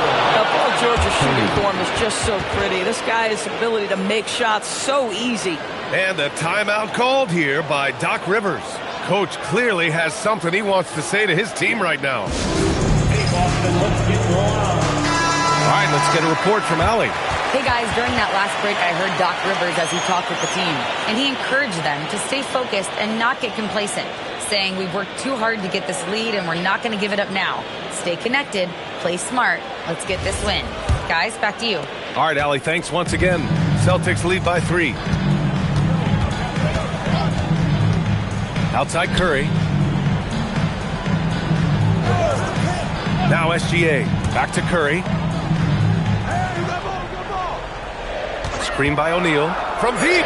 Paul George's shooting form is just so pretty. This guy's ability to make shots so easy. And a timeout called here by Doc Rivers. Coach clearly has something he wants to say to his team right now. Hey, Boston, let's get going. All right, let's get a report from Allie. Hey guys, during that last break, I heard Doc Rivers as he talked with the team, and he encouraged them to stay focused and not get complacent, saying we've worked too hard to get this lead and we're not going to give it up now. Stay connected, play smart, let's get this win. Guys, back to you. All right, Allie, thanks once again. Celtics lead by 3. Outside Curry. Now SGA. Back to Curry. Screen by O'Neal. From deep.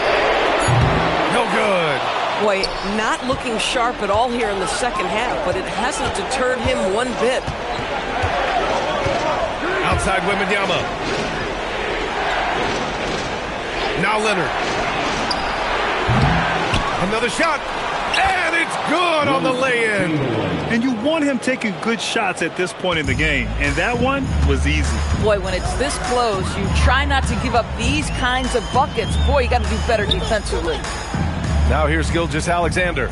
No good. Boy, not looking sharp at all here in the second half, but it hasn't deterred him one bit. Outside Wembanyama. Now Leonard. Another shot. good on the lay-in. And you want him taking good shots at this point in the game. And that one was easy. Boy, when it's this close, you try not to give up these kinds of buckets. Boy, you got to do better defensively. Now here's Gilgeous-Alexander.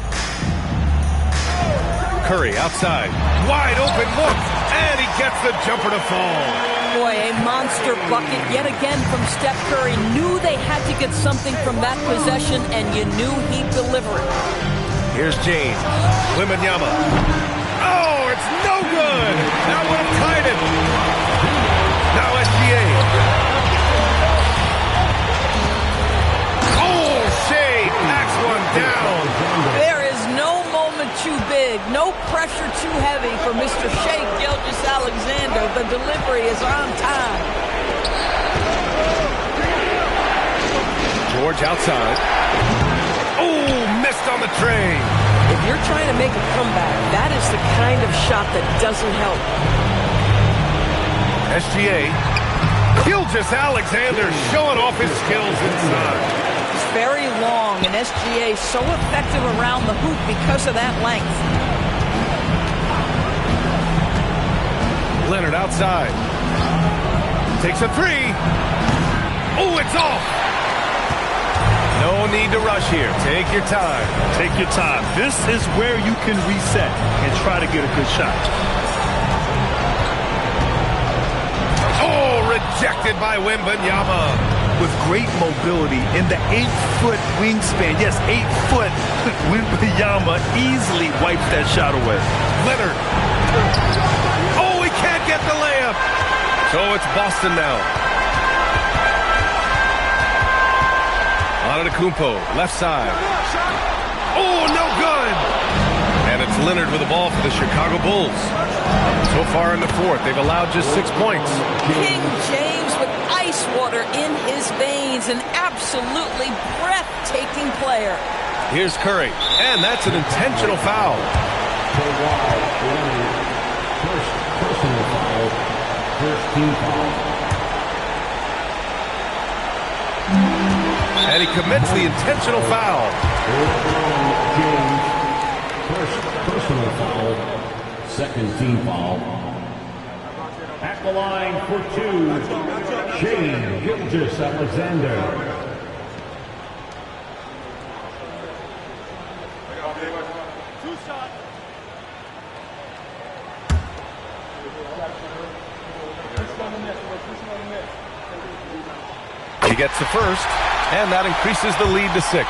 Curry outside. Wide open look. And he gets the jumper to fall. Boy, a monster bucket yet again from Steph Curry. Knew they had to get something from that possession, and you knew he'd deliver it. Here's James. Wembanyama. Oh, it's no good. That would have tied it. Now SGA. Oh, Shea backs one down. There is no moment too big, no pressure too heavy for Mr. Shea Gilgeous-Alexander. The delivery is on time. George outside. Oh, missed on the tray. If you're trying to make a comeback, that is the kind of shot that doesn't help. SGA. Gilgeous-Alexander showing off his skills inside. It's very long, and SGA so effective around the hoop because of that length. Leonard outside. Takes a three. Oh, it's off. No need to rush here. Take your time. Take your time. This is where you can reset and try to get a good shot. Oh, rejected by Wembanyama. With great mobility in the 8-foot wingspan. Yes, 8 foot. Wembanyama easily wipes that shot away. Leonard. Oh, he can't get the layup. So it's Boston now. Antetokounmpo, left side. Oh, no good. And it's Leonard with the ball for the Chicago Bulls. So far in the fourth, they've allowed just 6 points. King James with ice water in his veins, an absolutely breathtaking player. Here's Curry, and that's an intentional foul. First personal foul, first team foul. And he commits the intentional foul. James, first personal foul, second team foul. At the line for two, Shea Gilgeous-Alexander. He gets the first, and that increases the lead to 6.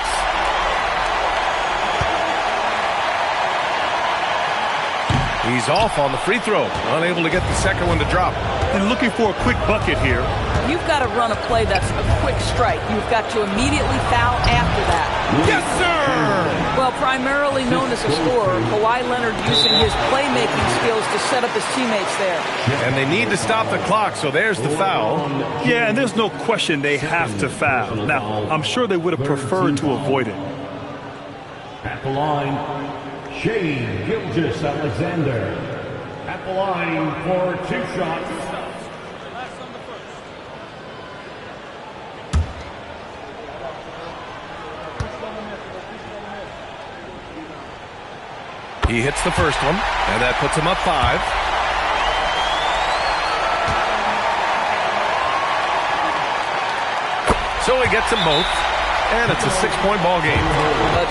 He's off on the free throw, unable to get the second one to drop. And looking for a quick bucket here. You've got to run a play that's a quick strike. You've got to immediately foul after that. Yes, sir! Well, primarily known as a scorer, Kawhi Leonard using his playmaking skills to set up his teammates there. And they need to stop the clock, so there's the foul. Yeah, and there's no question they have to foul. Now, I'm sure they would have preferred to avoid it. At the line, Shea Gilgeous-Alexander. At the line for 2 shots. He hits the first one, and that puts him up 5. So he gets them both, and it's a 6-point ball game.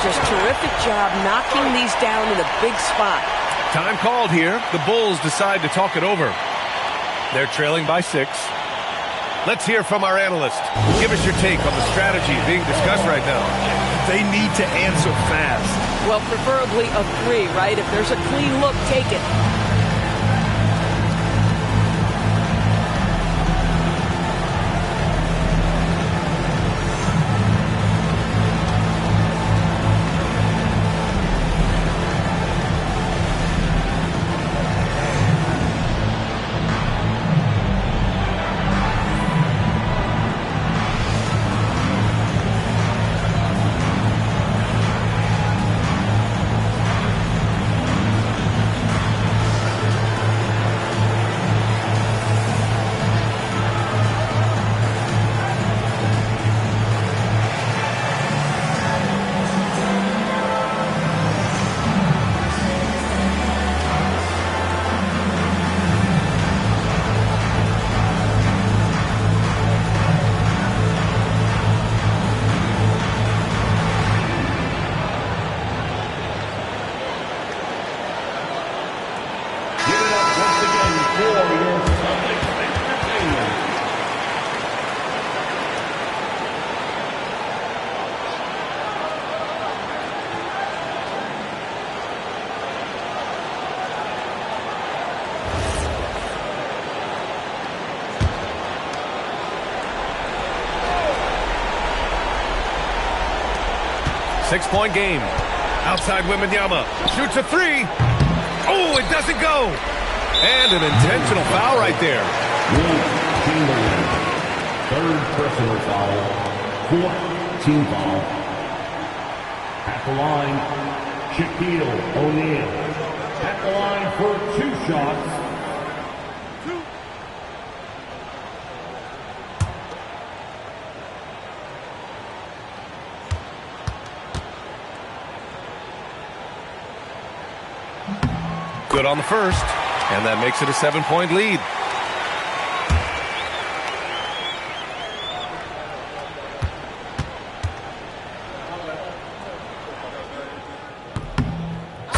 Just terrific job knocking these down in a big spot. Time called here. The Bulls decide to talk it over. They're trailing by 6. Let's hear from our analyst. Give us your take on the strategy being discussed right now. They need to answer fast. Well, preferably a 3, right? If there's a clean look, take it. 6-point game. Outside Wembanyama shoots a three. Oh, it doesn't go. And an intentional foul right there. Will Chamberlain, third personal foul, fourth team foul. At the line, Shaquille O'Neal. At the line for 2 shots. Good on the first, and that makes it a 7-point lead.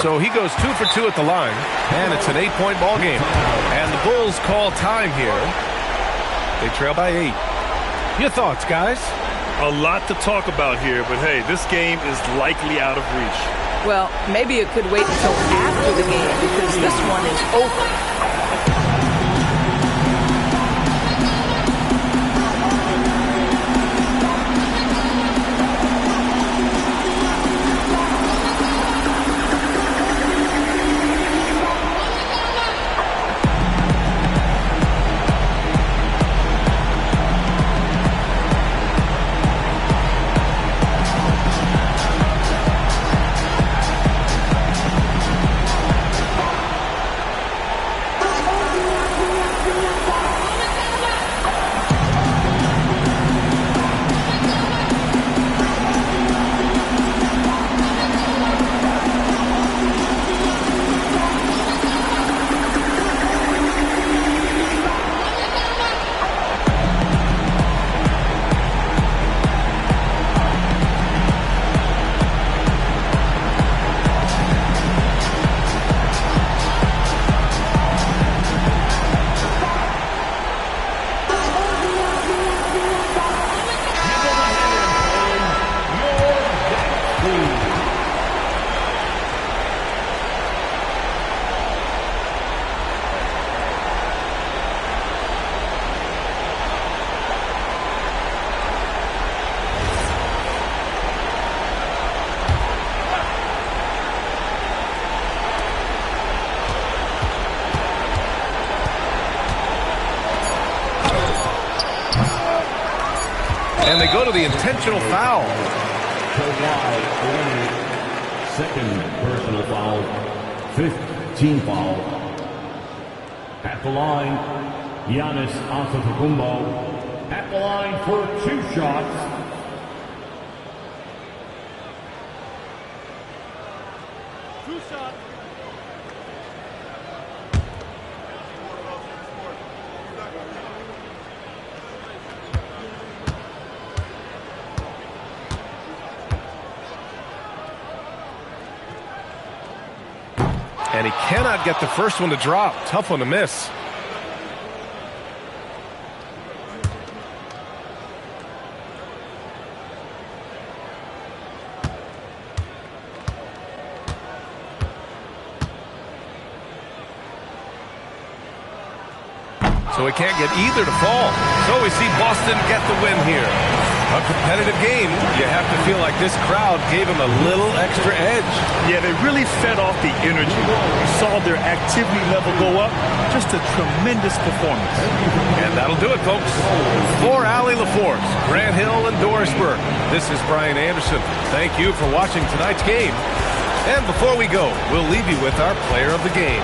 So he goes 2 for 2 at the line, and it's an 8-point ball game. And the Bulls call time here. They trail by 8. Your thoughts, guys? A lot to talk about here, but hey, this game is likely out of reach. Well, maybe it could wait until after the game because this one is over. And they go to the intentional foul. Kawhi Leonard, second personal foul, 5th team foul. At the line, Giannis Antetokounmpo. At the line for 2 shots. And he cannot get the first one to drop. Tough one to miss. So he can't get either to fall. So we see Boston get the win here. A competitive game. You have to feel like this crowd gave him a little extra edge. Yeah, they really fed off the energy. You saw their activity level go up. Just a tremendous performance. And that'll do it, folks. For Allie LaForce, Grant Hill, and Doris Burke, this is Brian Anderson. Thank you for watching tonight's game. And before we go, we'll leave you with our player of the game.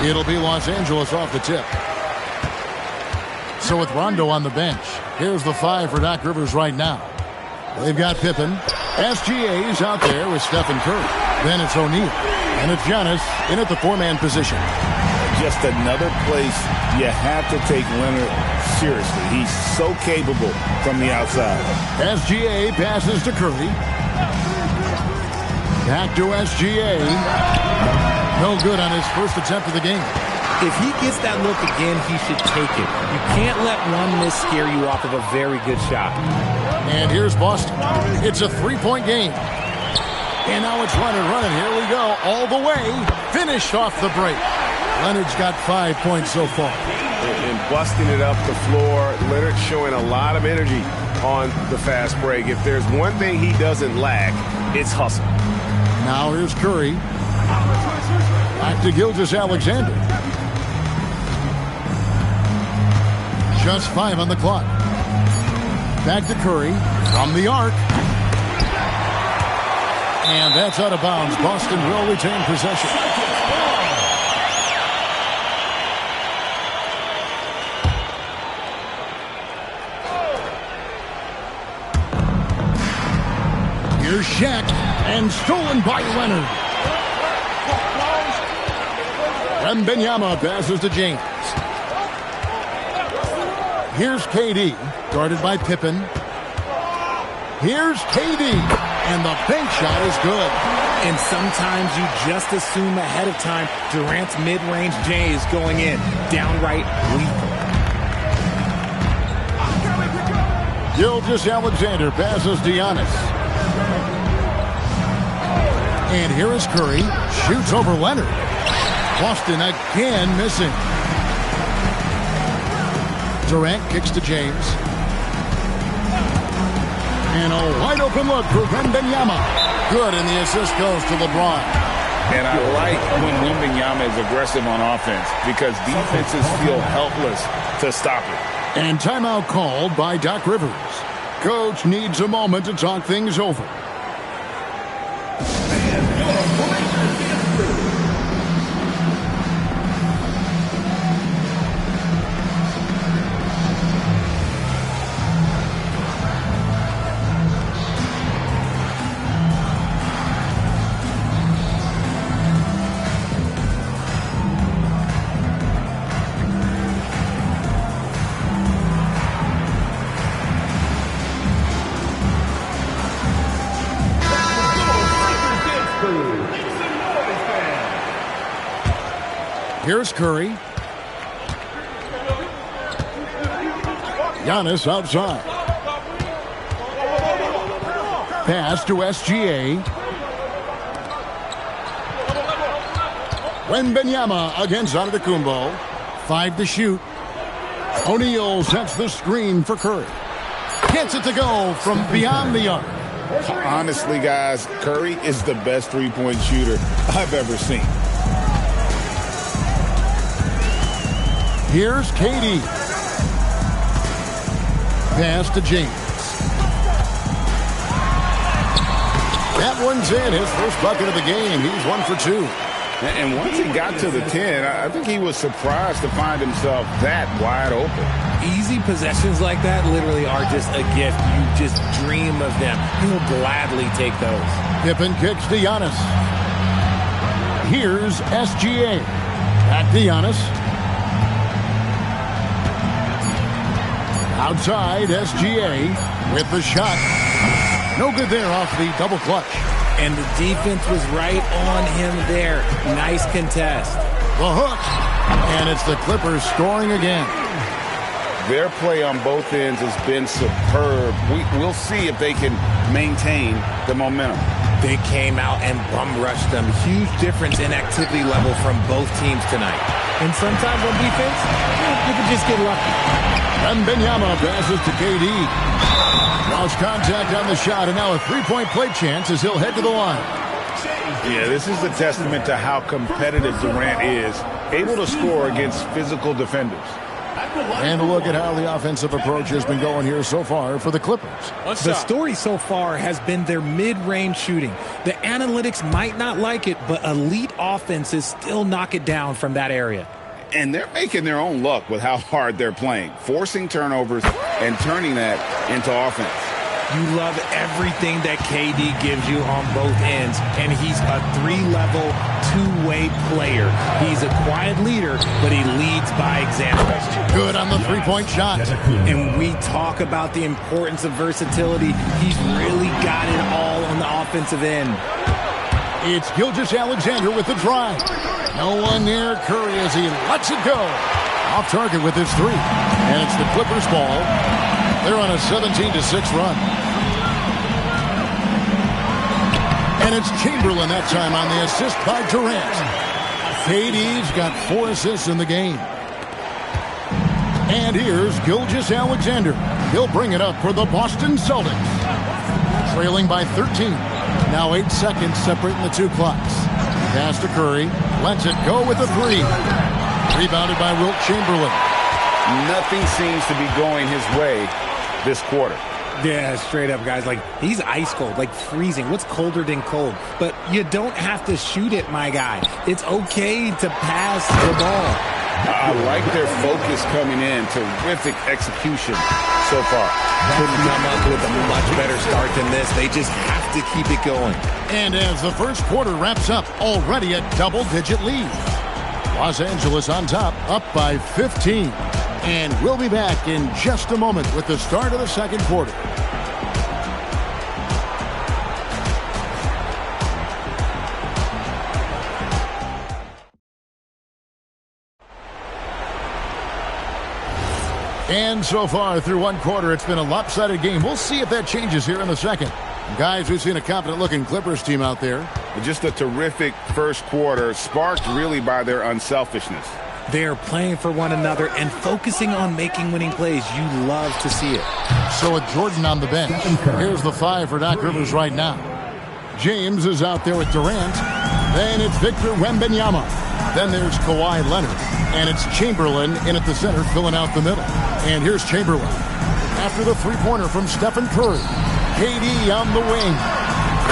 It'll be Los Angeles off the tip. So with Rondo on the bench, here's the 5 for Doc Rivers right now. They've got Pippen. SGA's out there with Stephen Curry. Then it's O'Neal. And it's Giannis in at the 4-man position. Just another place you have to take Leonard seriously. He's so capable from the outside. SGA passes to Curry. Back to SGA. No good on his first attempt of the game. If he gets that look again, he should take it. You can't let one miss scare you off of a very good shot. And here's Boston. It's a 3-point game. And now it's Leonard running. Here we go. All the way. Finish off the break. Leonard's got 5 points so far. And busting it up the floor. Leonard showing a lot of energy on the fast break. If there's one thing he doesn't lack, it's hustle. Now here's Curry. Back to Gilgeous-Alexander. Just 5 on the clock. Back to Curry from the arc. And that's out of bounds. Boston will retain possession. Here's Shaq, and stolen by Leonard. Wembanyama passes to James. Here's KD, guarded by Pippen. Here's KD, and the bank shot is good. And sometimes you just assume ahead of time Durant's mid-range J is going in. Downright lethal. Gilgeous-Alexander passes to Giannis. And here is Curry. Shoots over Leonard. Boston again missing. Durant kicks to James. And a wide open look for Wembanyama. Good, and the assist goes to LeBron. And I like when Wembanyama is aggressive on offense because defenses feel helpless to stop it. And timeout called by Doc Rivers. Coach needs a moment to talk things over. Here's Curry. Giannis outside. Pass to SGA. Wembanyama against Antetokounmpo. 5 to shoot. O'Neal sets the screen for Curry. Gets it to go from beyond the arc. Honestly, guys, Curry is the best three-point shooter I've ever seen. Here's KD. Pass to James. That one's in. His first bucket of the game. He's 1 for 2. And once he got to the 10, I think he was surprised to find himself that wide open. Easy possessions like that literally are just a gift. You just dream of them. He'll gladly take those. Pippen kicks to Giannis. Here's SGA. Back to Giannis. Outside, SGA with the shot. No good there off the double clutch. And the defense was right on him there. Nice contest. The hook. And it's the Clippers scoring again. Their play on both ends has been superb. We'll see if they can maintain the momentum. They came out and bum rushed them. Huge difference in activity level from both teams tonight. And sometimes on defense, you can just get lucky. Wembanyama passes to KD. Lost contact on the shot, and now a three-point play chance as he'll head to the line. Yeah, this is a testament to how competitive Durant is, able to score against physical defenders. And a look at how the offensive approach has been going here so far for the Clippers. The story so far has been their mid-range shooting. The analytics might not like it, but elite offenses still knock it down from that area. And they're making their own luck with how hard they're playing, forcing turnovers and turning that into offense. You love everything that KD gives you on both ends, and he's a three-level, two-way player. He's a quiet leader, but he leads by example. Good on the three-point shot. And we talk about the importance of versatility. He's really got it all on the offensive end. It's Gilgeous-Alexander with the drive. No one near Curry as he lets it go. Off target with his three. And it's the Clippers ball. They're on a 17-6 run. And it's Chamberlain that time on the assist by Durant. KD's got 4 assists in the game. And here's Gilgeous-Alexander. He'll bring it up for the Boston Celtics. Trailing by 13. Now 8 seconds separating the two clocks. Pass to Curry. Lets it go with a three. Rebounded by Wilt Chamberlain. Nothing seems to be going his way this quarter. Yeah, straight up, guys. Like, he's ice cold, like freezing. What's colder than cold? But you don't have to shoot it, my guy. It's okay to pass the ball. I like their focus coming in. Terrific execution so far. Couldn't come up with a much better start than this. They just have to keep it going. And as the first quarter wraps up, already a double-digit lead. Los Angeles on top, up by 15. And we'll be back in just a moment with the start of the second quarter. And so far through one quarter, it's been a lopsided game. We'll see if that changes here in the second. Guys, we've seen a confident-looking Clippers team out there. Just a terrific first quarter, sparked really by their unselfishness. They're playing for one another and focusing on making winning plays. You love to see it. So with Jordan on the bench, here's the 5 for Doc Rivers right now. James is out there with Durant. Then it's Victor Wembanyama. Then there's Kawhi Leonard. And it's Chamberlain in at the center, filling out the middle. And here's Chamberlain. After the three-pointer from Stephen Curry. KD on the wing.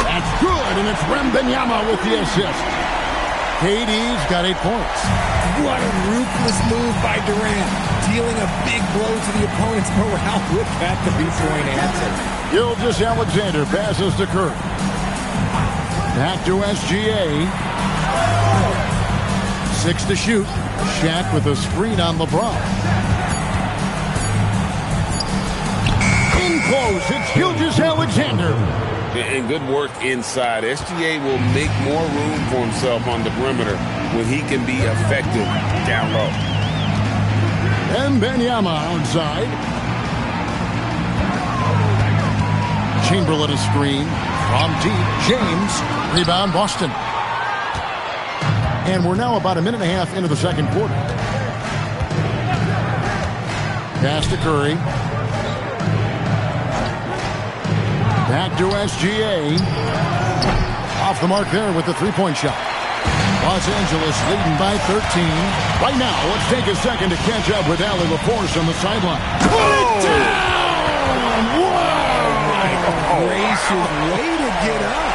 That's good, and it's Wembanyama with the assist. KD's got 8 points. What a ruthless move by Durant. Dealing a big blow to the opponent's morale with that three-point answer. Gilgeous-Alexander passes to Curry. Back to SGA. 6 to shoot. Shaq with a screen on LeBron. In close, it's Gilgeous-Alexander. And good work inside. SGA will make more room for himself on the perimeter when he can be effective down low. Wembanyama outside. Chamberlain a screen. From deep, James. Rebound, Boston. And we're now about a minute and a half into the second quarter. Pass to Curry. Back to SGA. Off the mark there with the three-point shot. Los Angeles leading by 13. Right now, let's take a second to catch up with Allie LaForce on the sideline. Put it down! Whoa! Gracious way to get up.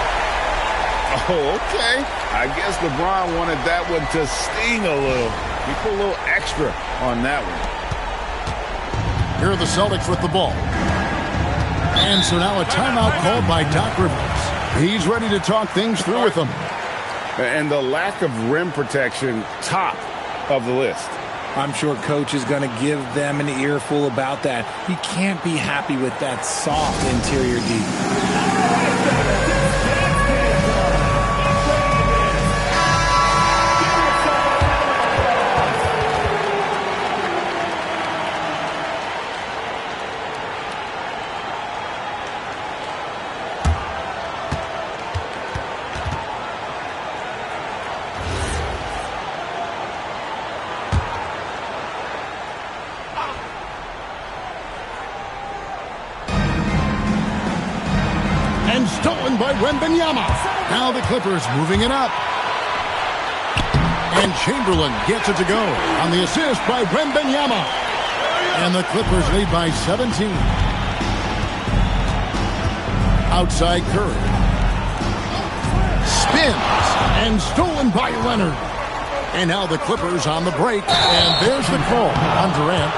Oh, okay. I guess LeBron wanted that one to sting a little. He put a little extra on that one. Here are the Celtics with the ball. And so now a timeout called by Doc Rivers. He's ready to talk things through with them. And the lack of rim protection, top of the list. I'm sure Coach is going to give them an earful about that. He can't be happy with that soft interior D. Stolen by Wembanyama. Now the Clippers moving it up. And Chamberlain gets it to go on the assist by Wembanyama. And the Clippers lead by 17. Outside Curry. Spins. And stolen by Leonard. And now the Clippers on the break. And there's the call on Durant.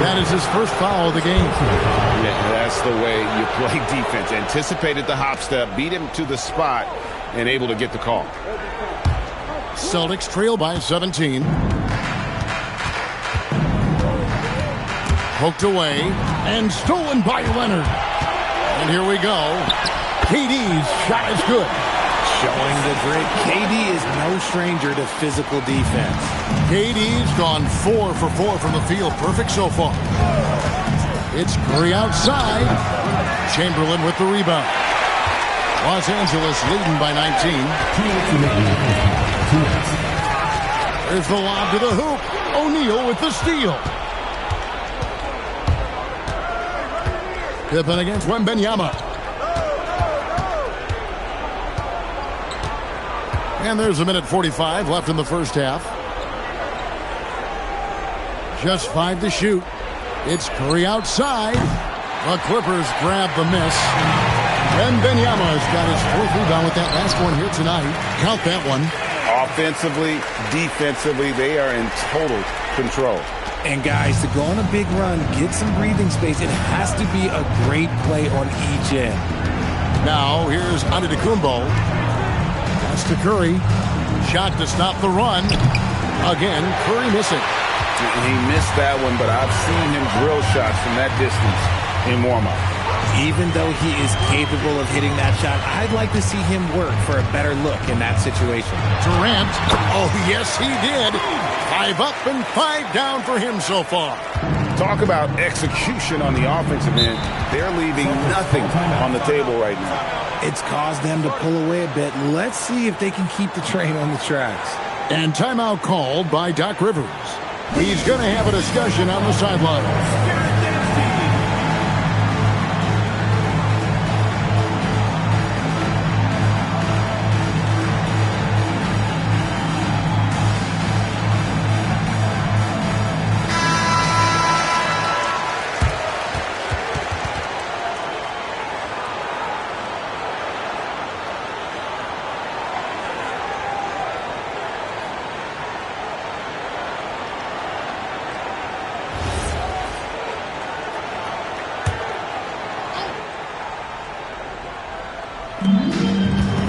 That is his first foul of the game. Yeah, that's the way you play defense. Anticipated the hop step, beat him to the spot, and able to get the call. Celtics trail by 17. Poked away and stolen by Leonard. And here we go. KD's shot is good. Showing the grit. KD is no stranger to physical defense. KD's gone 4 for 4 from the field. Perfect so far. It's Curry outside. Chamberlain with the rebound. Los Angeles leading by 19. There's the lob to the hoop. O'Neal with the steal. Pippen against Wembanyama. And there's a minute 45 left in the first half. Just 5 to shoot. It's Curry outside. The Clippers grab the miss. Wembanyama's got his 4th rebound with that last one here tonight. Count that one. Offensively, defensively, they are in total control. And guys, to go on a big run, get some breathing space, it has to be a great play on each end. Now, here's Antetokounmpo. Pass to Curry. Shot to stop the run. Again, Curry missing. He missed that one, but I've seen him drill shots from that distance in warm-up. Even though he is capable of hitting that shot, I'd like to see him work for a better look in that situation. Durant. Oh, yes, he did. 5 up and 5 down for him so far. Talk about execution on the offensive end. They're leaving nothing on the table right now. It's caused them to pull away a bit. Let's see if they can keep the train on the tracks. And timeout called by Doc Rivers. He's going to have a discussion on the sideline.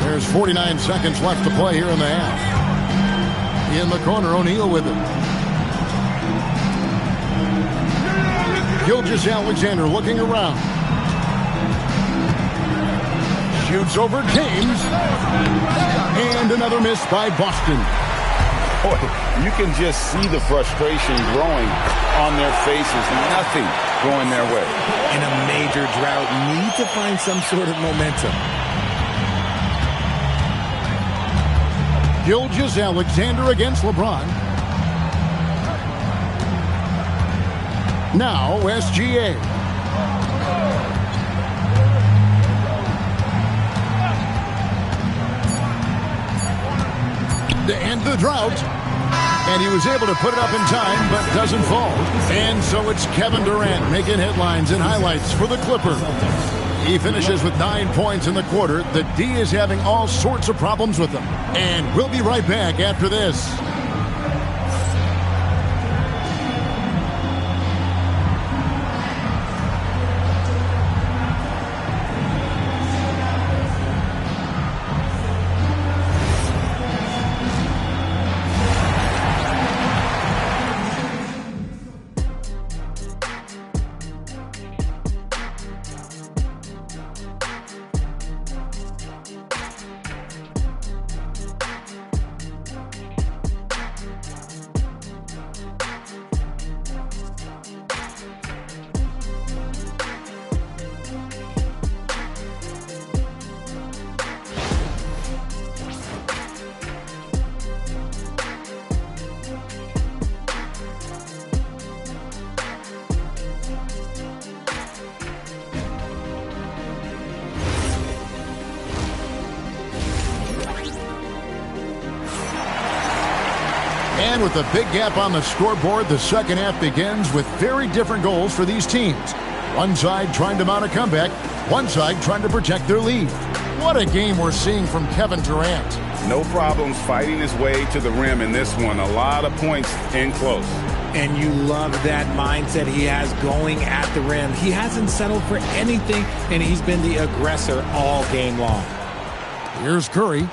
There's 49 seconds left to play here in the half. In the corner, O'Neal with it. Gilgeous-Alexander looking around. Shoots over James. And another miss by Boston. Boy, you can just see the frustration growing on their faces. Nothing going their way. In a major drought, need to find some sort of momentum. Gilgeous-Alexander against LeBron. Now SGA. to end the drought. And he was able to put it up in time, but doesn't fall. And so it's Kevin Durant making headlines and highlights for the Clippers. He finishes with 9 points in the quarter. The D is having all sorts of problems with him. And we'll be right back after this. And with a big gap on the scoreboard, the second half begins with very different goals for these teams. One side trying to mount a comeback, one side trying to protect their lead. What a game we're seeing from Kevin Durant. No problems fighting his way to the rim in this one. A lot of points in close. And you love that mindset he has going at the rim. He hasn't settled for anything, and he's been the aggressor all game long. Here's Curry.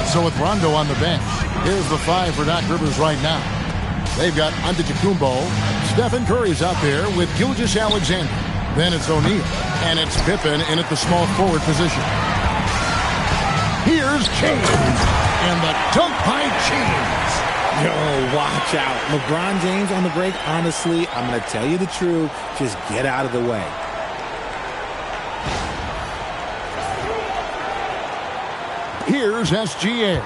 So with Rondo on the bench, here's the 5 for Doc Rivers right now. They've got Antetokounmpo. Stephen Curry's out there with Gilgeous-Alexander. Then it's O'Neal. And it's Pippen in at the small forward position. Here's James. And the dunk by James. Yo, watch out. LeBron James on the break, honestly, I'm going to tell you the truth. Just get out of the way. Here's SGA.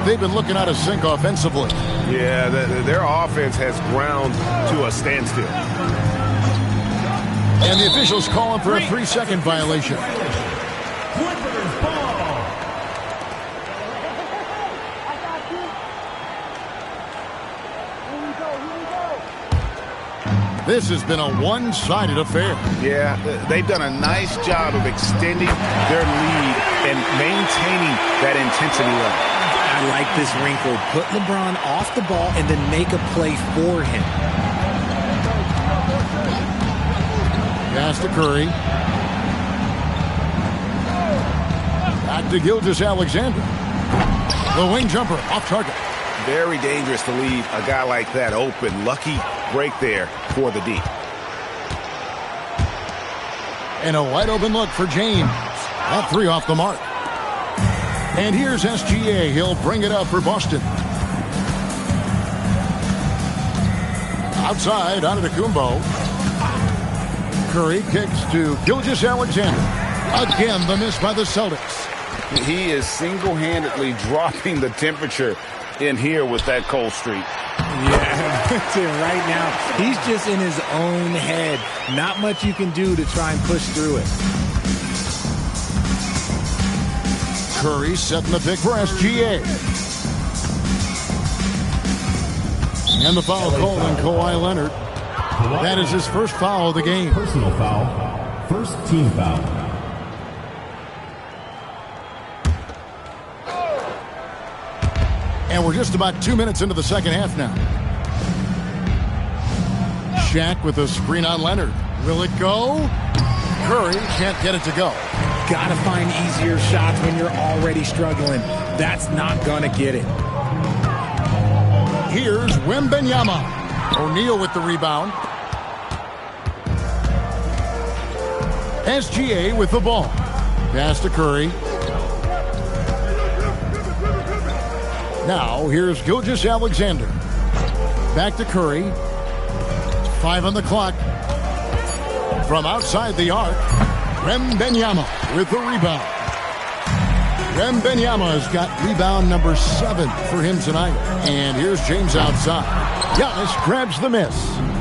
They've been looking out of sync offensively. Yeah, their offense has ground to a standstill. And the officials calling for a 3-second violation. This has been a one-sided affair. Yeah, they've done a nice job of extending their lead and maintaining that intensity level. I like this wrinkle. Put LeBron off the ball and then make a play for him. Pass to Curry. Back to Gilgeous-Alexander. The wing jumper off target. Very dangerous to leave a guy like that open. Lucky break there for the D. And a wide open look for James. That 3 off the mark. And here's SGA. He'll bring it up for Boston. Outside, Antetokounmpo. Curry kicks to Gilgeous-Alexander. Again, the miss by the Celtics. He is single-handedly dropping the temperature in here with that cold streak. Yeah, right now, he's just in his own head. Not much you can do to try and push through it. Curry setting the pick for SGA. And the foul called on Kawhi Leonard. That is his first foul of the game. Personal foul. First team foul. And we're just about 2 minutes into the second half now. Shaq with a screen on Leonard. Will it go? Curry can't get it to go. Gotta find easier shots when you're already struggling. That's not gonna get it. Here's Wembanyama. O'Neal with the rebound. SGA with the ball. Pass to Curry. Now, here's Gilgeous-Alexander. Back to Curry. 5 on the clock. From outside the arc, Wembanyama with the rebound. Wembanyama has got rebound number 7 for him tonight. And here's James outside. Giannis grabs the miss.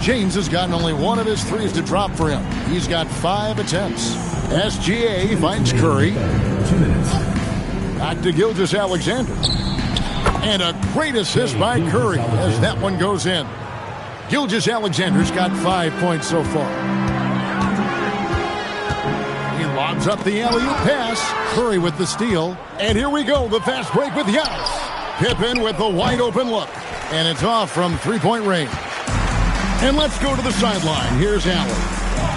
James has gotten only 1 of his 3s to drop for him. He's got 5 attempts. SGA finds Curry. Back to Gilgeous-Alexander. And a great assist by Curry as that one goes in. Gilgeous-Alexander's got 5 points so far. He lobs up the alley-oop pass. Curry with the steal. And here we go, the fast break with Giannis. Pippen with the wide-open look. And it's off from three-point range. And let's go to the sideline. Here's Allie.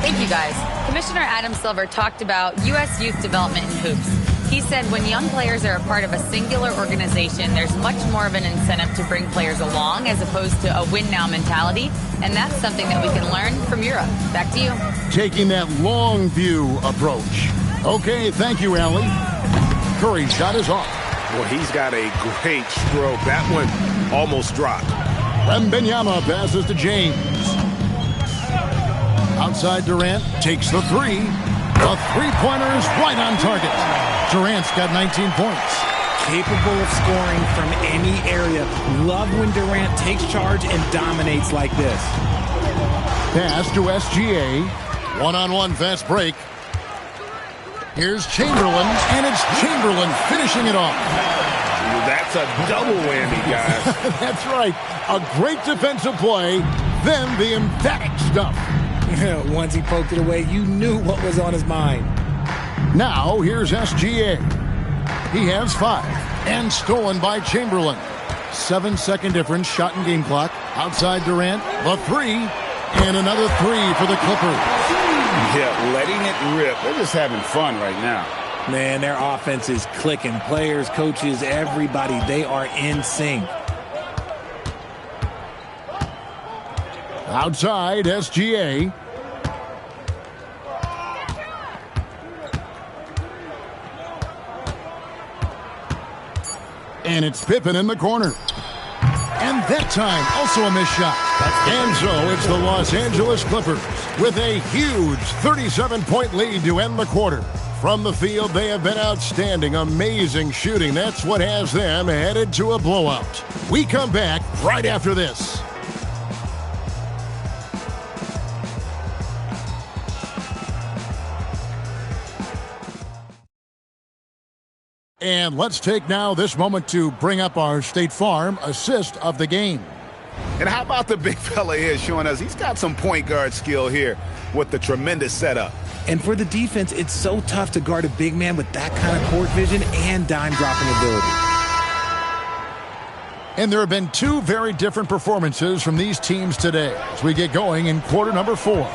Thank you, guys. Commissioner Adam Silver talked about U.S. youth development in hoops. He said when young players are a part of a singular organization, there's much more of an incentive to bring players along as opposed to a win-now mentality. And that's something that we can learn from Europe. Back to you. Taking that long view approach. Okay, thank you, Allie. Curry's shot is off. Well, he's got a great stroke. That one almost dropped. Wembanyama passes to James. Outside Durant takes the three. The three-pointer is right on target. Durant's got 19 points. Capable of scoring from any area. Love when Durant takes charge and dominates like this. Pass to SGA. One-on-one fast break. Here's Chamberlain, and it's Chamberlain finishing it off. That's a double whammy, guys. That's right. A great defensive play, then the emphatic stuff. Once he poked it away, you knew what was on his mind. Now, here's SGA. He has 5, and stolen by Chamberlain. 7-second difference, shot and game clock. Outside Durant, the 3, and another 3 for the Clippers. Yeah, letting it rip. They're just having fun right now. Man, their offense is clicking. Players, coaches, everybody, they are in sync. Outside, SGA. And it's Pippen in the corner. And that time, also a missed shot. And so it's the Los Angeles Clippers with a huge 37-point lead to end the quarter. From the field, they have been outstanding, amazing shooting. That's what has them headed to a blowout. We come back right after this. And let's take now this moment to bring up our State Farm assist of the game. And how about the big fella here showing us he's got some point guard skill here with the tremendous setup. And for the defense, it's so tough to guard a big man with that kind of court vision and dime-dropping ability. And there have been 2 very different performances from these teams today as we get going in quarter number 4.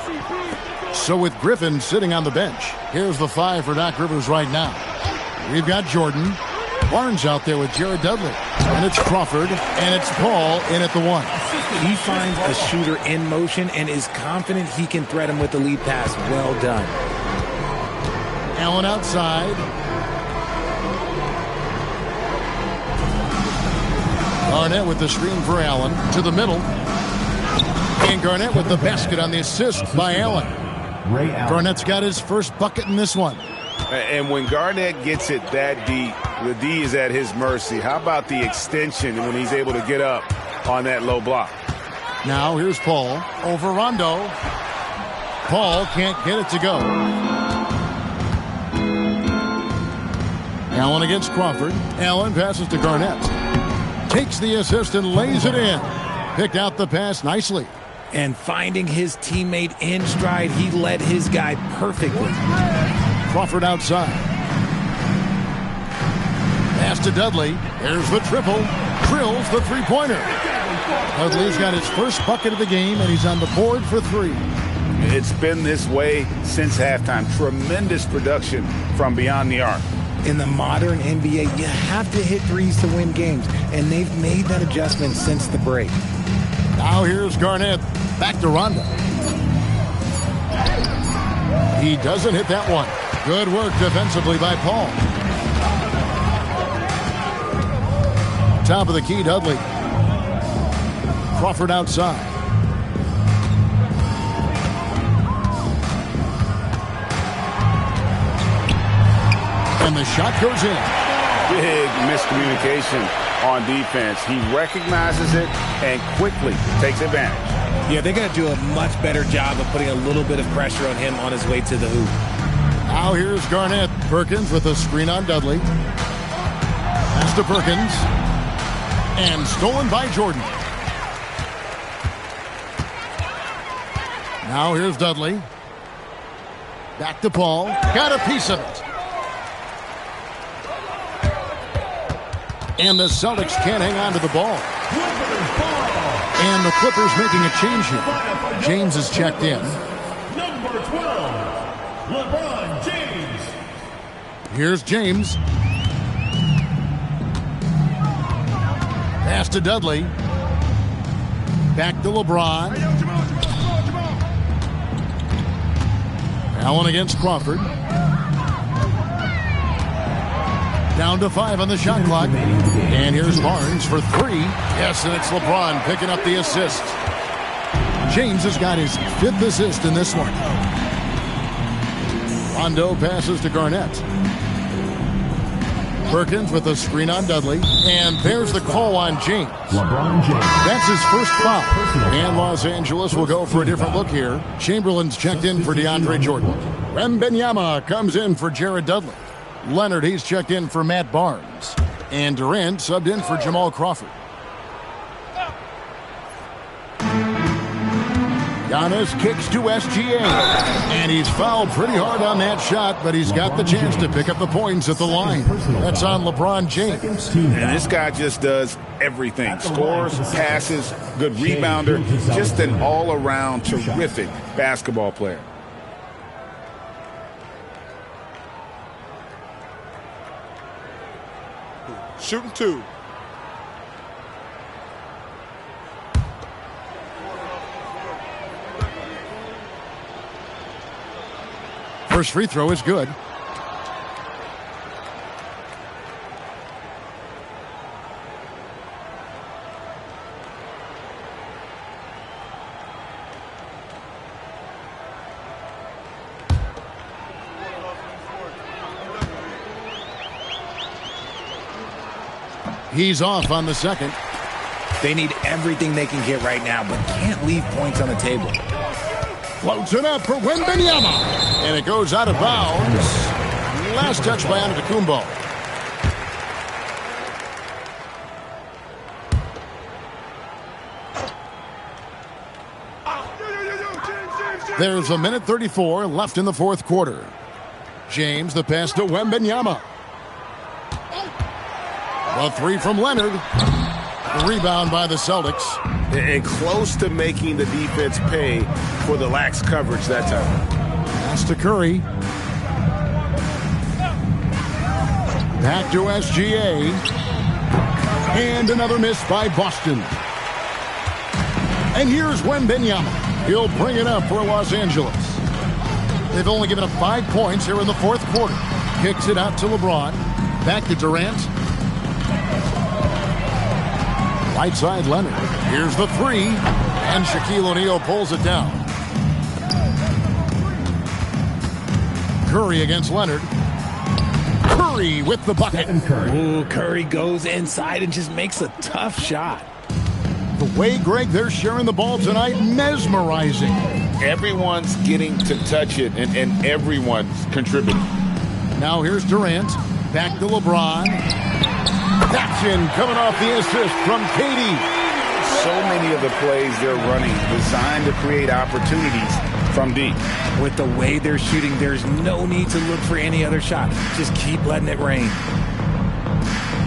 So with Griffin sitting on the bench, here's the 5 for Doc Rivers right now. We've got Jordan. Barnes out there with Jared Dudley. And it's Crawford. And it's Paul in at the 1. He finds a shooter in motion and is confident he can thread him with the lead pass. Well done. Allen outside. Garnett with the screen for Allen. To the middle. And Garnett with the basket on the assist by Allen. Garnett's got his first bucket in this one. And when Garnett gets it that deep, the D is at his mercy. How about the extension when he's able to get up on that low block? Now here's Paul over Rondo. Paul can't get it to go. Allen against Crawford. Allen passes to Garnett. Takes the assist and lays it in. Picked out the pass nicely. And finding his teammate in stride, he led his guy perfectly. Crawford outside. Pass to Dudley. There's the triple. Drills the three-pointer. Dudley's got his first bucket of the game, and he's on the board for 3. It's been this way since halftime. Tremendous production from beyond the arc. In the modern NBA, you have to hit threes to win games, and they've made that adjustment since the break. Now here's Garnett. Back to Rondo. He doesn't hit that one. Good work defensively by Paul. Top of the key, Dudley. Crawford outside. And the shot goes in. Big miscommunication on defense. He recognizes it and quickly takes advantage. Yeah, they're going to do a much better job of putting a little bit of pressure on him on his way to the hoop. Now here's Garnett. Perkins with a screen on Dudley. Pass to Perkins. And stolen by Jordan. Now here's Dudley. Back to Paul. Got a piece of it. And the Celtics can't hang on to the ball. And the Clippers making a change here. James is checked in. Number 12, LeBron James. Here's James. Pass to Dudley. Back to LeBron. Allen against Crawford. Down to 5 on the shot clock. And here's Barnes for 3. Yes, and it's LeBron picking up the assist. James has got his 5th assist in this one. Rondo passes to Garnett. Perkins with a screen on Dudley. And there's the call on James. LeBron James. That's his first foul. And Los Angeles will go for a different look here. Chamberlain's checked in for DeAndre Jordan. Wembanyama comes in for Jared Dudley. Leonard, he's checked in for Matt Barnes. And Durant subbed in for Jamal Crawford. Giannis kicks to SGA. And he's fouled pretty hard on that shot, but he's got the chance to pick up the points at the line. That's on LeBron James. And this guy just does everything. Scores, passes, good rebounder. Just an all-around terrific basketball player. Shooting 2. First free throw is good. He's off on the second. They need everything they can get right now, but can't leave points on the table. Floats it up for Wembanyama. And it goes out of bounds. Last touch by Antetokounmpo. There's 1:34 left in the fourth quarter. James, the pass to Wembanyama. A 3 from Leonard. The rebound by the Celtics. And close to making the defense pay for the lax coverage that time. Pass to Curry. Back to SGA. And another miss by Boston. And here's Wembanyama. He'll bring it up for Los Angeles. They've only given up 5 points here in the fourth quarter. Kicks it out to LeBron. Back to Durant. Right side Leonard. Here's the 3. And Shaquille O'Neal pulls it down. Curry against Leonard. Curry with the bucket. Ooh, Curry goes inside and just makes a tough shot. The way, Greg, they're sharing the ball tonight, mesmerizing. Everyone's getting to touch it, and everyone's contributing. Now here's Durant. Back to LeBron. That's in, coming off the assist from KD. So many of the plays they're running designed to create opportunities from deep. With the way they're shooting, there's no need to look for any other shot. Just keep letting it rain.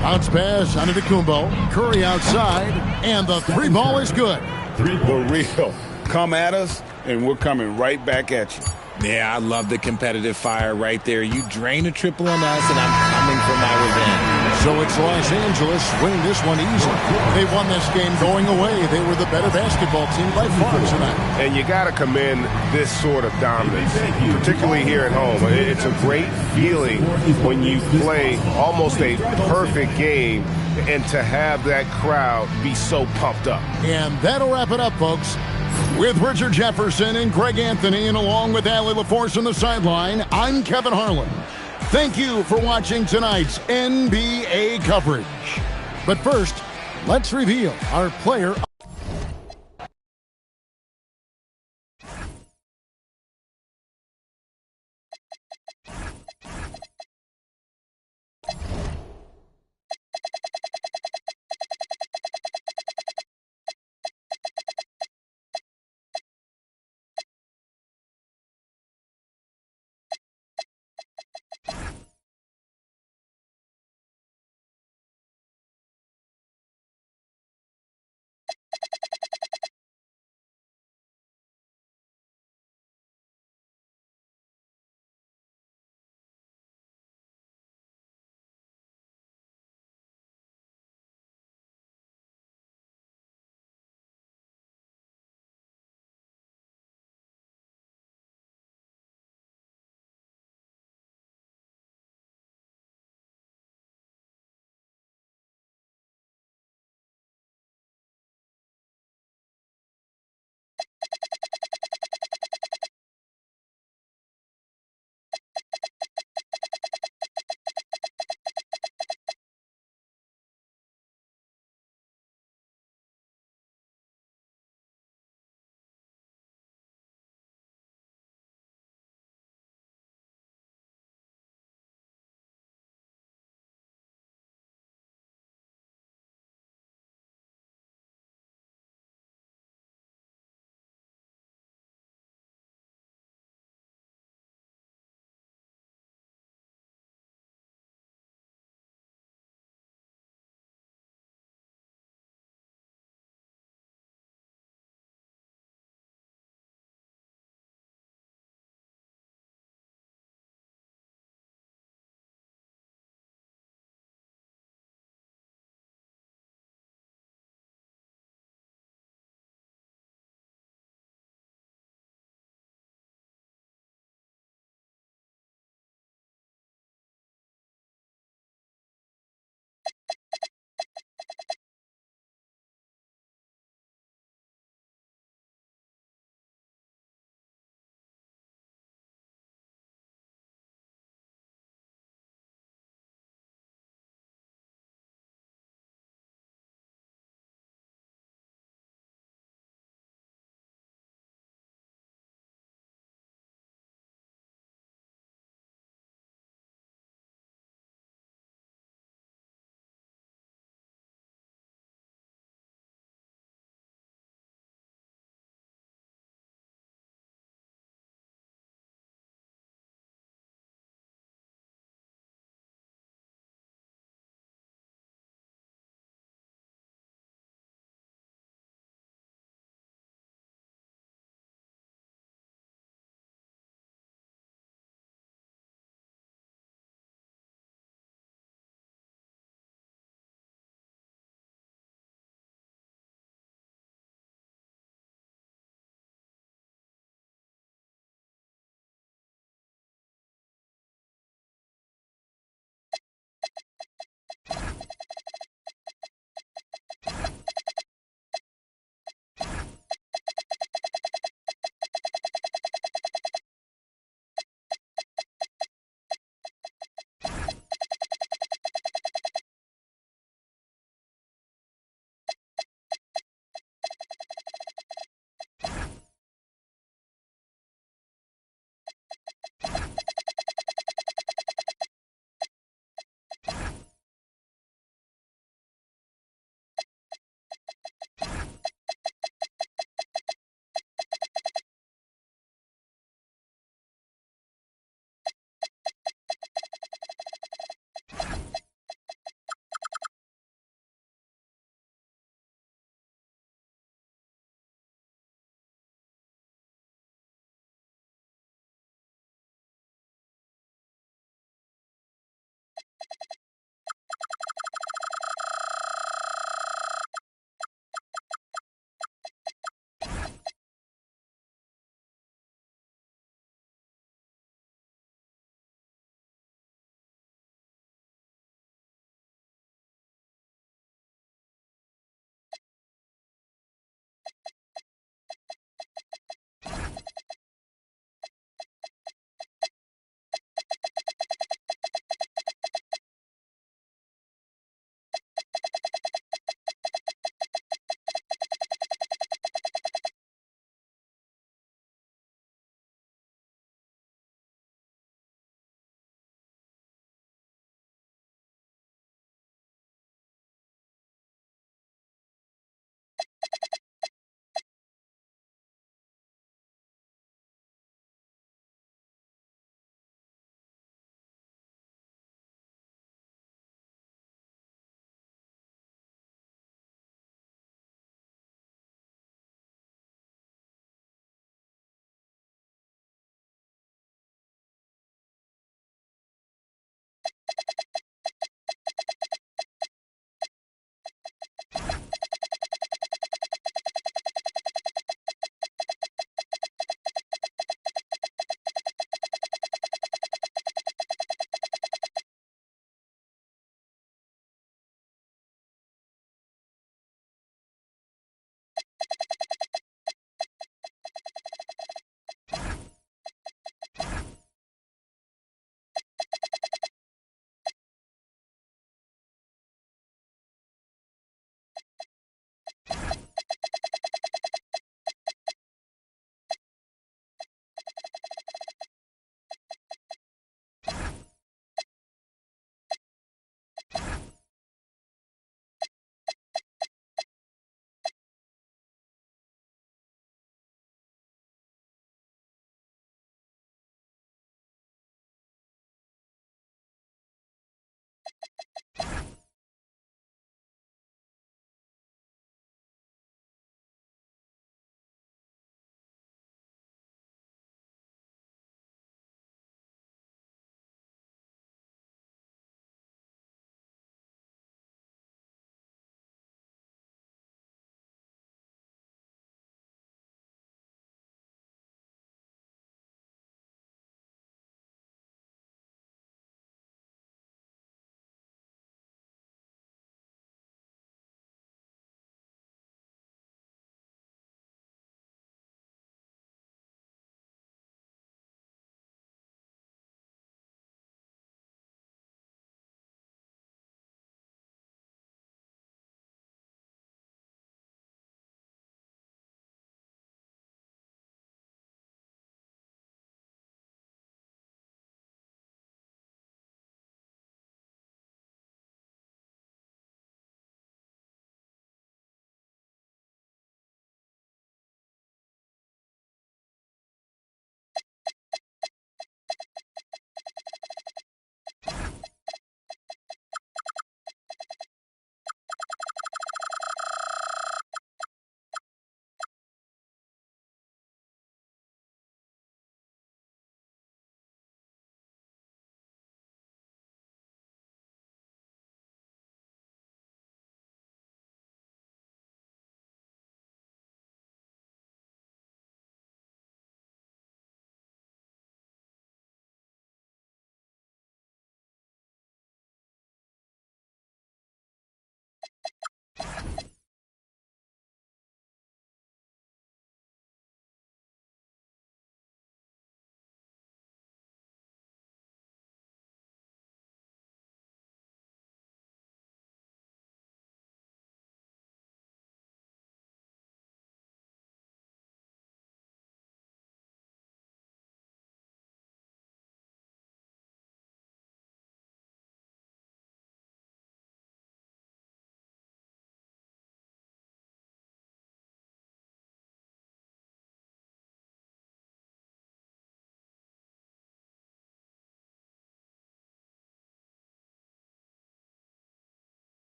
Bounce pass Antetokounmpo. Curry outside, and the 3 ball is good. For real. Come at us, and we're coming right back at you. Yeah, I love the competitive fire right there. You drain a triple on us, and I'm coming for my revenge. So it's Los Angeles winning this one easily. They won this game going away. They were the better basketball team by far tonight. And you got to commend this sort of dominance, particularly here at home. It's a great feeling when you play almost a perfect game and to have that crowd be so pumped up. And that'll wrap it up, folks. With Richard Jefferson and Greg Anthony, and along with Allie LaForce on the sideline, I'm Kevin Harlan. Thank you for watching tonight's NBA coverage. But first, let's reveal our player.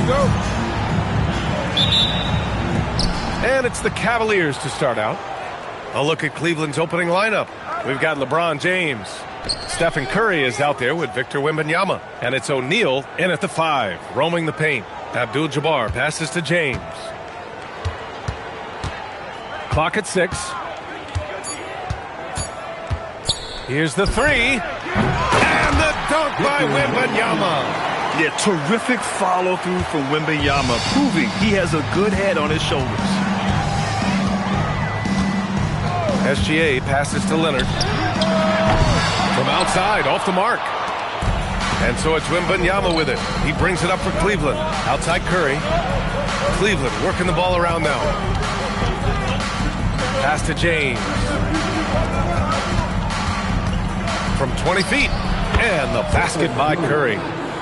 go. And it's the Cavaliers to start out. A look at Cleveland's opening lineup. We've got LeBron James. Stephen Curry is out there with Victor Wembanyama. And it's O'Neal in at the 5, roaming the paint. Abdul-Jabbar passes to James. Clock at 6. Here's the 3. And the dunk by Wembanyama. Yeah, terrific follow-through from Wembanyama, proving he has a good head on his shoulders. SGA passes to Leonard. From outside, off the mark. And so it's Wembanyama with it. He brings it up for Cleveland. Outside Curry. Cleveland working the ball around now. Pass to James. From 20 feet. And the basket by Curry.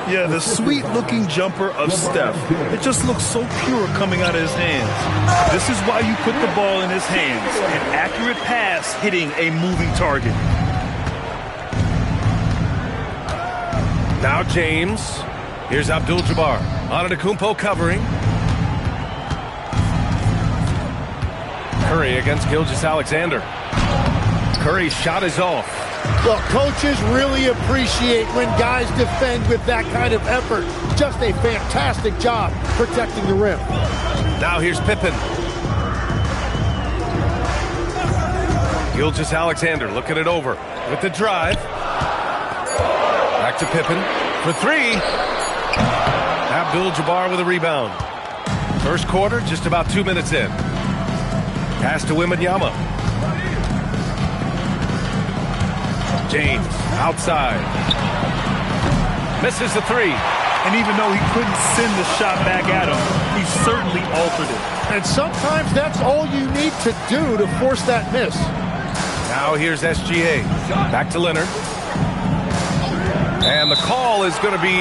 Yeah, the sweet-looking jumper of Steph. It just looks so pure coming out of his hands. This is why you put the ball in his hands. An accurate pass hitting a moving target. Now James. Here's Abdul-Jabbar. Antetokounmpo covering. Curry against Gilgeous-Alexander. Curry's shot is off. Well, coaches really appreciate when guys defend with that kind of effort. Just a fantastic job protecting the rim. Now here's Pippen. Gilgeous-Alexander looking it over with the drive. Back to Pippen for 3. Abdul-Jabbar with a rebound. First quarter, just about 2 minutes in. Pass to Wembanyama. James outside. Misses the 3. And even though he couldn't send the shot back at him, he certainly altered it. And sometimes that's all you need to do to force that miss. Now here's SGA. Back to Leonard. And the call is going to be,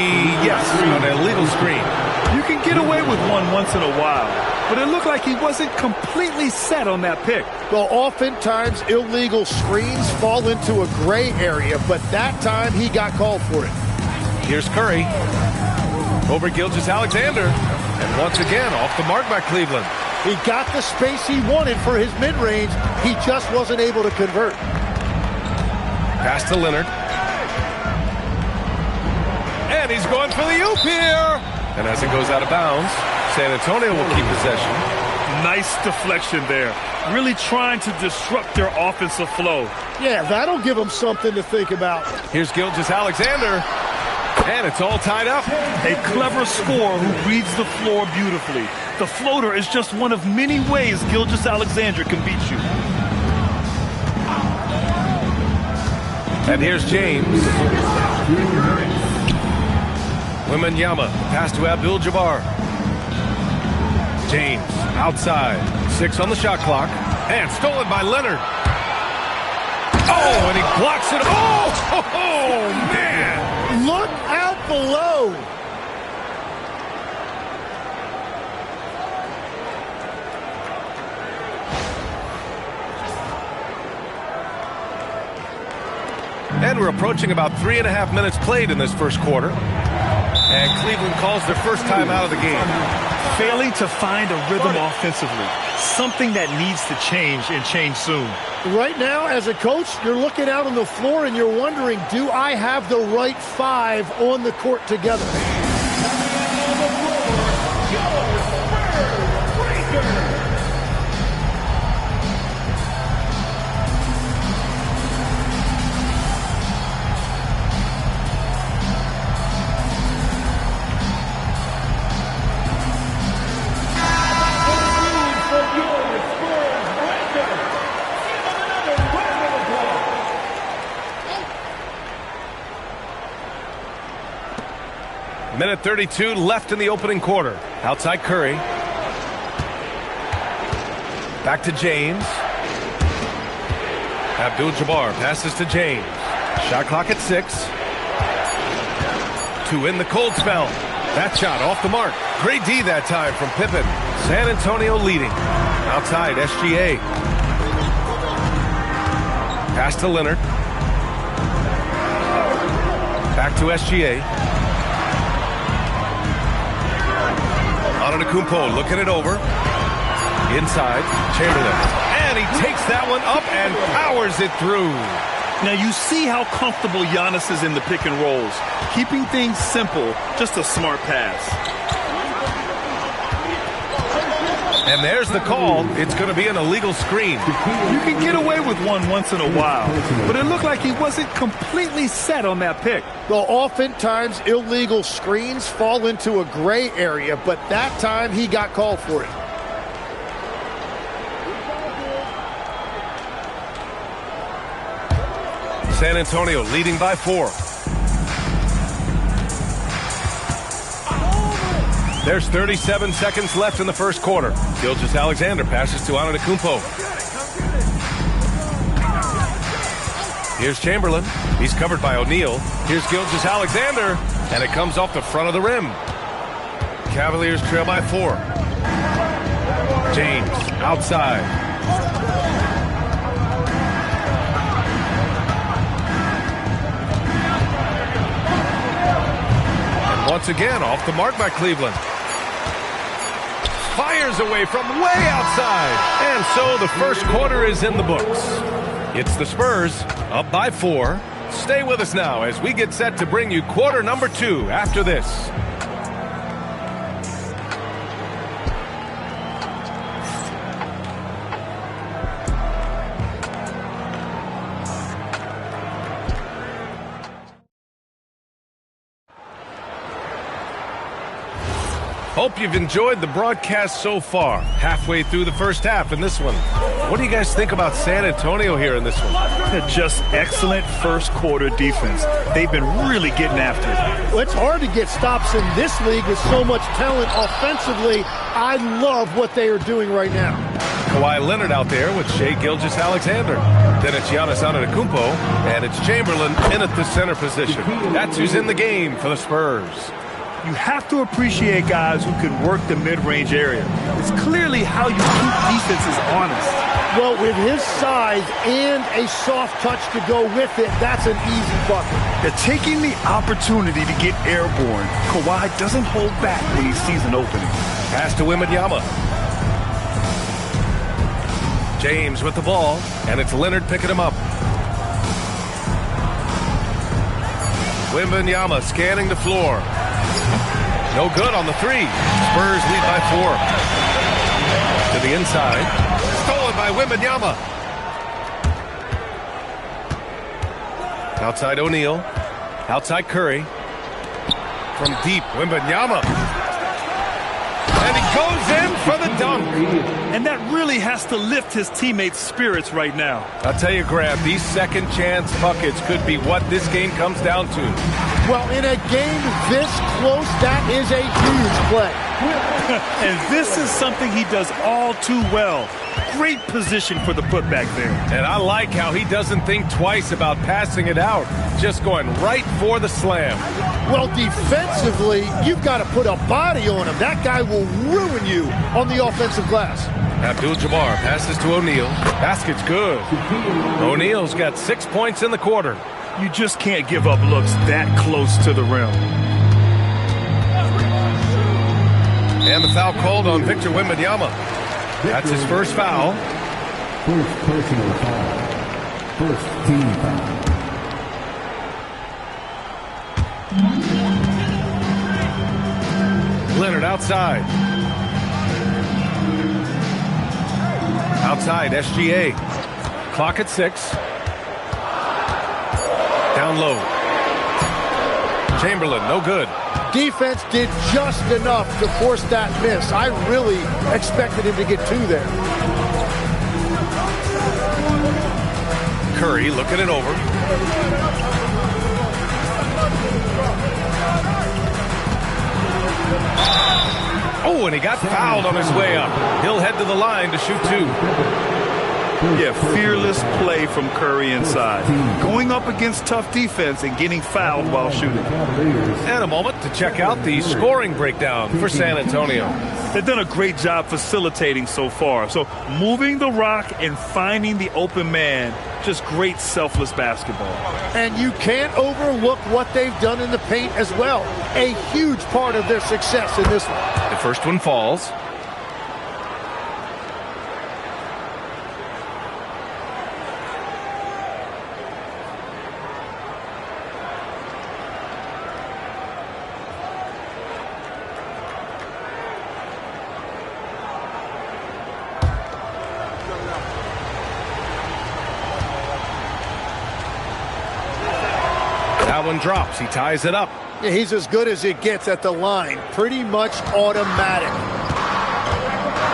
yes, an illegal screen. You can get away with one once in a while, but it looked like he wasn't completely set on that pick. Well, oftentimes illegal screens fall into a gray area, but that time he got called for it. Here's Curry over Gilgeous-Alexander. And once again, off the mark by Cleveland. He got the space he wanted for his mid-range. He just wasn't able to convert. Pass to Leonard. And he's going for the oop here. And as it goes out of bounds, San Antonio will keep possession. Nice deflection there. Really trying to disrupt their offensive flow. Yeah, that'll give them something to think about. Here's Gilgeous-Alexander. And it's all tied up. A clever scorer who reads the floor beautifully. The floater is just one of many ways Gilgeous-Alexander can beat you. And here's James. Wembanyama, pass to Abdul-Jabbar. James, outside. 6 on the shot clock. And stolen by Leonard. Oh, and he blocks it. Oh, man. Look out below. And we're approaching about 3.5 minutes played in this first quarter. And Cleveland calls their first time out of the game. Failing to find a rhythm offensively. Something that needs to change and change soon. Right now, as a coach, you're looking out on the floor and you're wondering, do I have the right 5 on the court together? Minute 32 left in the opening quarter. Outside Curry. Back to James. Abdul-Jabbar passes to James. Shot clock at 6. To end the cold spell. That shot off the mark. Great D that time from Pippen. San Antonio leading. Outside SGA. Pass to Leonard. Back to SGA. Antetokounmpo looking it over. Inside, Chamberlain. And he takes that one up and powers it through. Now you see how comfortable Giannis is in the pick and rolls. Keeping things simple, just a smart pass. And there's the call. It's going to be an illegal screen. You can get away with one once in a while, but it looked like he wasn't completely set on that pick. Well, oftentimes illegal screens fall into a gray area, but that time he got called for it. San Antonio leading by 4. There's 37 seconds left in the first quarter. Gilgeous-Alexander passes to Antetokounmpo. Here's Chamberlain. He's covered by O'Neal. Here's Gilgeous-Alexander, and it comes off the front of the rim. Cavaliers trail by 4. James outside. And once again, off the mark by Cleveland. Fires away from way outside. And so the first quarter is in the books. It's the Spurs up by 4. Stay with us now as we get set to bring you quarter number 2 after this. Hope you've enjoyed the broadcast so far. Halfway through the first half in this one. What do you guys think about San Antonio here in this one? Just excellent first quarter defense. They've been really getting after it. Well, it's hard to get stops in this league with so much talent offensively. I love what they are doing right now. Kawhi Leonard out there with Shai Gilgeous-Alexander. Then it's Giannis Antetokounmpo, and it's Chamberlain in at the center position. That's who's in the game for the Spurs. You have to appreciate guys who can work the mid-range area. It's clearly how you keep defenses honest. Well, with his size and a soft touch to go with it, that's an easy bucket. They're taking the opportunity to get airborne. Kawhi doesn't hold back when he sees an opening. Pass to Wembanyama. James with the ball, and it's Leonard picking him up. Wembanyama scanning the floor. No good on the 3. Spurs lead by 4. To the inside. Stolen by Wembanyama. Outside O'Neal. Outside Curry. From deep, Wembanyama. And he goes in for the dunk. And that really has to lift his teammates' spirits right now. I'll tell you, Graham, these second chance buckets could be what this game comes down to. Well, in a game this close, that is a huge play. And this is something he does all too well. Great position for the putback there. And I like how he doesn't think twice about passing it out. Just going right for the slam. Well, defensively, you've got to put a body on him. That guy will ruin you on the offensive glass. Abdul-Jabbar passes to O'Neal. Basket's good. O'Neal's got 6 points in the quarter. You just can't give up looks that close to the rim. And the foul called on Victor Wembanyama. That's his first foul. First personal foul. First team foul. Leonard outside. Outside, SGA. Clock at 6. Down low. Chamberlain, no good. Defense did just enough to force that miss. I really expected him to get 2 there. Curry looking it over. Oh, and he got fouled on his way up. He'll head to the line to shoot 2. Yeah, fearless play from Curry inside. Going up against tough defense and getting fouled while shooting. And a moment to check out the scoring breakdown for San Antonio. They've done a great job facilitating so far. So moving the rock and finding the open man, just great selfless basketball. And you can't overlook what they've done in the paint as well. A huge part of their success in this one. First one falls. That one drops. He ties it up. Yeah, he's as good as it gets at the line. Pretty much automatic.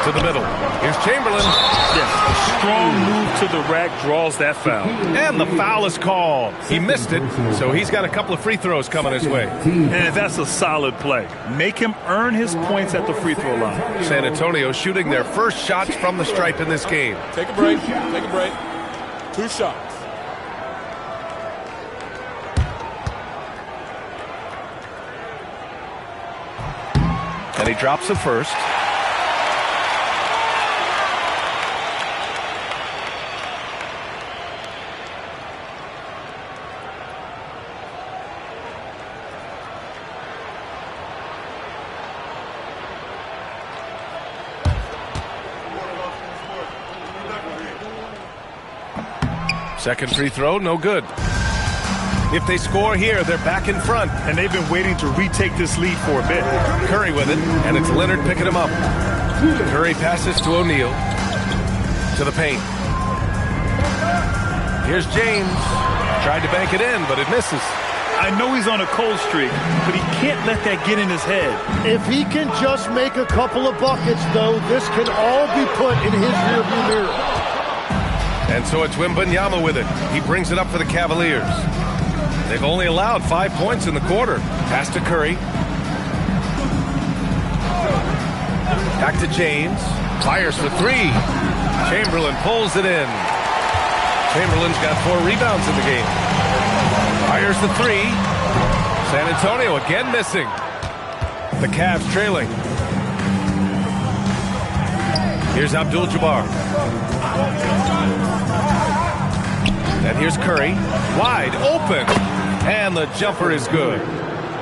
To the middle. Here's Chamberlain. Yeah, a strong move to the rack draws that foul. And the foul is called. He missed it, so he's got a couple of free throws coming his way. And that's a solid play. Make him earn his points at the free throw line. San Antonio shooting their first shots from the stripe in this game. Take a break. Take a break. 2 shots. And he drops the first. Second free throw, no good. If they score here, they're back in front. And they've been waiting to retake this lead for a bit. Curry with it, and it's Leonard picking him up. Curry passes to O'Neal. To the paint. Here's James. Tried to bank it in, but it misses. I know he's on a cold streak, but he can't let that get in his head. If he can just make a couple of buckets, though, this can all be put in his rearview mirror. And so it's Wembanyama with it. He brings it up for the Cavaliers. They've only allowed 5 points in the quarter. Pass to Curry. Back to James. Fires for 3. Chamberlain pulls it in. Chamberlain's got 4 rebounds in the game. Fires the 3. San Antonio again missing. The Cavs trailing. Here's Abdul-Jabbar. And here's Curry. Wide open. And the jumper is good.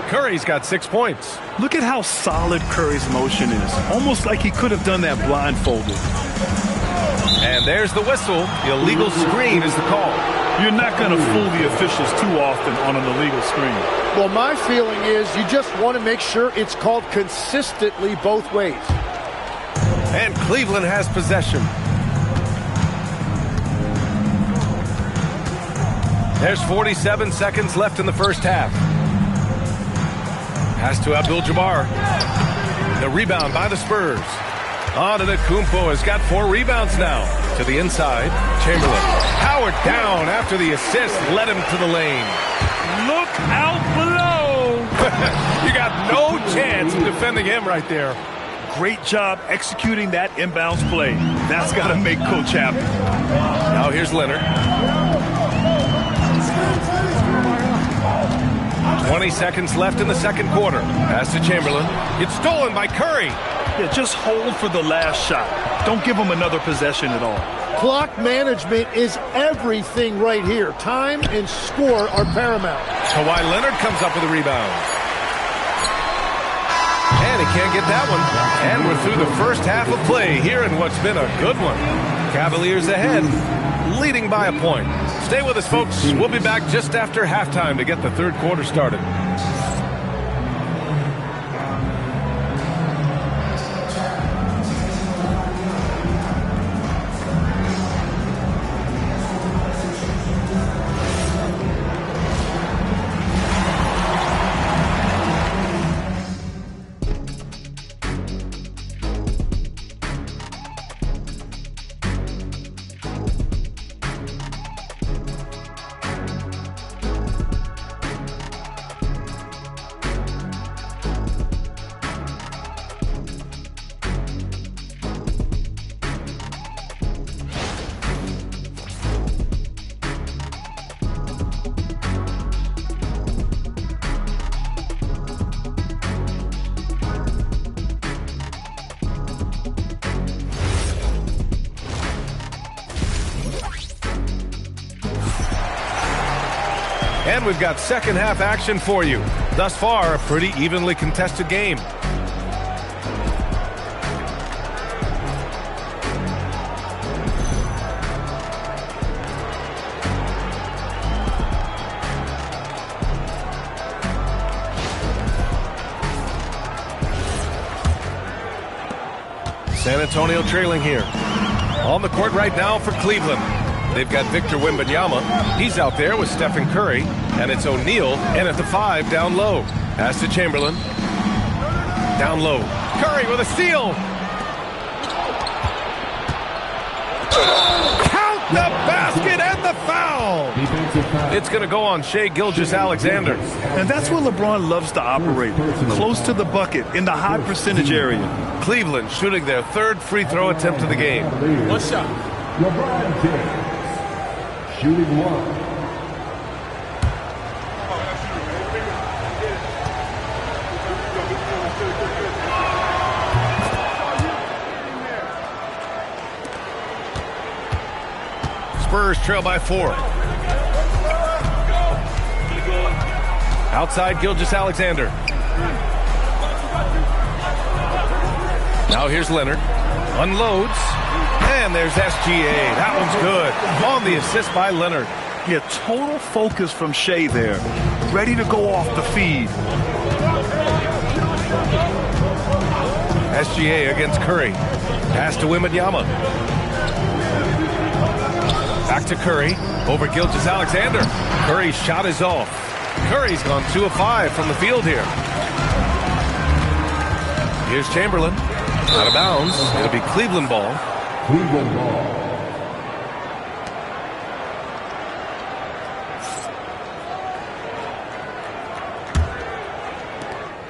Curry's got 6 points. Look at how solid Curry's motion is. Almost like he could have done that blindfolded. And there's the whistle. The illegal screen is the call. You're not going to fool the officials too often on an illegal screen. Well, my feeling is you just want to make sure it's called consistently both ways. And Cleveland has possession. There's 47 seconds left in the first half. Pass to Abdul-Jabbar. The rebound by the Spurs. Antetokounmpo has got 4 rebounds now. To the inside, Chamberlain. Powered down after the assist led him to the lane. Look out below! You got no chance of defending him right there. Great job executing that inbounds play. That's got to make Coach happy. Now here's Leonard. 20 seconds left in the second quarter. Pass to Chamberlain. It's stolen by Curry. Yeah, just hold for the last shot. Don't give him another possession at all. Clock management is everything right here. Time and score are paramount. Kawhi Leonard comes up with a rebound. And he can't get that one. And we're through the first half of play here in what's been a good one. Cavaliers ahead, leading by a point. Stay with us, folks. We'll be back just after halftime to get the third quarter started. And we've got second half action for you. Thus far, a pretty evenly contested game. San Antonio trailing here. On the court right now for Cleveland. They've got Victor Wembanyama. He's out there with Stephen Curry. And it's O'Neal. And at the 5, down low. Pass to Chamberlain. Down low. Curry with a steal. Count the basket and the foul. It's going to go on Shai Gilgeous-Alexander. And that's where LeBron loves to operate. Close to the bucket in the high percentage area. Cleveland shooting their 3rd free throw attempt of the game. One shot. LeBron James, shooting 1. Spurs trail by 4. Outside Gilgeous-Alexander. Now here's Leonard. Unloads. And there's SGA. That one's good. On the assist by Leonard. Yeah, total focus from Shai there. Ready to go off the feed. SGA against Curry. Pass to Wembanyama. Back to Curry. Over Gilgeous-Alexander. Curry's shot is off. Curry's gone 2 of 5 from the field here. Here's Chamberlain. Out of bounds. It'll be Cleveland ball. Cleveland ball.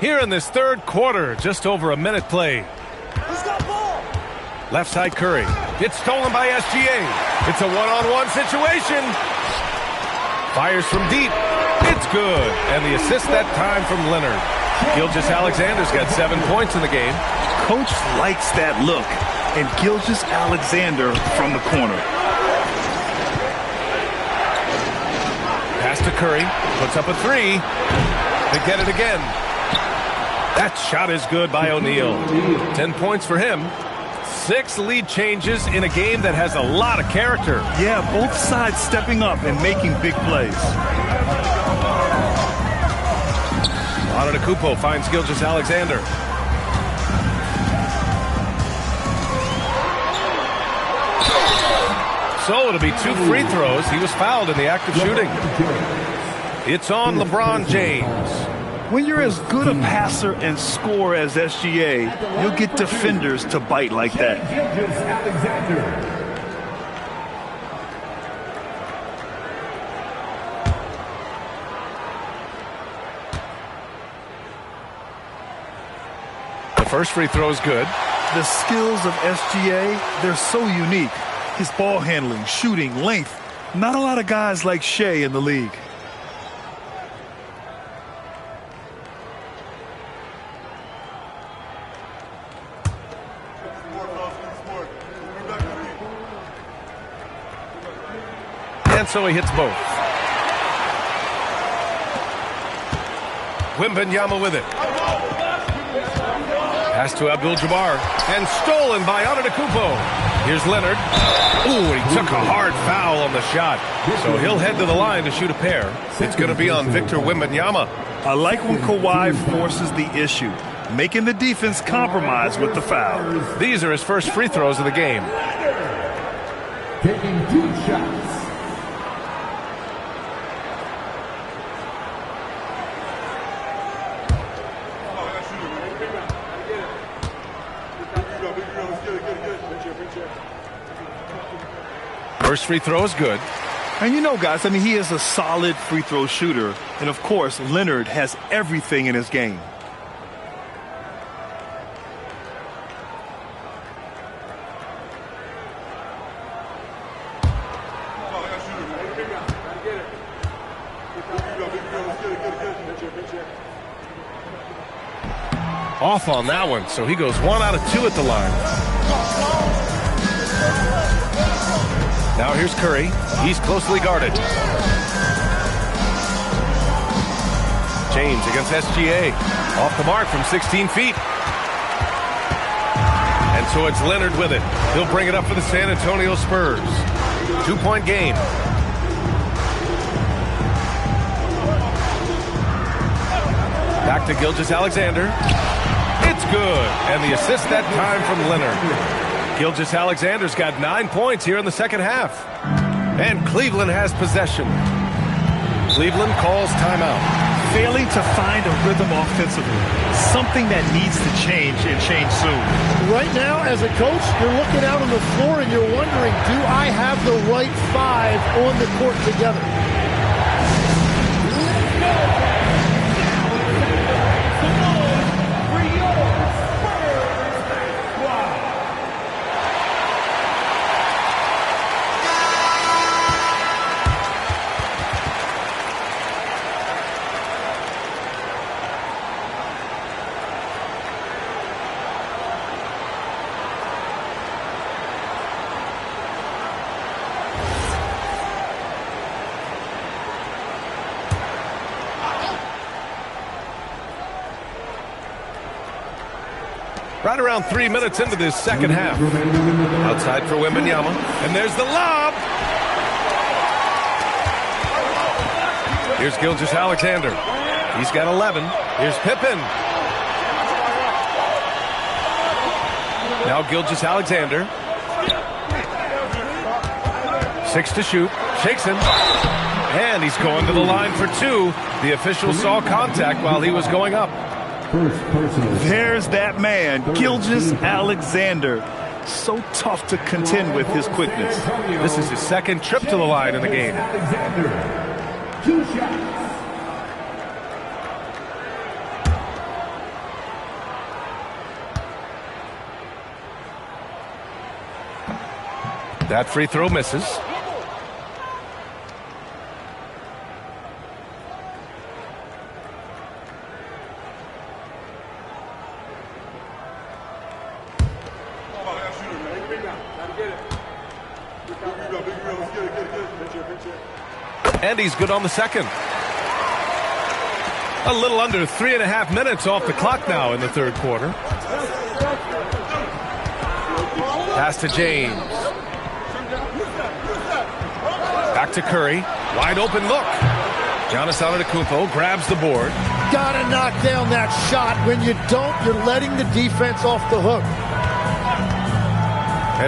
Here in this 3rd quarter, just over a minute play. Who's got ball? Left side Curry. It's stolen by SGA. It's a one-on-one situation. Fires from deep. It's good. And the assist that time from Leonard. Gilgeous-Alexander's got 7 points in the game. Coach likes that look. And Gilgeous-Alexander from the corner. Pass to Curry. Puts up a 3. They get it again. That shot is good by O'Neal. 10 points for him. 6 lead changes in a game that has a lot of character. Yeah, both sides stepping up and making big plays. Antetokounmpo finds Gilgeous-Alexander. So it'll be 2 free throws. He was fouled in the act of shooting. It's on LeBron James. When you're as good a passer and scorer as SGA, you'll get defenders to bite like that. The first free throw is good. The skills of SGA, they're so unique. His ball handling, shooting, length. Not a lot of guys like Shai in the league. And so he hits both. Wembanyama with it. Pass to Abdul-Jabbar. And stolen by Antetokounmpo. Here's Leonard. Ooh, he took a hard foul on the shot. So he'll head to the line to shoot a pair. It's going to be on Victor Wembanyama. I like when Kawhi forces the issue, making the defense compromise with the foul. These are his first free throws of the game. Taking 2 shots. First free throw is good. And you know, guys, I mean, he is a solid free throw shooter. And, of course, Leonard has everything in his game. Off on that one, so he goes 1 out of 2 at the line. Now here's Curry. He's closely guarded. James against SGA. Off the mark from 16 feet. And so it's Leonard with it. He'll bring it up for the San Antonio Spurs. 2-point game. Back to Gilgeous-Alexander. It's good. And the assist that time from Leonard. Gilgeous-Alexander's got 9 points here in the second half. And Cleveland has possession. Cleveland calls timeout. Failing to find a rhythm offensively. Something that needs to change and change soon. Right now, as a coach, you're looking out on the floor and you're wondering, do I have the right 5 on the court together? Right around 3 minutes into this second half. Outside for Wembanyama. And there's the lob. Here's Gilgeous-Alexander. He's got 11. Here's Pippen. Now Gilgeous-Alexander. 6 to shoot. Shakes him. And he's going to the line for 2. The official saw contact while he was going up. There's that man, Gilgeous-Alexander. So tough to contend with his quickness. This is his second trip to the line in the game. That free throw misses. And he's good on the second. A little under 3.5 minutes off the clock now in the third quarter. Pass to James. Back to Curry. Wide open look. Giannis Antetokounmpo grabs the board. Gotta knock down that shot. When you don't, you're letting the defense off the hook.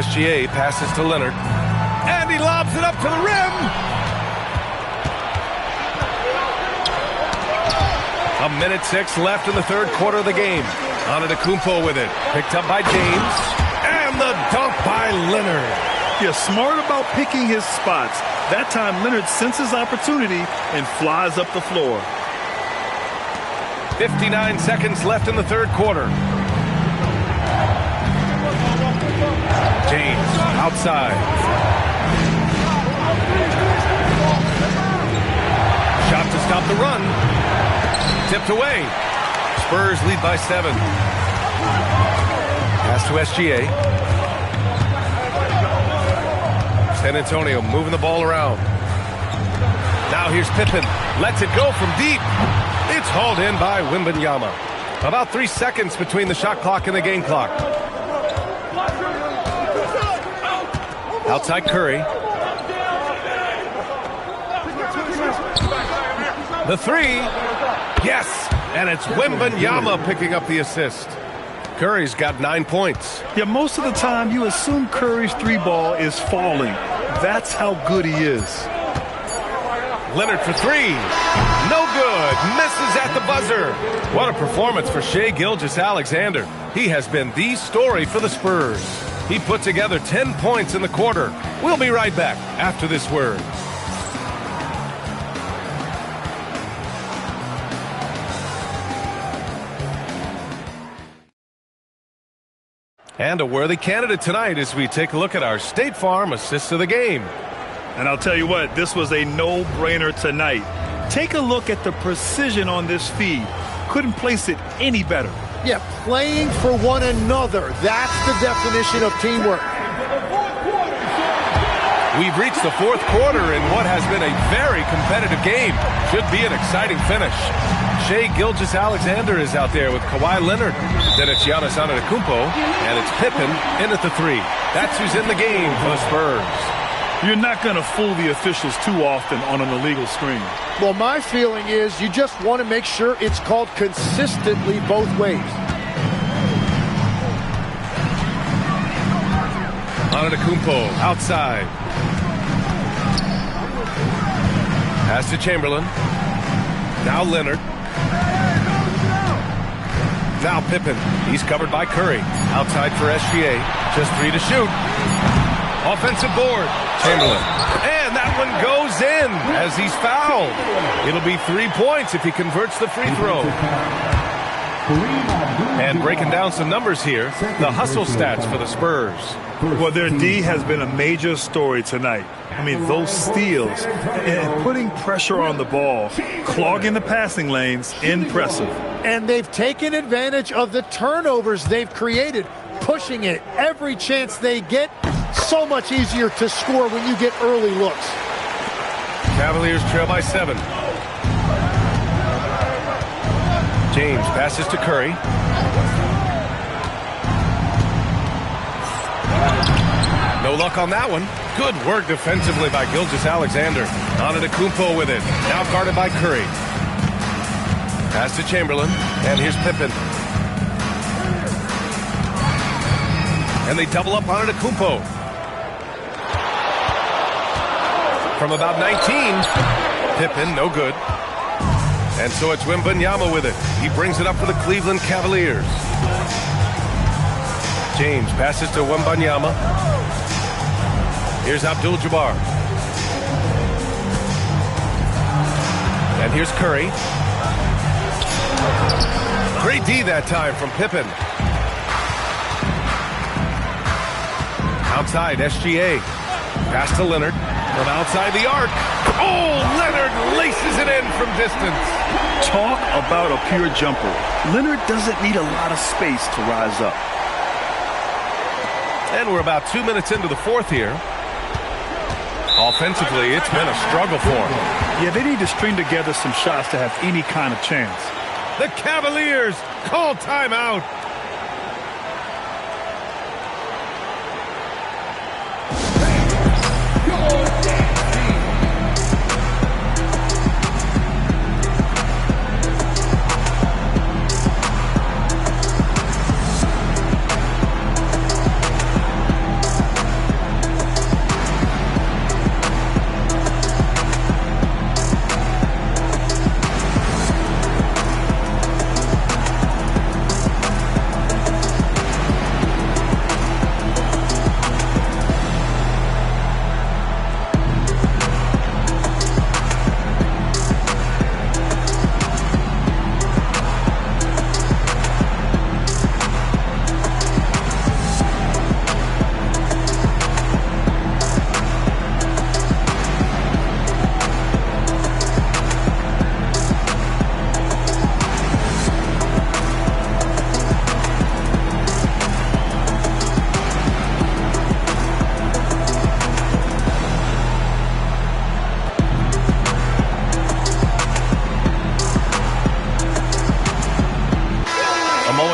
SGA passes to Leonard. And he lobs it up to the rim. A minute 6 left in the third quarter of the game. Antetokounmpo with it. Picked up by James. And the dunk by Leonard. You're smart about picking his spots. That time Leonard senses opportunity and flies up the floor. 59 seconds left in the third quarter. James outside. Shot to stop the run. Tipped away. Spurs lead by 7. Pass to SGA. San Antonio moving the ball around. Now here's Pippen. Lets it go from deep. It's hauled in by Wembanyama. About 3 seconds between the shot clock and the game clock. Outside Curry. The 3. Yes, and it's Wembanyama picking up the assist. Curry's got 9 points. Yeah, most of the time you assume Curry's 3-ball is falling. That's how good he is. Leonard for 3. No good. Misses at the buzzer. What a performance for Shai Gilgeous-Alexander. He has been the story for the Spurs. He put together 10 points in the quarter. We'll be right back after this word. And a worthy candidate tonight as we take a look at our State Farm assists of the game. And I'll tell you what, this was a no-brainer tonight. Take a look at the precision on this feed. Couldn't place it any better. Yeah, playing for one another. That's the definition of teamwork. We've reached the fourth quarter in what has been a very competitive game. Should be an exciting finish. Shai Gilgeous-Alexander is out there with Kawhi Leonard. Then it's Giannis Antetokounmpo, and it's Pippen in at the 3. That's who's in the game for the Spurs. You're not going to fool the officials too often on an illegal screen. Well, my feeling is you just want to make sure it's called consistently both ways. Antetokounmpo outside. Pass to Chamberlain. Now Leonard. Now Pippen. He's covered by Curry. Outside for SGA. Just 3 to shoot. Offensive board. Chamberlain. And that one goes in as he's fouled. It'll be 3 points if he converts the free throw. And breaking down some numbers here, the hustle stats for the Spurs. Well, their D has been a major story tonight. I mean, those steals and putting pressure on the ball, clogging the passing lanes, impressive. And they've taken advantage of the turnovers they've created, pushing it every chance they get. So much easier to score when you get early looks. Cavaliers trail by 7. James passes to Curry. No luck on that one. Good work defensively by Gilgeous-Alexander. Antetokounmpo with it. Now guarded by Curry. Pass to Chamberlain. And here's Pippen. And they double up Antetokounmpo. From about 19. Pippen, no good. And so it's Wembanyama with it. He brings it up for the Cleveland Cavaliers. James passes to Wembanyama. Here's Abdul-Jabbar. And here's Curry. Great D that time from Pippen. Outside, SGA. Pass to Leonard. From outside the arc. Oh, Leonard laces it in from distance. Talk about a pure jumper. Leonard doesn't need a lot of space to rise up. And we're about 2 minutes into the fourth here. Offensively, it's been a struggle for them. Yeah, they need to string together some shots to have any kind of chance. The Cavaliers call timeout.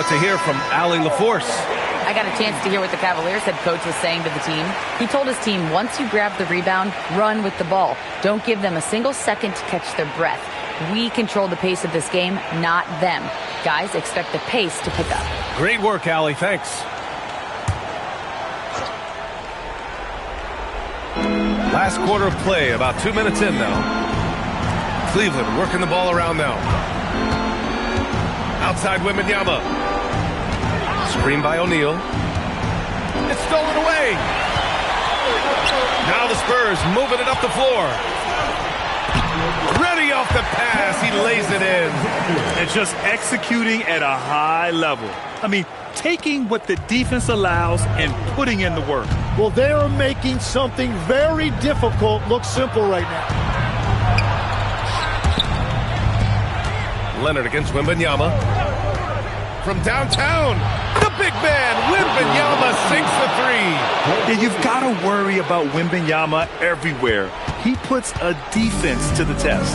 To hear from Allie LaForce. I got a chance to hear what the Cavaliers head coach was saying to the team. He told his team, once you grab the rebound, run with the ball. Don't give them a single second to catch their breath. We control the pace of this game, not them. Guys, expect the pace to pick up. Great work, Allie. Thanks. Last quarter of play, about 2 minutes in now. Cleveland working the ball around now. Outside Wembanyama. Screen by O'Neal. It's stolen away. Now the Spurs moving it up the floor. Ready off the pass. He lays it in. And just executing at a high level. I mean, taking what the defense allows and putting in the work. Well, they are making something very difficult look simple right now. Leonard against Wembanyama. From downtown, the big man, Wembanyama, sinks the three. Yeah, you've got to worry about Wembanyama everywhere. He puts a defense to the test.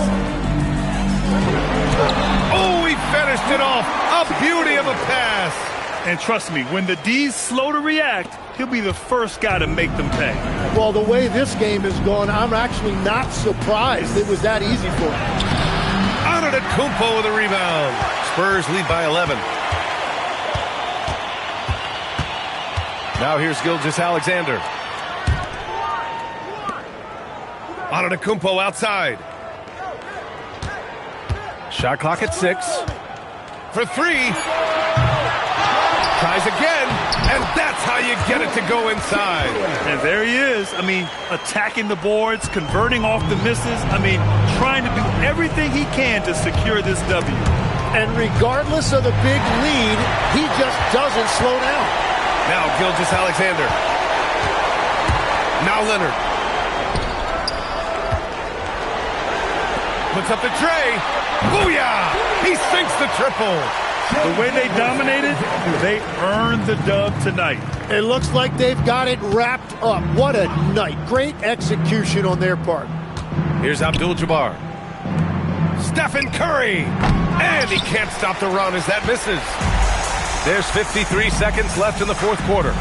Oh, he finished it off. A beauty of a pass. And trust me, when the D's slow to react, he'll be the first guy to make them pay. Well, the way this game is going, I'm actually not surprised it was that easy for him. Antetokounmpo with a rebound. Spurs lead by 11. Now here's Gilgeous-Alexander. Antetokounmpo outside. Shot clock at 6. For 3. Tries again, and that's how you get it to go inside. And there he is. I mean, attacking the boards, converting off the misses. I mean, trying to do everything he can to secure this W. And regardless of the big lead, he just doesn't slow down. Now Gilgeous-Alexander. Now Leonard. Puts up the tray. Booyah! He sinks the triple. The way they dominated, they earned the dub tonight. It looks like they've got it wrapped up. What a night. Great execution on their part. Here's Abdul-Jabbar. Stephen Curry. And he can't stop the run as that misses. There's 53 seconds left in the fourth quarter.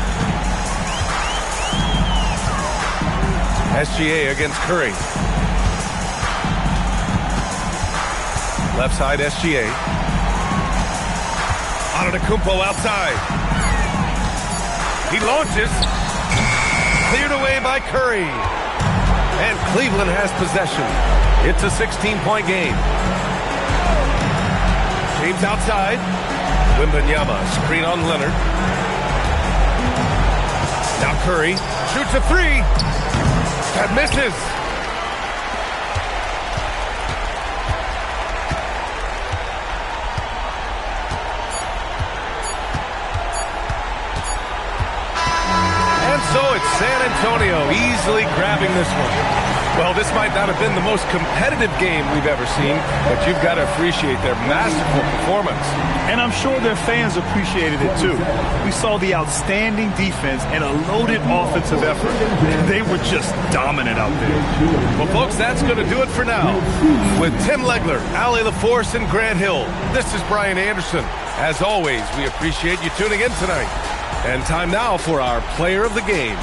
SGA against Curry. Left side SGA. Antetokounmpo outside. He launches. Cleared away by Curry. And Cleveland has possession. It's a 16-point game. James outside. Wembanyama screen on Leonard. Now Curry shoots a 3. That misses. So it's San Antonio easily grabbing this one. Well, this might not have been the most competitive game we've ever seen, but you've got to appreciate their masterful performance. And I'm sure their fans appreciated it too. We saw the outstanding defense and a loaded offensive effort. They were just dominant out there. Well, folks, that's going to do it for now. With Tim Legler, Allie LaForce, and Grant Hill, this is Brian Anderson. As always, we appreciate you tuning in tonight. And time now for our player of the game.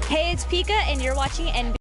Hey, it's Pika, and you're watching NBA.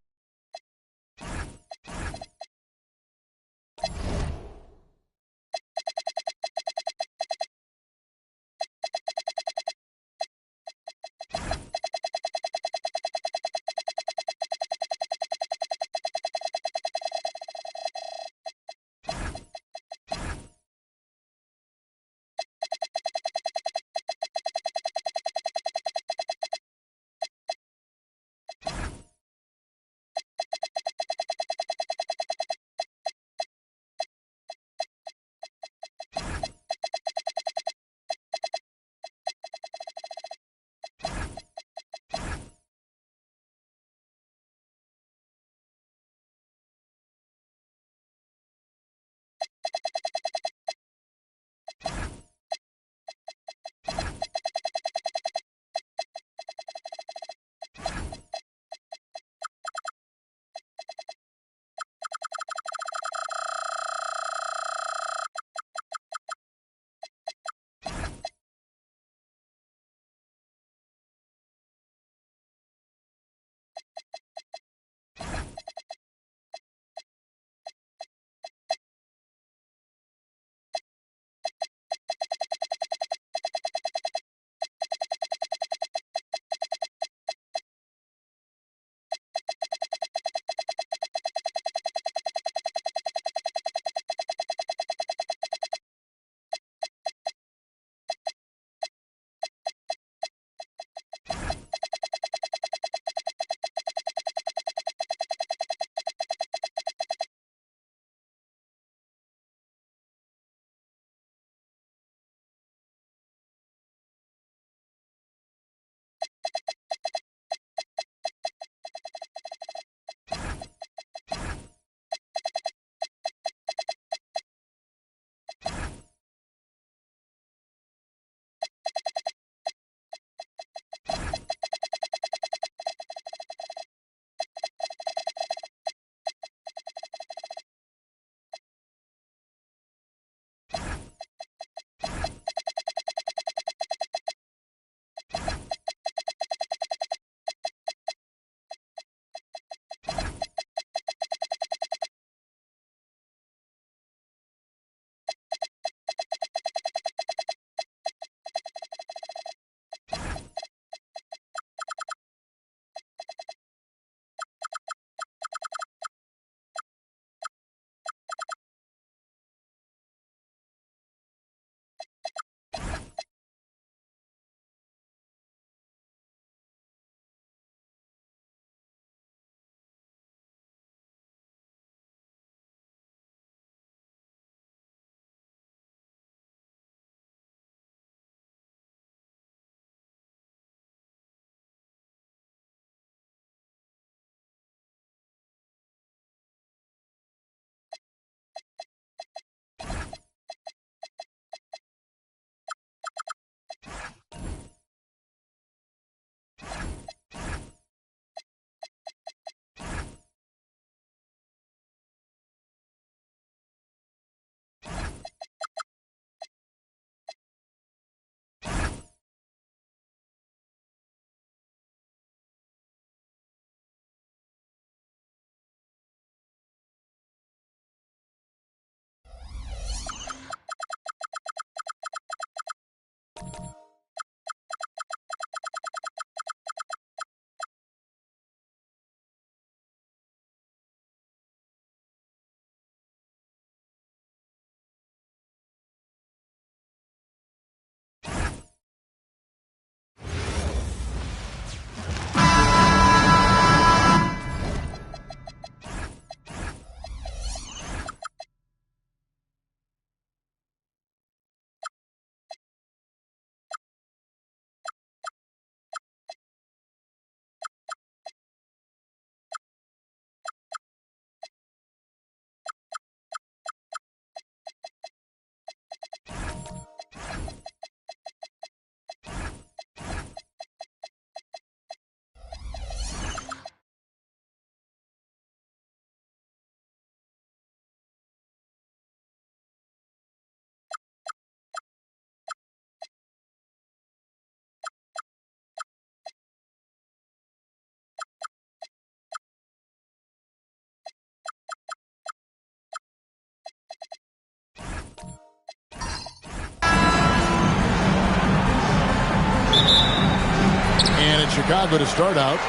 Chicago to start out.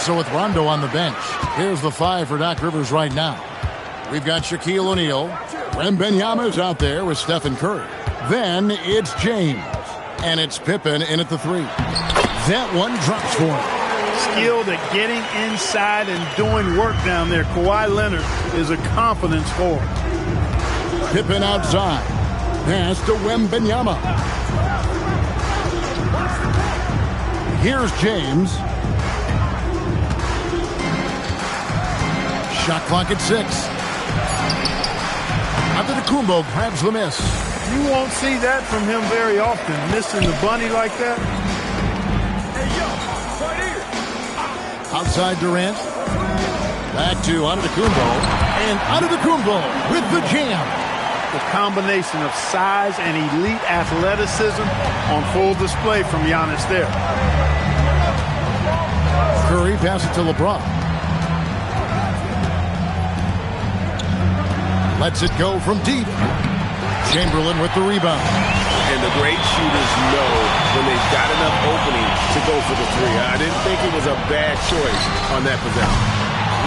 So with Rondo on the bench, here's the 5 for Doc Rivers right now. We've got Shaquille O'Neal. Wembanyama is out there with Stephen Curry. Then it's James. And it's Pippen in at the 3. That one drops for him. Skilled at getting inside and doing work down there. Kawhi Leonard is a confidence forward. Pippen outside. Pass to Wembanyama. Here's James. Shot clock at 6. Antetokounmpo grabs the miss. You won't see that from him very often, missing the bunny like that. Outside Durant. Back to Antetokounmpo. And Antetokounmpo with the jam. The combination of size and elite athleticism on full display from Giannis there. Curry passes to LeBron. Lets it go from deep. Chamberlain with the rebound. And the great shooters know when they've got enough opening to go for the 3. I didn't think it was a bad choice on that possession.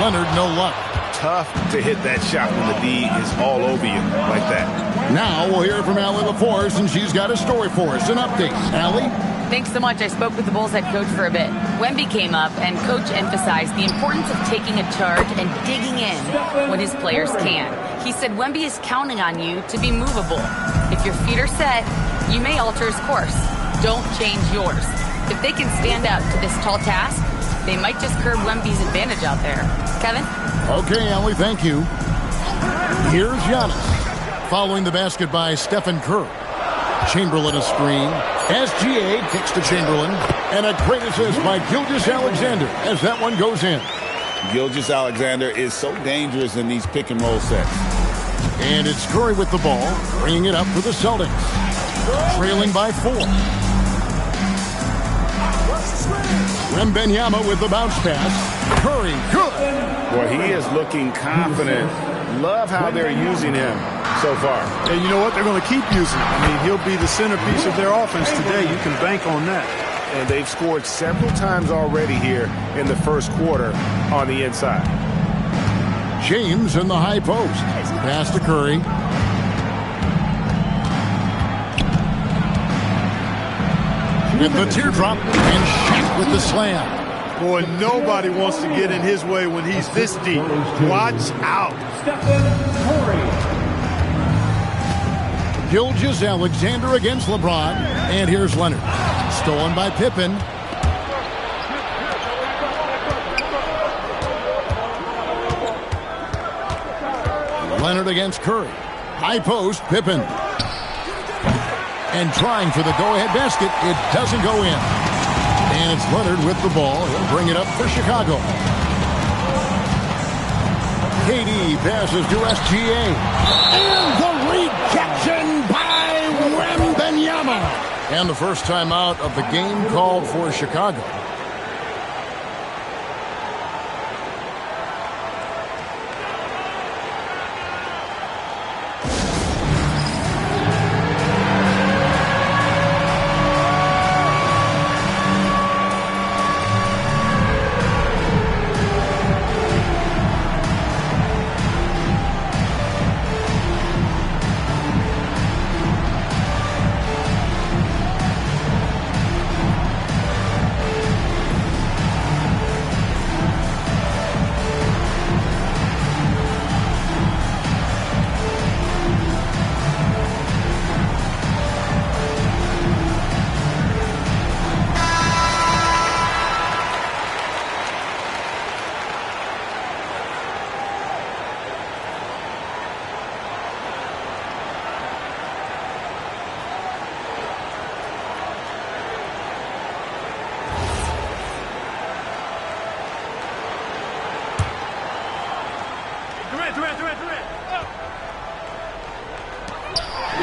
Leonard, no luck. Tough to hit that shot when the D is all over you like that. Now we'll hear from Allie LaForce, and she's got a story for us. An update. Allie? Thanks so much. I spoke with the Bulls head coach for a bit. Wemby came up, and coach emphasized the importance of taking a charge and digging in when his players can. He said Wemby is counting on you to be movable. If your feet are set, you may alter his course. Don't change yours. If they can stand up to this tall task, they might just curb Wemby's advantage out there. Kevin? Okay, Allie, thank you. Here's Giannis. Following the basket by Stephen Curry. Chamberlain a screen. SGA kicks to Chamberlain. And a great assist by Gilgeous-Alexander as that one goes in. Gilgeous-Alexander is so dangerous in these pick-and-roll sets. And it's Curry with the ball, bringing it up for the Celtics. Trailing by 4. Wembanyama with the bounce pass. Curry, good. Well, he is looking confident. Love how they're using him so far. And you know what? They're going to keep using him. I mean, he'll be the centerpiece of their offense today. You can bank on that. And they've scored several times already here in the first quarter on the inside. James in the high post. Pass to Curry. With the teardrop and Shaq with the slam. Boy, nobody wants to get in his way when he's this deep. Watch out. Gilgeous-Alexander against LeBron. And here's Leonard. Stolen by Pippen. Leonard against Curry. High post, Pippen. And trying for the go-ahead basket. It doesn't go in. And it's Leonard with the ball. He'll bring it up for Chicago. KD passes to SGA. And the rejection by Wembanyama. And the first time out of the game called for Chicago.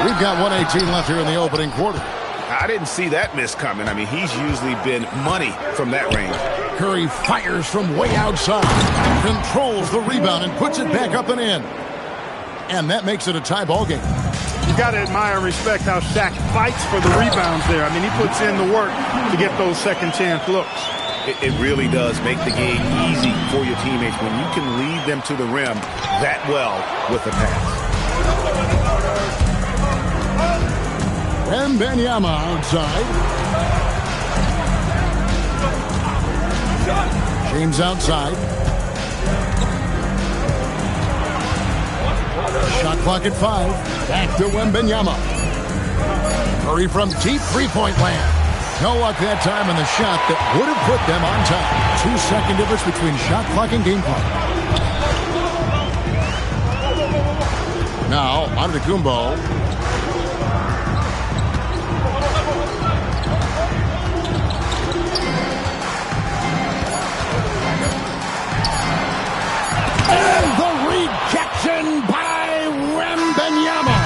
We've got 1:18 left here in the opening quarter. I didn't see that miss coming. I mean, he's usually been money from that range. Curry fires from way outside, controls the rebound and puts it back up and in. And that makes it a tie ball game. You got to admire and respect how Shaq fights for the rebounds there. I mean, he puts in the work to get those second chance looks. It really does make the game easy for your teammates when you can lead them to the rim that well with the pass. Wembanyama outside. James outside. Shot clock at 5. Back to Wembanyama. Curry from deep three-point land. No luck that time on the shot that would have put them on top. 2-second difference between shot clock and game clock. Now, Antetokounmpo. And the rejection by Wembanyama.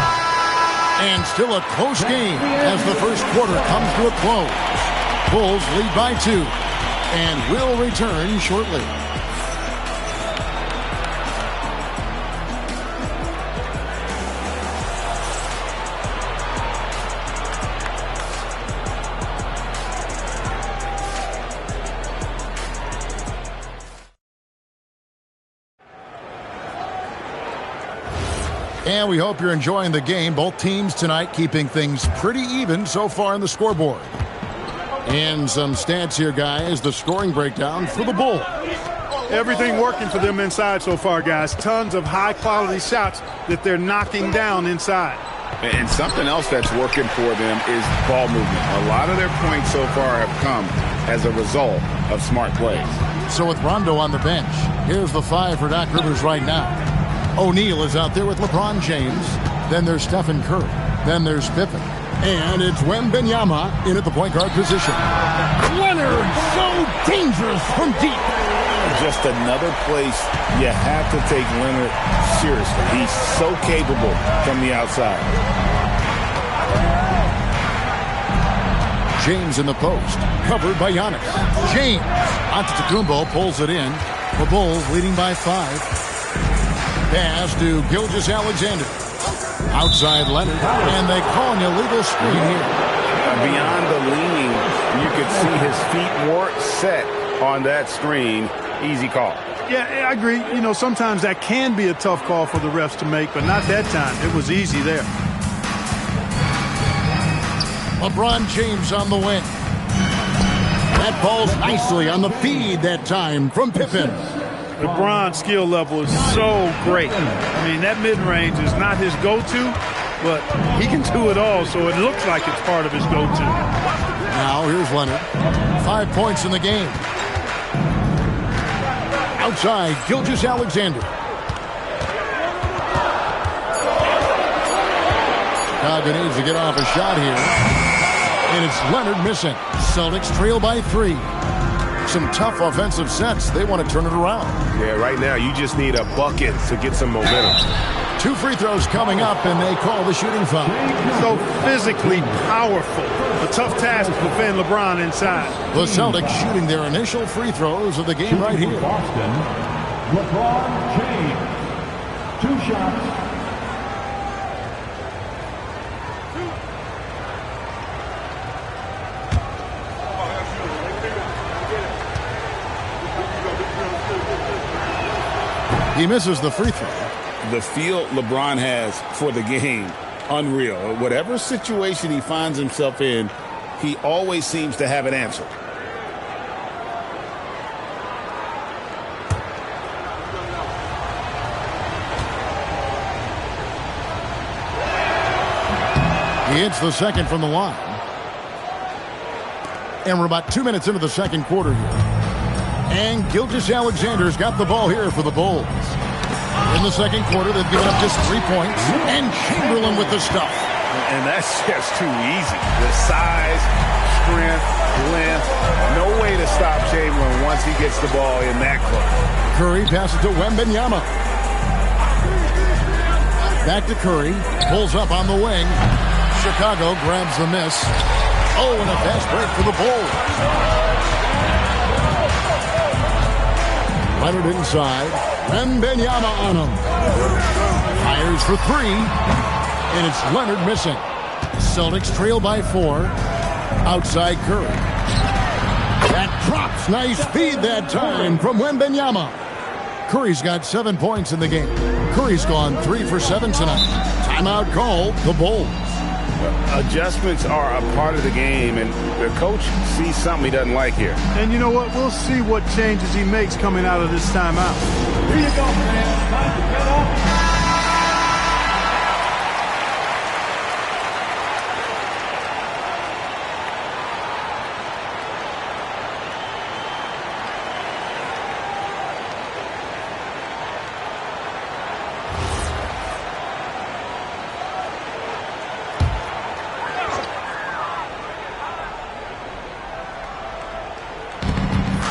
And still a close game as the first quarter comes to a close. Bulls lead by 2 and will return shortly. And we hope you're enjoying the game. Both teams tonight keeping things pretty even so far on the scoreboard. And some stats here, guys. The scoring breakdown for the Bulls. Everything working for them inside so far, guys. Tons of high-quality shots that they're knocking down inside. And something else that's working for them is ball movement. A lot of their points so far have come as a result of smart plays. So with Rondo on the bench, here's the 5 for Doc Rivers right now. O'Neal is out there with LeBron James. Then there's Stephen Curry. Then there's Pippen. And it's Wembanyama in at the point guard position. Leonard, so dangerous from deep. Just another place you have to take Leonard seriously. He's so capable from the outside. James in the post, covered by Giannis. James, Antetokounmpo pulls it in. The Bulls leading by 5. Pass to Gilgeous-Alexander. Outside Leonard, and they call an illegal screen here. Beyond the leaning, you could see his feet weren't set on that screen. Easy call. Yeah, I agree. You know, sometimes that can be a tough call for the refs to make, but not that time. It was easy there. LeBron James on the wing. That ball's nicely on the feed that time from Pippen. LeBron's skill level is so great. I mean, that mid-range is not his go-to, but he can do it all, so it looks like it's part of his go-to. Now, here's Leonard. 5 points in the game. Outside, Gilgeous-Alexander. Chicago needs to get off a shot here. And it's Leonard missing. Celtics trail by 3. Some tough offensive sets. They want to turn it around. Yeah, right now you just need a bucket to get some momentum. 2 free throws coming up, and they call the shooting foul. So physically powerful. A tough task to defend LeBron inside. The Celtics shooting their initial free throws of the game right here. Boston, LeBron James. 2 shots. He misses the free throw. The feel LeBron has for the game, unreal. Whatever situation he finds himself in, he always seems to have an answer. He hits the second from the line. And we're about 2 minutes into the second quarter here. And Gilgeous-Alexander's got the ball here for the Bulls. In the second quarter, they've given up just 3 points. And Chamberlain with the stuff. And that's just too easy. The size, strength, length. No way to stop Chamberlain once he gets the ball in that close. Curry passes to Wembanyama. Back to Curry. Pulls up on the wing. Chicago grabs the miss. Oh, and a fast break for the Bulls. Leonard inside. Wembanyama on him. Fires for 3. And it's Leonard missing. Celtics trail by 4. Outside Curry. That drops. Nice feed that time from Wembanyama. Curry's got 7 points in the game. Curry's gone 3 for 7 tonight. Timeout called the Bulls. Adjustments are a part of the game, and the coach sees something he doesn't like here. And you know what? We'll see what changes he makes coming out of this timeout. Here you go, man. Time to get up.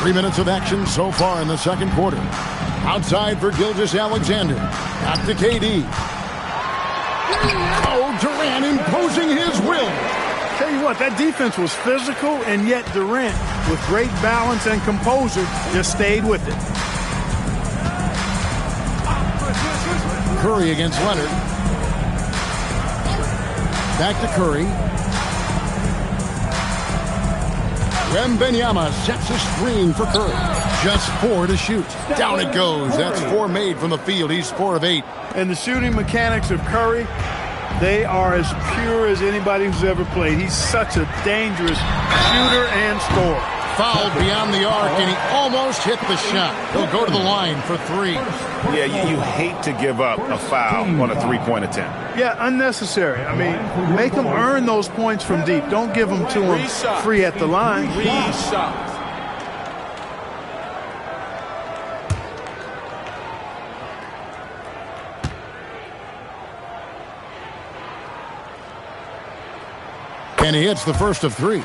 3 minutes of action so far in the second quarter. Outside for Gilgeous-Alexander. Back to KD. Oh, Durant imposing his will. Tell you what, that defense was physical, and yet Durant, with great balance and composure, just stayed with it. Curry against Leonard. Back to Curry. Wembanyama sets a screen for Curry. Just 4 to shoot. Down it goes. That's 4 made from the field. He's 4 of 8. And the shooting mechanics of Curry, they are as pure as anybody who's ever played. He's such a dangerous shooter and scorer. Fouled beyond the arc, and he almost hit the shot. He'll go to the line for 3. Yeah, you hate to give up a foul on a three-point attempt. Yeah, unnecessary. I mean, make them earn those points from deep. Don't give them to them free at the line. 3 shots. And he hits the first of 3.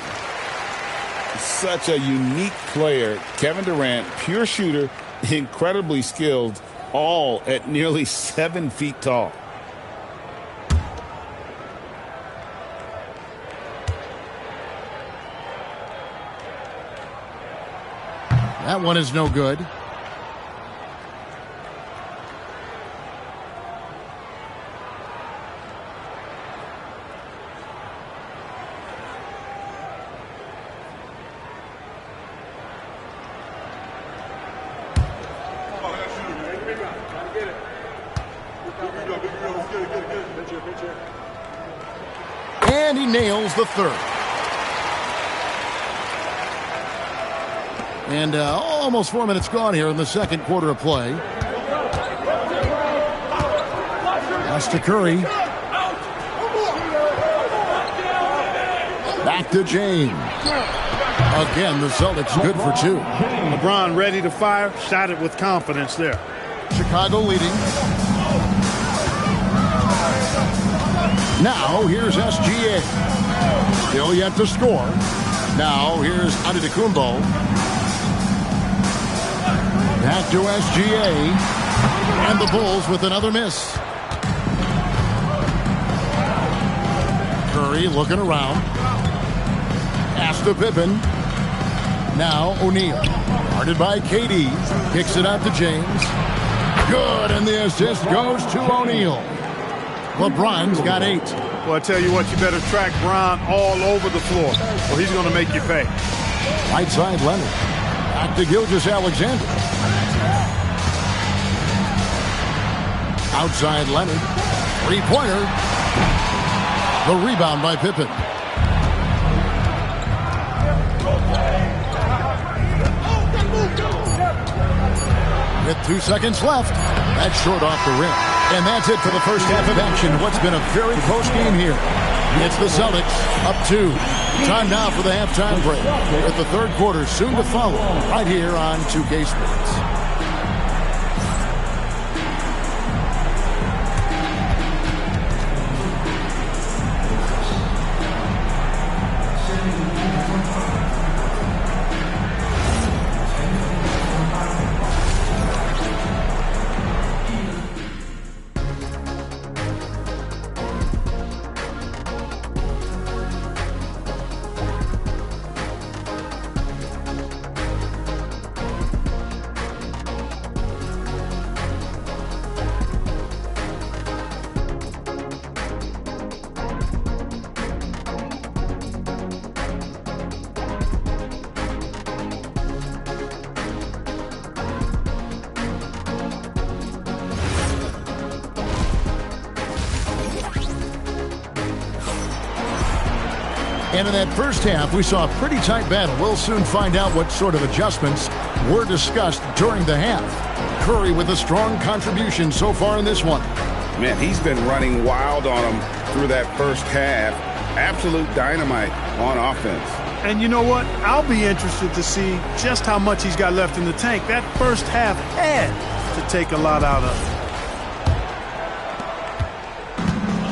Such a unique player. Kevin Durant, pure shooter, incredibly skilled, all at nearly 7 feet tall. That one is no good. And he nails the third. And almost 4 minutes gone here in the second quarter of play. Pass to Curry. Back to James. Again, the Celtics good for 2. LeBron ready to fire. Shot it with confidence there. Chicago leading. Now, here's SGA. Still yet to score. Now, here's Antetokounmpo. Back to SGA. And the Bulls with another miss. Curry looking around. Pass to Pippen. Now, O'Neal. Guarded by KD. Kicks it out to James. Good, and the assist goes to O'Neal. LeBron's got 8. Well, I tell you what, you better track Bron all over the floor, or he's going to make you pay. Right side, Leonard. Back to Gilgeous-Alexander. Outside, Leonard. 3-pointer. The rebound by Pippen. With 2 seconds left. That's short off the rim. And that's it for the first half of action. What's been a very close game here. It's the Celtics up 2. Time now for the halftime break. With the third quarter soon to follow right here on 2K Sports. And in that first half, we saw a pretty tight battle. We'll soon find out what sort of adjustments were discussed during the half. Curry with a strong contribution so far in this one. Man, he's been running wild on him through that first half. Absolute dynamite on offense. And you know what? I'll be interested to see just how much he's got left in the tank. That first half had to take a lot out of it.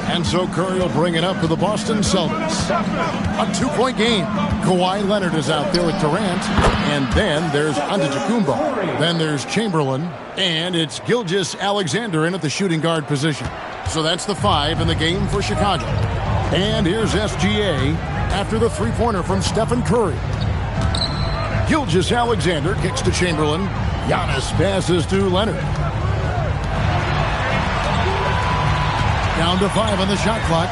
And so Curry will bring it up for the Boston Celtics. A 2-point game. Kawhi Leonard is out there with Durant. And then there's Antetokounmpo. Then there's Chamberlain. And it's Gilgeous-Alexander in at the shooting guard position. So that's the 5 in the game for Chicago. And here's SGA after the three-pointer from Stephen Curry. Gilgeous-Alexander kicks to Chamberlain. Giannis passes to Leonard. Down to 5 on the shot clock.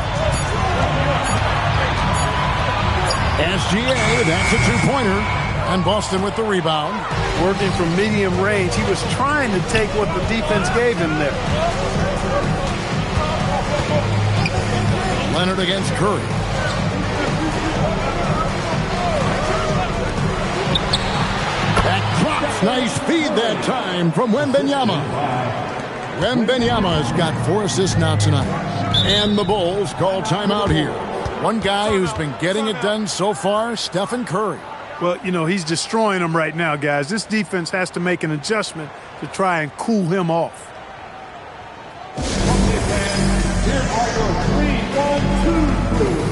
SGA, that's a two-pointer. And Boston with the rebound. Working from medium range. He was trying to take what the defense gave him there. Leonard against Curry. That drops. Nice feed that time from Wembanyama. Wembanyama's got 4 assists now tonight. And the Bulls call timeout here. One guy who's been getting it done so far, Stephen Curry. Well, you know, he's destroying them right now, guys. This defense has to make an adjustment to try and cool him off. Here are your 3-1-2 rules.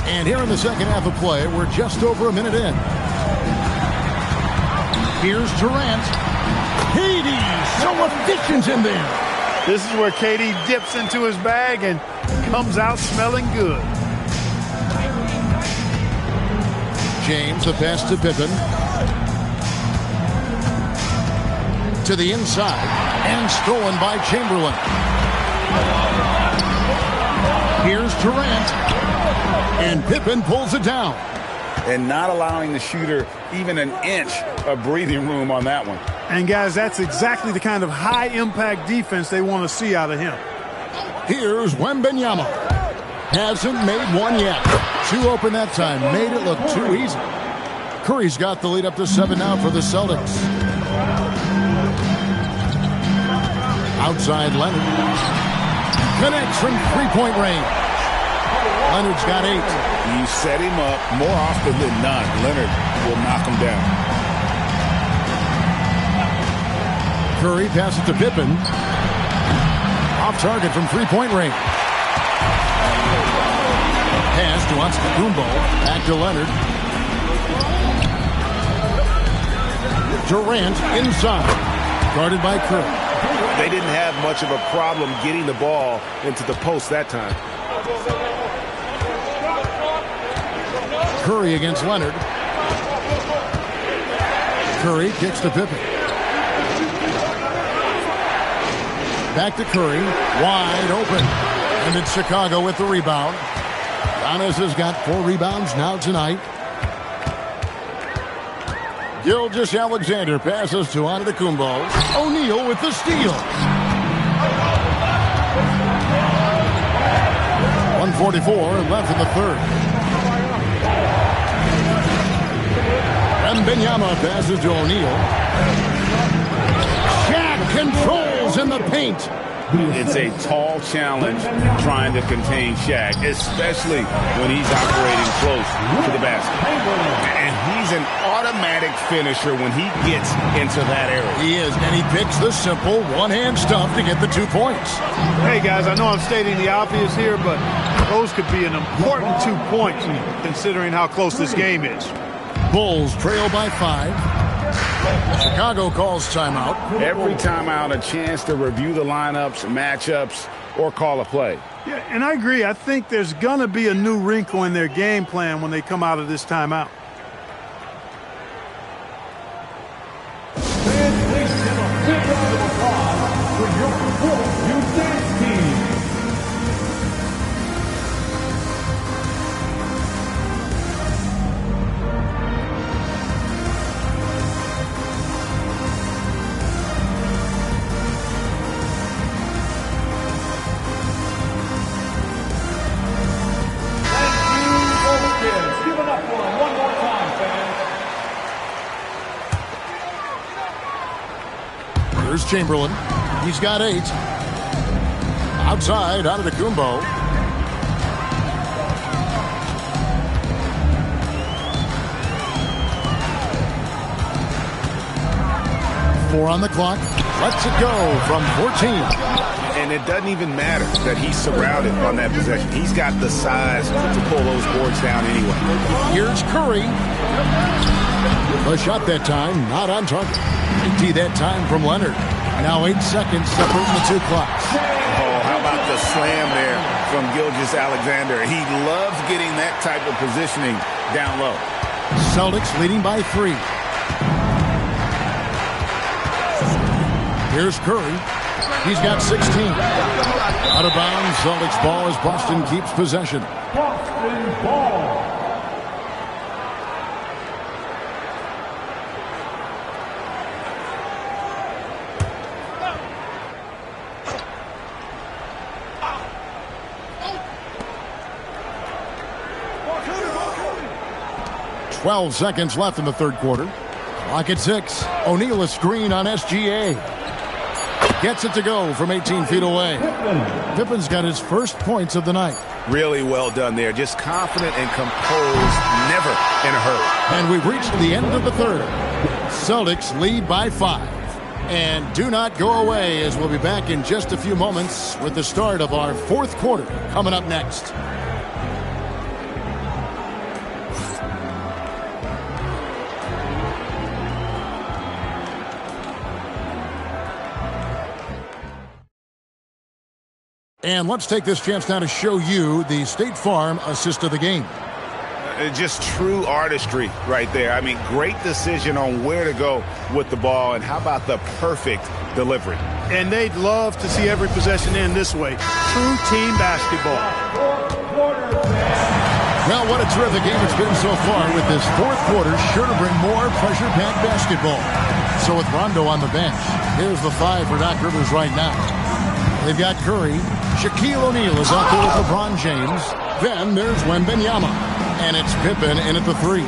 And here in the second half of play, we're just over a minute in. Here's Durant. KD, so efficient in there. This is where KD dips into his bag and comes out smelling good. James, the pass to Pippen. To the inside, and stolen by Chamberlain. Here's Durant. And Pippen pulls it down. And not allowing the shooter even an inch of breathing room on that one. And, guys, that's exactly the kind of high-impact defense they want to see out of him. Here's Wembanyama. Hasn't made one yet. 2 open that time. Made it look too easy. Curry's got the lead up to 7 now for the Celtics. Outside Leonard. Connects from three-point range. Leonard's got 8. You set him up more often than not. Leonard will knock him down. Curry passes to Pippen. Off target from three-point range. Pass to Antetokounmpo. Back to Leonard. Durant inside. Guarded by Curry. They didn't have much of a problem getting the ball into the post that time. Curry against Leonard. Curry kicks to Pippen. Back to Curry. Wide open. And it's Chicago with the rebound. Giannis has got 4 rebounds now tonight. Gilgeous-Alexander passes to Antetokounmpo. O'Neal with the steal. 1:44 left in the third. Wembanyama passes to O'Neal. Shaq controls in the paint. It's a tall challenge trying to contain Shaq, especially when he's operating close to the basket. And he's an automatic finisher when he gets into that area. He is, and he picks the simple one-hand stuff to get the 2 points. Hey, guys, I know I'm stating the obvious here, but those could be an important 2 points considering how close this game is. Bulls trail by 5. Chicago calls timeout. Every timeout, a chance to review the lineups, matchups, or call a play. Yeah, and I agree. I think there's going to be a new wrinkle in their game plan when they come out of this timeout. Here's Chamberlain. He's got 8. Outside, Antetokounmpo. Four on the clock. Lets it go from 14. And it doesn't even matter that he's surrounded on that possession. He's got the size to pull those boards down anyway. Here's Curry. The shot that time, not on target. 80 that time from Leonard. Now 8 seconds separating the two clocks. Oh, how about the slam there from Gilgeous-Alexander? He loves getting that type of positioning down low. Celtics leading by 3. Here's Curry. He's got 16. Out of bounds, Celtics ball as Boston keeps possession. Boston ball. Twelve seconds left in the third quarter. Clock at 6. O'Neal a screen on SGA. Gets it to go from 18 feet away. Pippen's got his first points of the night. Really well done there. Just confident and composed, never in a hurry. And we've reached the end of the third. Celtics lead by 5. And do not go away, as we'll be back in just a few moments with the start of our fourth quarter coming up next. And let's take this chance now to show you the State Farm assist of the game. Just true artistry right there. I mean, great decision on where to go with the ball, and how about the perfect delivery. And they'd love to see every possession end this way. True team basketball. Well, what a terrific game it's been so far, with this fourth quarter sure to bring more pressure-packed basketball. So with Rondo on the bench, here's the 5 for Doc Rivers right now. They've got Curry. Shaquille O'Neal is out there with LeBron James. Then there's Wembanyama. And it's Pippen in at the 3.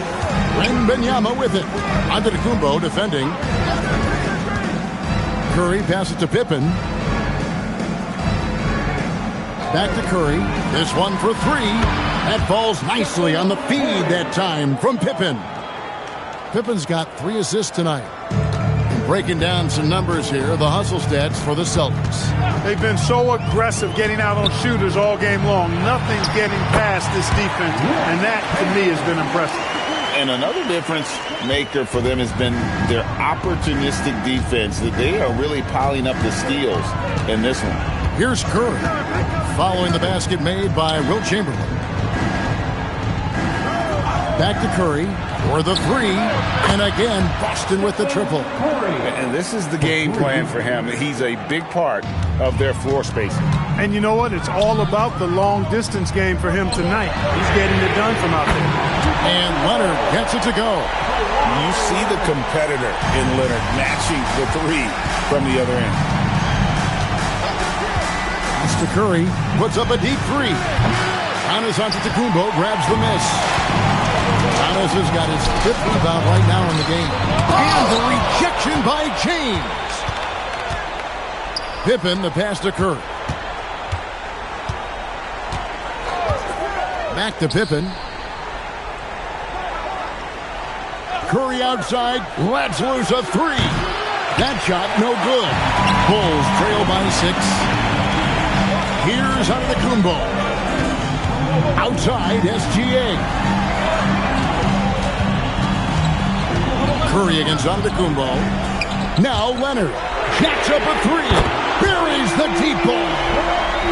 Wembanyama with it. Antetokounmpo defending. Curry passes to Pippen. Back to Curry. This one for 3. That falls nicely on the feed that time from Pippen. Pippen's got 3 assists tonight. Breaking down some numbers here, the hustle stats for the Celtics. They've been so aggressive getting out on shooters all game long. Nothing's getting past this defense, and that, to me, has been impressive. And another difference maker for them has been their opportunistic defense. That they are really piling up the steals in this one. Here's Curry, following the basket made by Wilt Chamberlain. Back to Curry for the 3, and again, Boston with the triple. And this is the game plan for him. He's a big part of their floor spacing. And you know what? It's all about the long-distance game for him tonight. He's getting it done from out there. And Leonard gets it to go. You see the competitor in Leonard matching the 3 from the other end. Mr. Curry puts up a deep 3. Giannis Antetokounmpo grabs the miss. Giannis has got his 5th rebound right now in the game. And the rejection by James. Pippen, the pass to Curry. Back to Pippen. Curry outside, lets loose a 3. That shot no good. Bulls trail by 6. Here's Antetokounmpo. Outside, SGA. Curry against Antetokounmpo. Now Leonard jacks up a three. Buries the deep ball.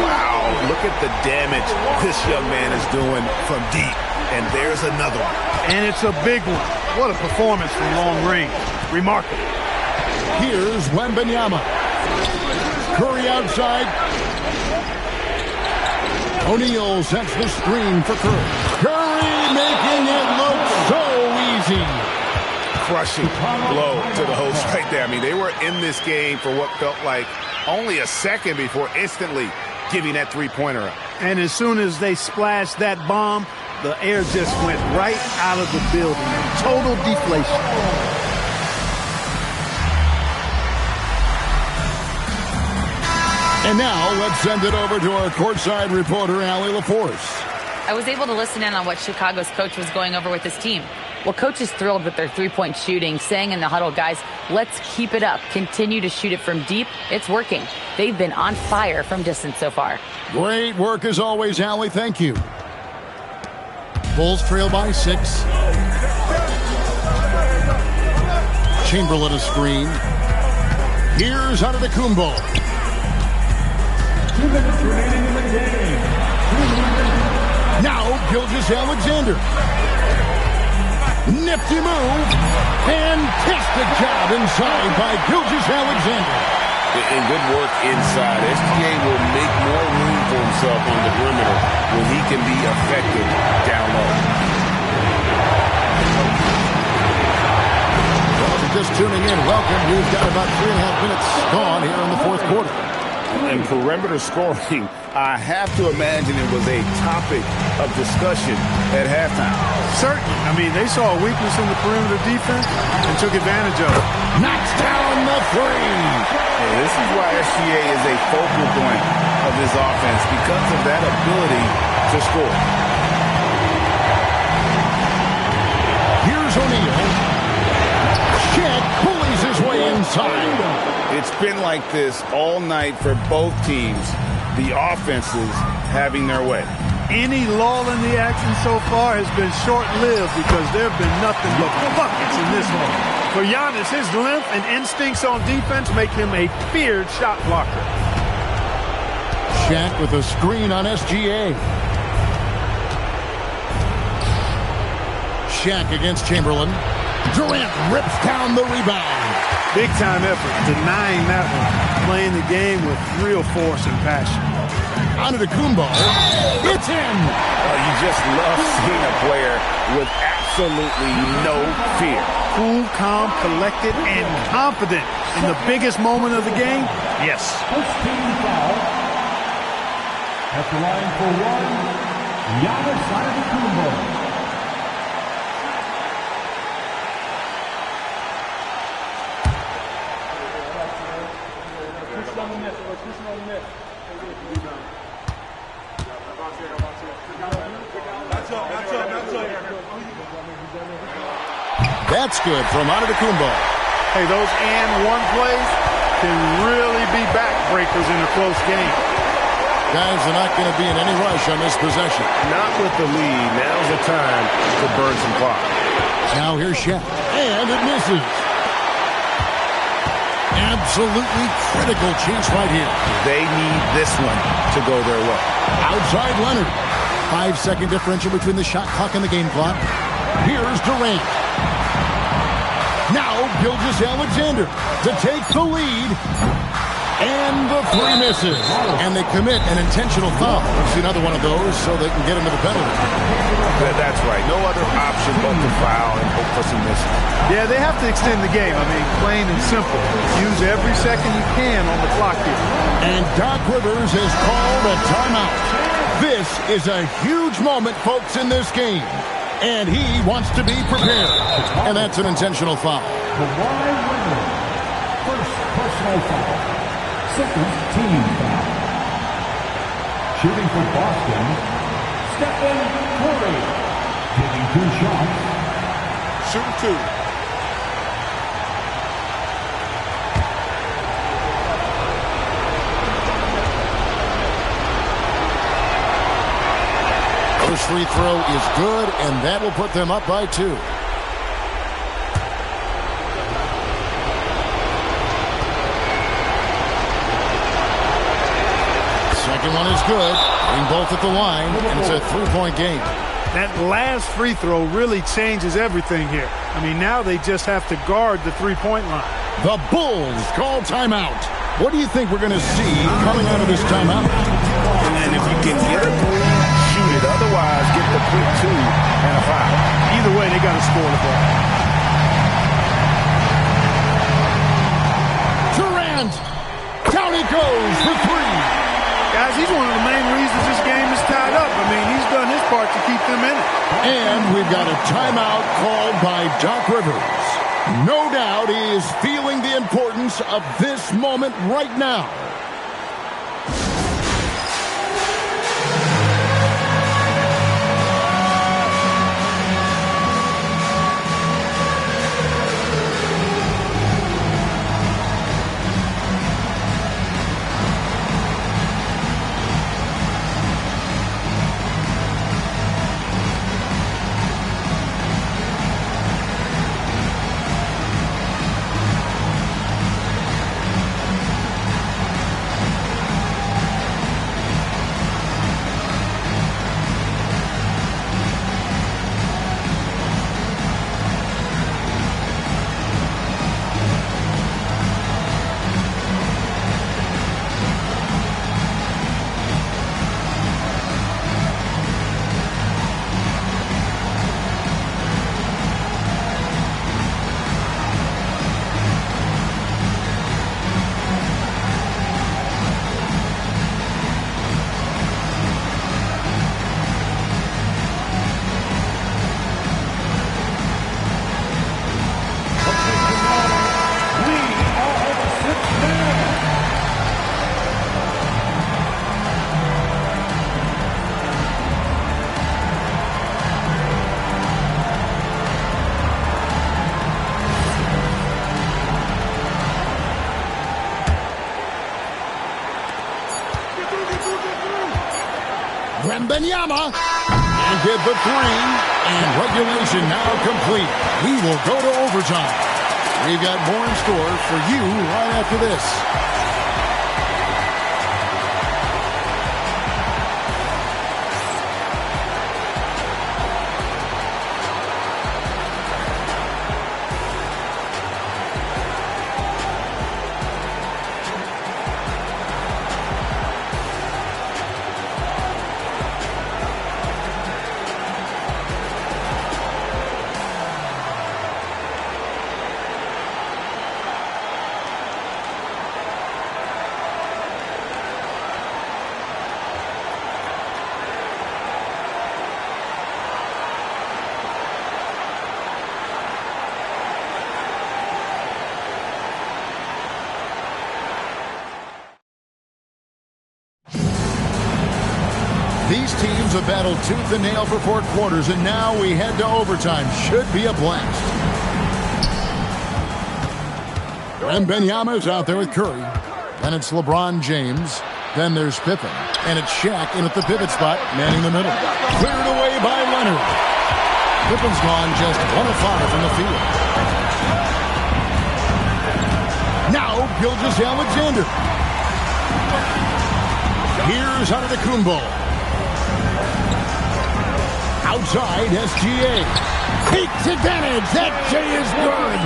Wow, look at the damage this young man is doing from deep. And there's another one. And it's a big one. What a performance from long range. Remarkable. Here's Wembanyama. Curry outside. O'Neal sets the screen for Curry. Curry making it look so easy. Crushing blow to the host right there. I mean, they were in this game for what felt like only a second before instantly giving that three-pointer up. And as soon as they splashed that bomb, the air just went right out of the building. Total deflation. And now let's send it over to our courtside reporter, Allie LaForce. I was able to listen in on what Chicago's coach was going over with his team. Well, coach is thrilled with their three-point shooting, saying in the huddle, guys, let's keep it up. Continue to shoot it from deep. It's working. They've been on fire from distance so far. Great work as always, Allie. Thank you. Bulls trail by 6. Chamberlain a screen. Here's Antetokounmpo. 2 minutes remaining in the game. Now Gilgeous-Alexander. Nifty move. Fantastic job inside by Gilgeous-Alexander. And good work inside. SGA will make more room for himself on the perimeter when he can be effective down low. Well, if you're just tuning in, welcome. We've got about 3.5 minutes gone here in the fourth quarter. And perimeter scoring, I have to imagine it was a topic of discussion at halftime. Certainly. I mean, they saw a weakness in the perimeter defense and took advantage of it. Knocks down the three. And this is why SGA is a focal point of this offense, because of that ability to score. Here's O'Neal. Shaq bullies his way inside. It's been like this all night for both teams. The offenses having their way. Any lull in the action so far has been short-lived because there have been nothing but buckets in this one. For Giannis, his length and instincts on defense make him a feared shot blocker. Shaq with a screen on SGA. Shaq against Chamberlain. Durant rips down the rebound. Big time effort, denying that one. Playing the game with real force and passion. Antetokounmpo. It's in. You just love seeing a player with absolutely no fear. Cool, calm, collected, and confident in the biggest moment of the game. Yes. First team foul. At the line for one, Giannis Antetokounmpo. That's good from Antetokounmpo. Hey, those and one plays can really be backbreakers in a close game. Guys are not going to be in any rush on this possession. Not with the lead. Now's the time to burn some clock. Now here's Shaq. And it misses. Absolutely critical chance right here. They need this one to go their way. Outside Leonard. 5-second differential between the shot clock and the game clock. Here's Durant. Now Gilgeous-Alexander to take the lead. And the three misses. And they commit an intentional foul. We'll see another one of those so they can get into the penalty. That's right. No other option but to foul and hope for some misses. Yeah, they have to extend the game. I mean, plain and simple. Use every second you can on the clock here. And Doc Rivers has called a timeout. This is a huge moment, folks, in this game. And he wants to be prepared. And that's an intentional foul. Kawhi Leonard. First personal foul. Second team foul. Shooting for Boston, Stephen Curry. Taking 2 shots. Shooting 2. First free throw is good, and that will put them up by 2. Second one is good. Getting both at the line, and it's a 3-point game. That last free throw really changes everything here. I mean, now they just have to guard the three-point line. The Bulls call timeout. What do you think we're going to see coming out of this timeout? And if you can get a three, shoot it. Otherwise, get the quick 2 and a foul. Either way, they got to score the ball. Durant. Down he goes for 3. Guys, he's one of the main reasons this game is tied up. I mean, he's done his part to keep them in it. And we've got a timeout called by Doc Rivers. No doubt he is feeling the importance of this moment right now. Wembanyama and get the 3, and regulation now complete. We will go to overtime. We've got more in store for you right after this. These teams have battled tooth and nail for 4 quarters, and now we head to overtime. Should be a blast. Wembanyama is out there with Curry. Then it's LeBron James. Then there's Pippen. And it's Shaq in at the pivot spot, manning the middle. Cleared away by Leonard. Pippen's gone just 1 of 5 from the field. Now, Gilgeous-Alexander. Here's Antetokounmpo. Outside, SGA. Takes advantage. That J is good.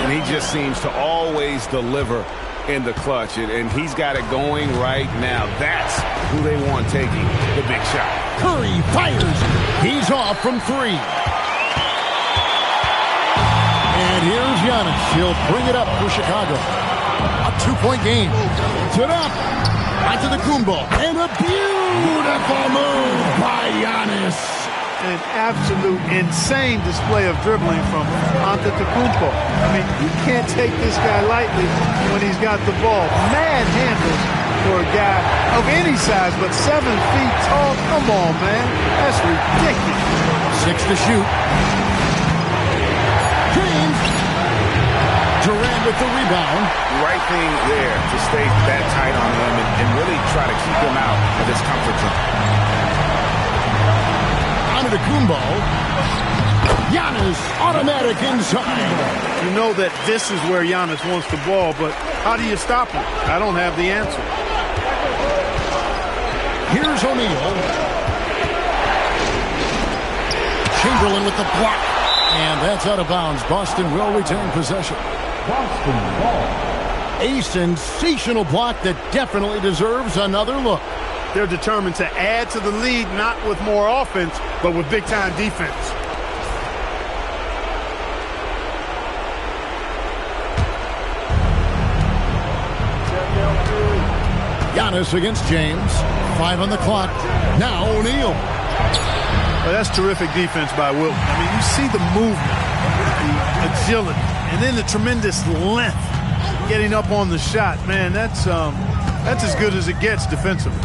And he just seems to always deliver in the clutch. And he's got it going right now. That's who they want taking the big shot. Curry fires. He's off from 3. And here's Giannis. He'll bring it up for Chicago. A 2-point game. Puts it up. Antetokounmpo. And a beautiful move by Giannis. An absolute insane display of dribbling from Antetokounmpo. I mean, you can't take this guy lightly when he's got the ball. Mad handles for a guy of any size, but 7 feet tall. Come on, man. That's ridiculous. 6 to shoot. James. Durant with the rebound. Right thing there to stay that tight on him and really try to keep him out of his comfort zone. Antetokounmpo. Giannis automatic inside. You know that this is where Giannis wants the ball, but how do you stop him? I don't have the answer. Here's O'Neal. Chamberlain with the block. And that's out of bounds. Boston will retain possession. Boston ball. A sensational block that definitely deserves another look. They're determined to add to the lead, not with more offense, but with big-time defense. Giannis against James. 5 on the clock. Now O'Neal. Well, that's terrific defense by Wilt. I mean, you see the movement, the agility, and then the tremendous length getting up on the shot. Man, that's as good as it gets defensively.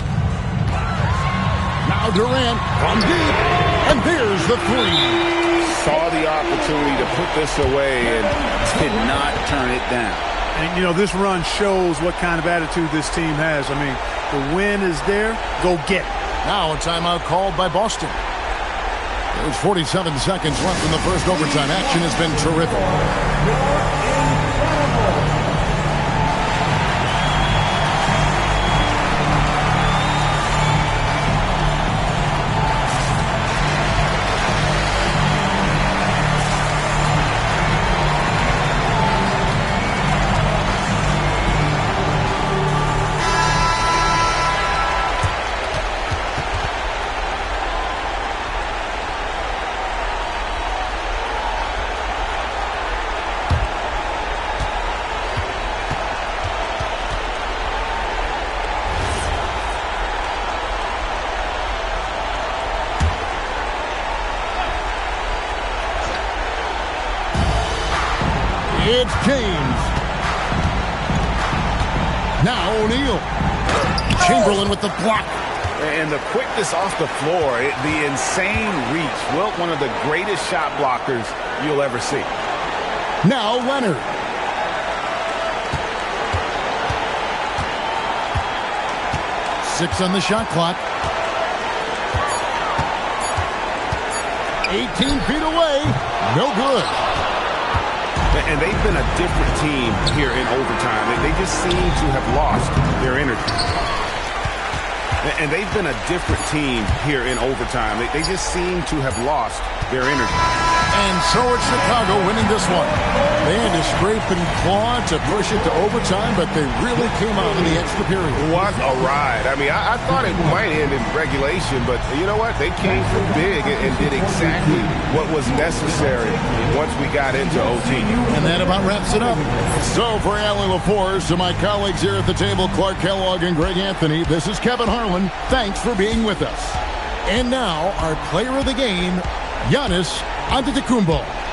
Now Durant from deep, and there's the three. Saw the opportunity to put this away and did not turn it down. And, you know, this run shows what kind of attitude this team has. I mean, the win is there. Go get it. Now a timeout called by Boston. There's 47 seconds left in the first overtime. Action has been terrific. It's James. Now O'Neal. Chamberlain with the block. And the quickness off the floor, the insane reach. Wilt, one of the greatest shot blockers you'll ever see. Now Leonard. Six on the shot clock. 18 feet away. No good. And they've been a different team here in overtime. They just seem to have lost their energy. And they've been a different team here in overtime. They just seem to have lost their energy. And so it's Chicago winning this one. They had to scrape and claw to push it to overtime, but they really came out in the extra period. What a ride. I mean, I thought it might end in regulation, but you know what? They came from big and did exactly what was necessary once we got into OT. And that about wraps it up. So for Allie LaForce, to my colleagues here at the table, Clark Kellogg and Greg Anthony, this is Kevin Harlan. Thanks for being with us. And now, our player of the game, Giannis Antetokounmpo.